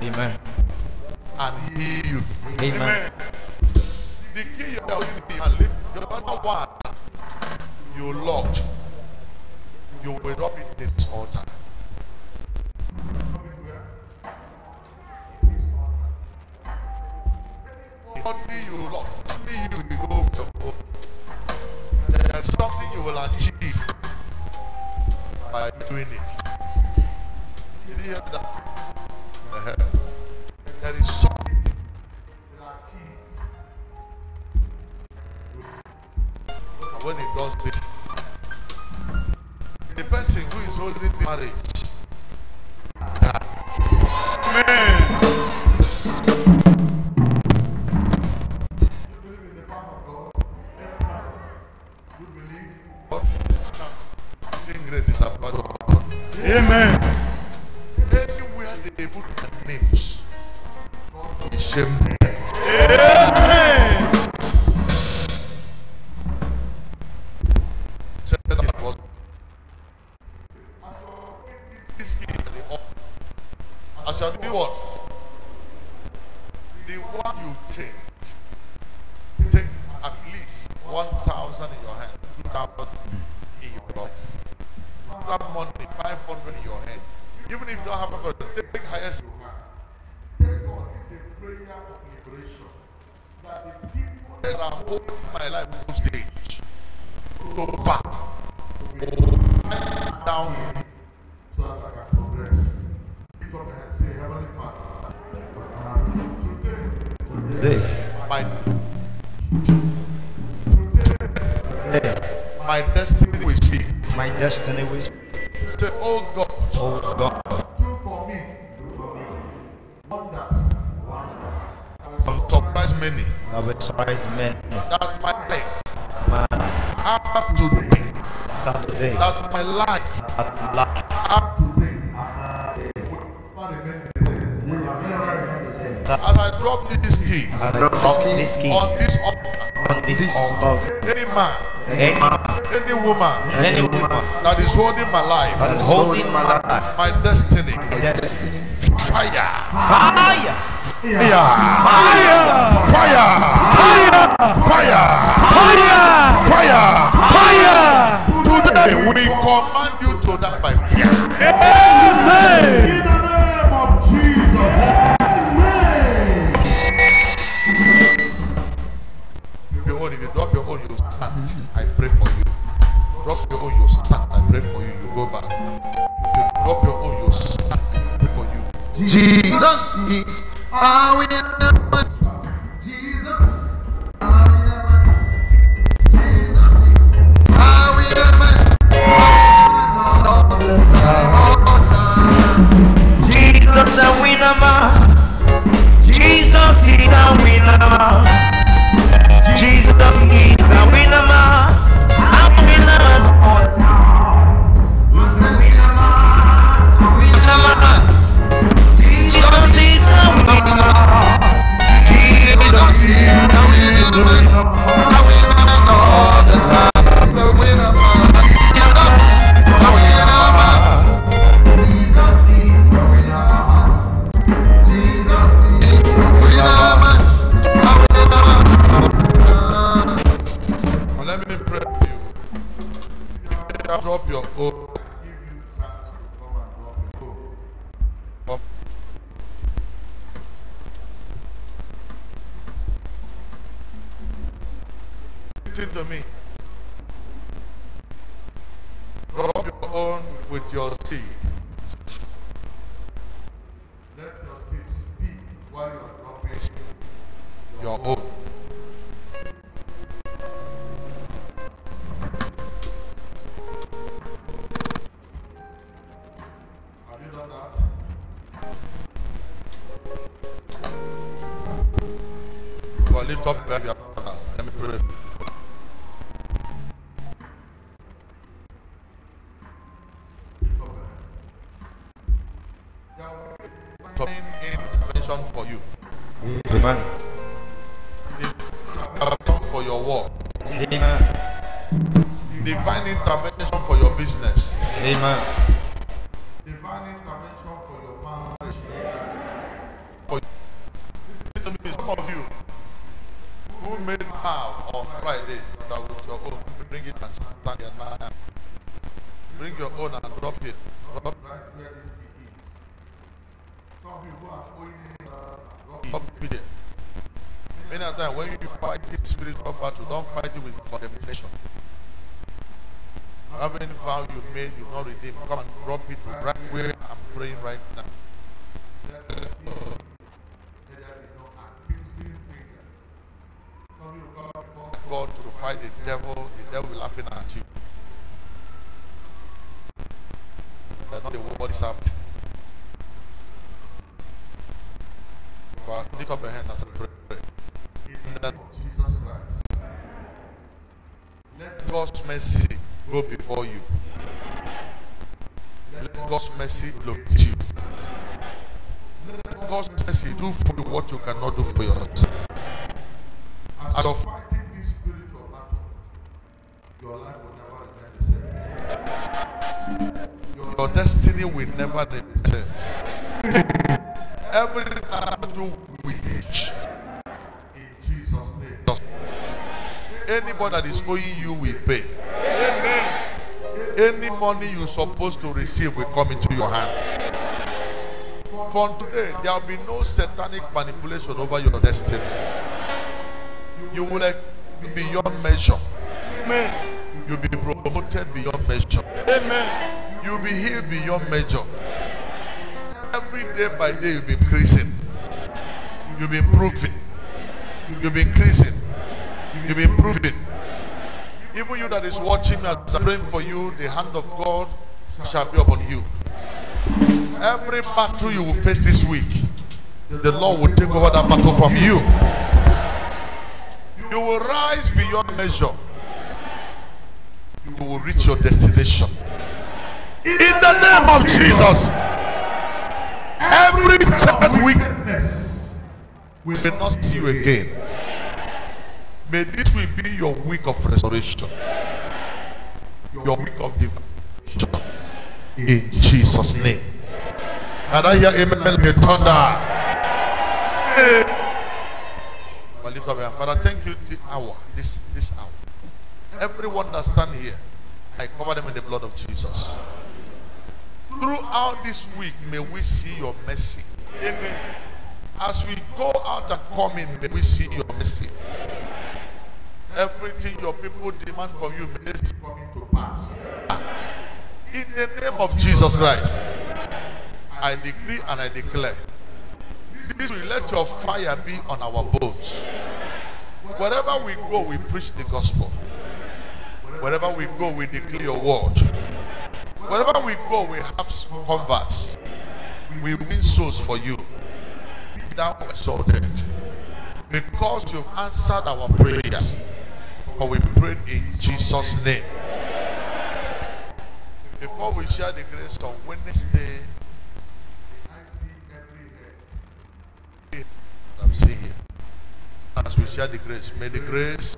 Amen. And heal you. Amen. The key you are in and live, the other one you locked, you will drop it in this altar. Only you lock, only you will go to. There is something you will achieve by doing it. Did you hear that? There is something you will achieve. And when it does it, the person who is holding the marriage, amen. You believe in the power of God? Yes, sir. You believe God? Something great is about God. Amen. Anywhere they put their names, God will be shamed. Amen. As you do what? The one you take at least 1,000 in your hand, 2,000 in your life. That money, 500 in your hand. Even if you don't have a take highest you have. Take God is a prayer of liberation. That the people that are holding my life on stage go back, down, so that I can progress. Lift up your hand, say, Heavenly Father, today, my destiny will speak. My destiny will speak. Say, oh God, do for me wonders. I will surprise many. I will surprise many. That my life, after today, that my life, after today, as I drop this key, on this altar, any man, any woman, that is holding my life, my destiny, fire, fire, today we command you to die by fear. Amen. In the name of Jesus. If you drop your own, you stand. I pray for you. Drop your own, you stand. I pray for you. You go back. If you drop your own, you stand. I pray for you. Jesus is our winner. Jesus is our winner. Jesus is our winner. All the time, all the time. with your seed. Let your seed speak while you are dropping your own. Have you done that? Well, lift up where you are. Let me pray. Intervention for you. Amen. Intervention for your work. Amen. Divine intervention for your business. Amen. Divine intervention for your marriage. For listen to me, some of you who made vow on Friday that with your own, bring it and stand here now. Bring your own and drop it. Drop right where this key is. Some of you who are going drop it there. Many a time when you fight the spiritual battle, don't fight it with condemnation. Having vow you made, you not redeem. Come and drop it right where I'm praying right now. God to fight the devil will laughing at you. That's not the word is out. But lift up your hand as I pray. In the name of Jesus Christ. Let God's mercy go before you. Let God's mercy locate you. Let God's mercy do for you what you cannot do for yourself. As you're fighting this spiritual battle, your life will never remain the same. Your destiny will never remain the same. Every time you reach in Jesus' name. Anybody that is owing you will pay. Amen. Any money you're supposed to receive will come into your hand. From today, there will be no satanic manipulation over your destiny. You will be beyond measure. Amen. You'll be promoted beyond measure. Amen. You'll be healed beyond measure. Every day by day you'll be increasing. You'll be improving. You'll be increasing. You'll be improving. Even you that is watching me as I'm praying for you, the hand of God shall be upon you. Every battle you will face this week, the Lord will take over that battle from you. You will rise beyond measure. You will reach your destination. In the name of Jesus, every second weakness will not see you again. May this week be your week of restoration, your week of divination. In Jesus' name. And I hear amen like a thunder. Well, lift up your hand. Father, thank you this hour. Everyone that stand here, I cover them in the blood of Jesus. Throughout this week, may we see your mercy. Amen. As we go out and come in, may we see your mercy. Everything your people demand from you, may this come to pass. In the name of Jesus Christ, I decree and I declare, this will let your fire be on our bones. Wherever we go, we preach the gospel. Wherever we go, we declare your word. Wherever we go, we have converts. We win souls for you. Be thou exalted. Because you've answered our prayers. For we prayed in Jesus' name. Before we share the grace on Wednesday, I see every head I'm seeing here. As we share the grace, may the grace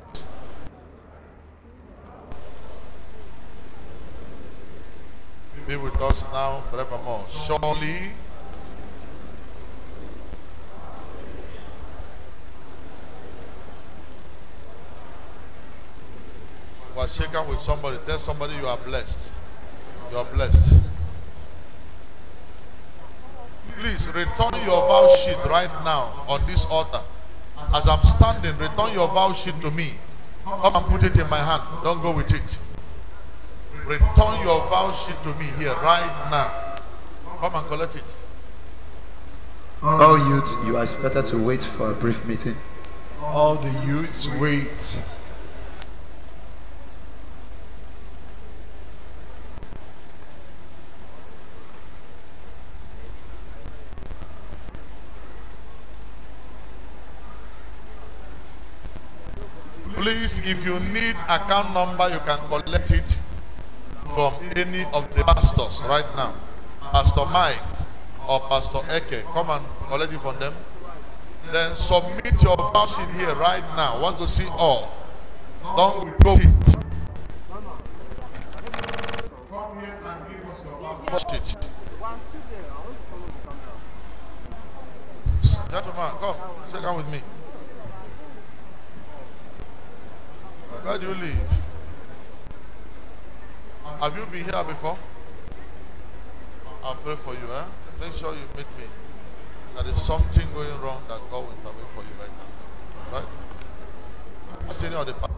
be with us now forevermore. Surely you are shaken with somebody. Tell somebody you are blessed. You are blessed. Please return your vow sheet right now on this altar. As I'm standing, return your vow sheet to me. Come and put it in my hand. Don't go with it. return your voucher to me here right now. Come and collect it. All youth, you are expected to wait for a brief meeting. All the youths wait. Please, if you need account number, you can collect it from any of the pastors right now. Pastor Mike or Pastor Eke, come and collect it from them. Then submit your voucher here right now. Want to see all? Don't go it. Come here and give us your voucher. Gentlemen, come, shake hands with me. Where do you live? Have you been here before? I'll pray for you, eh? Make sure you meet me. There is something going wrong that God will intervene for you right now. Right? I see you on the path.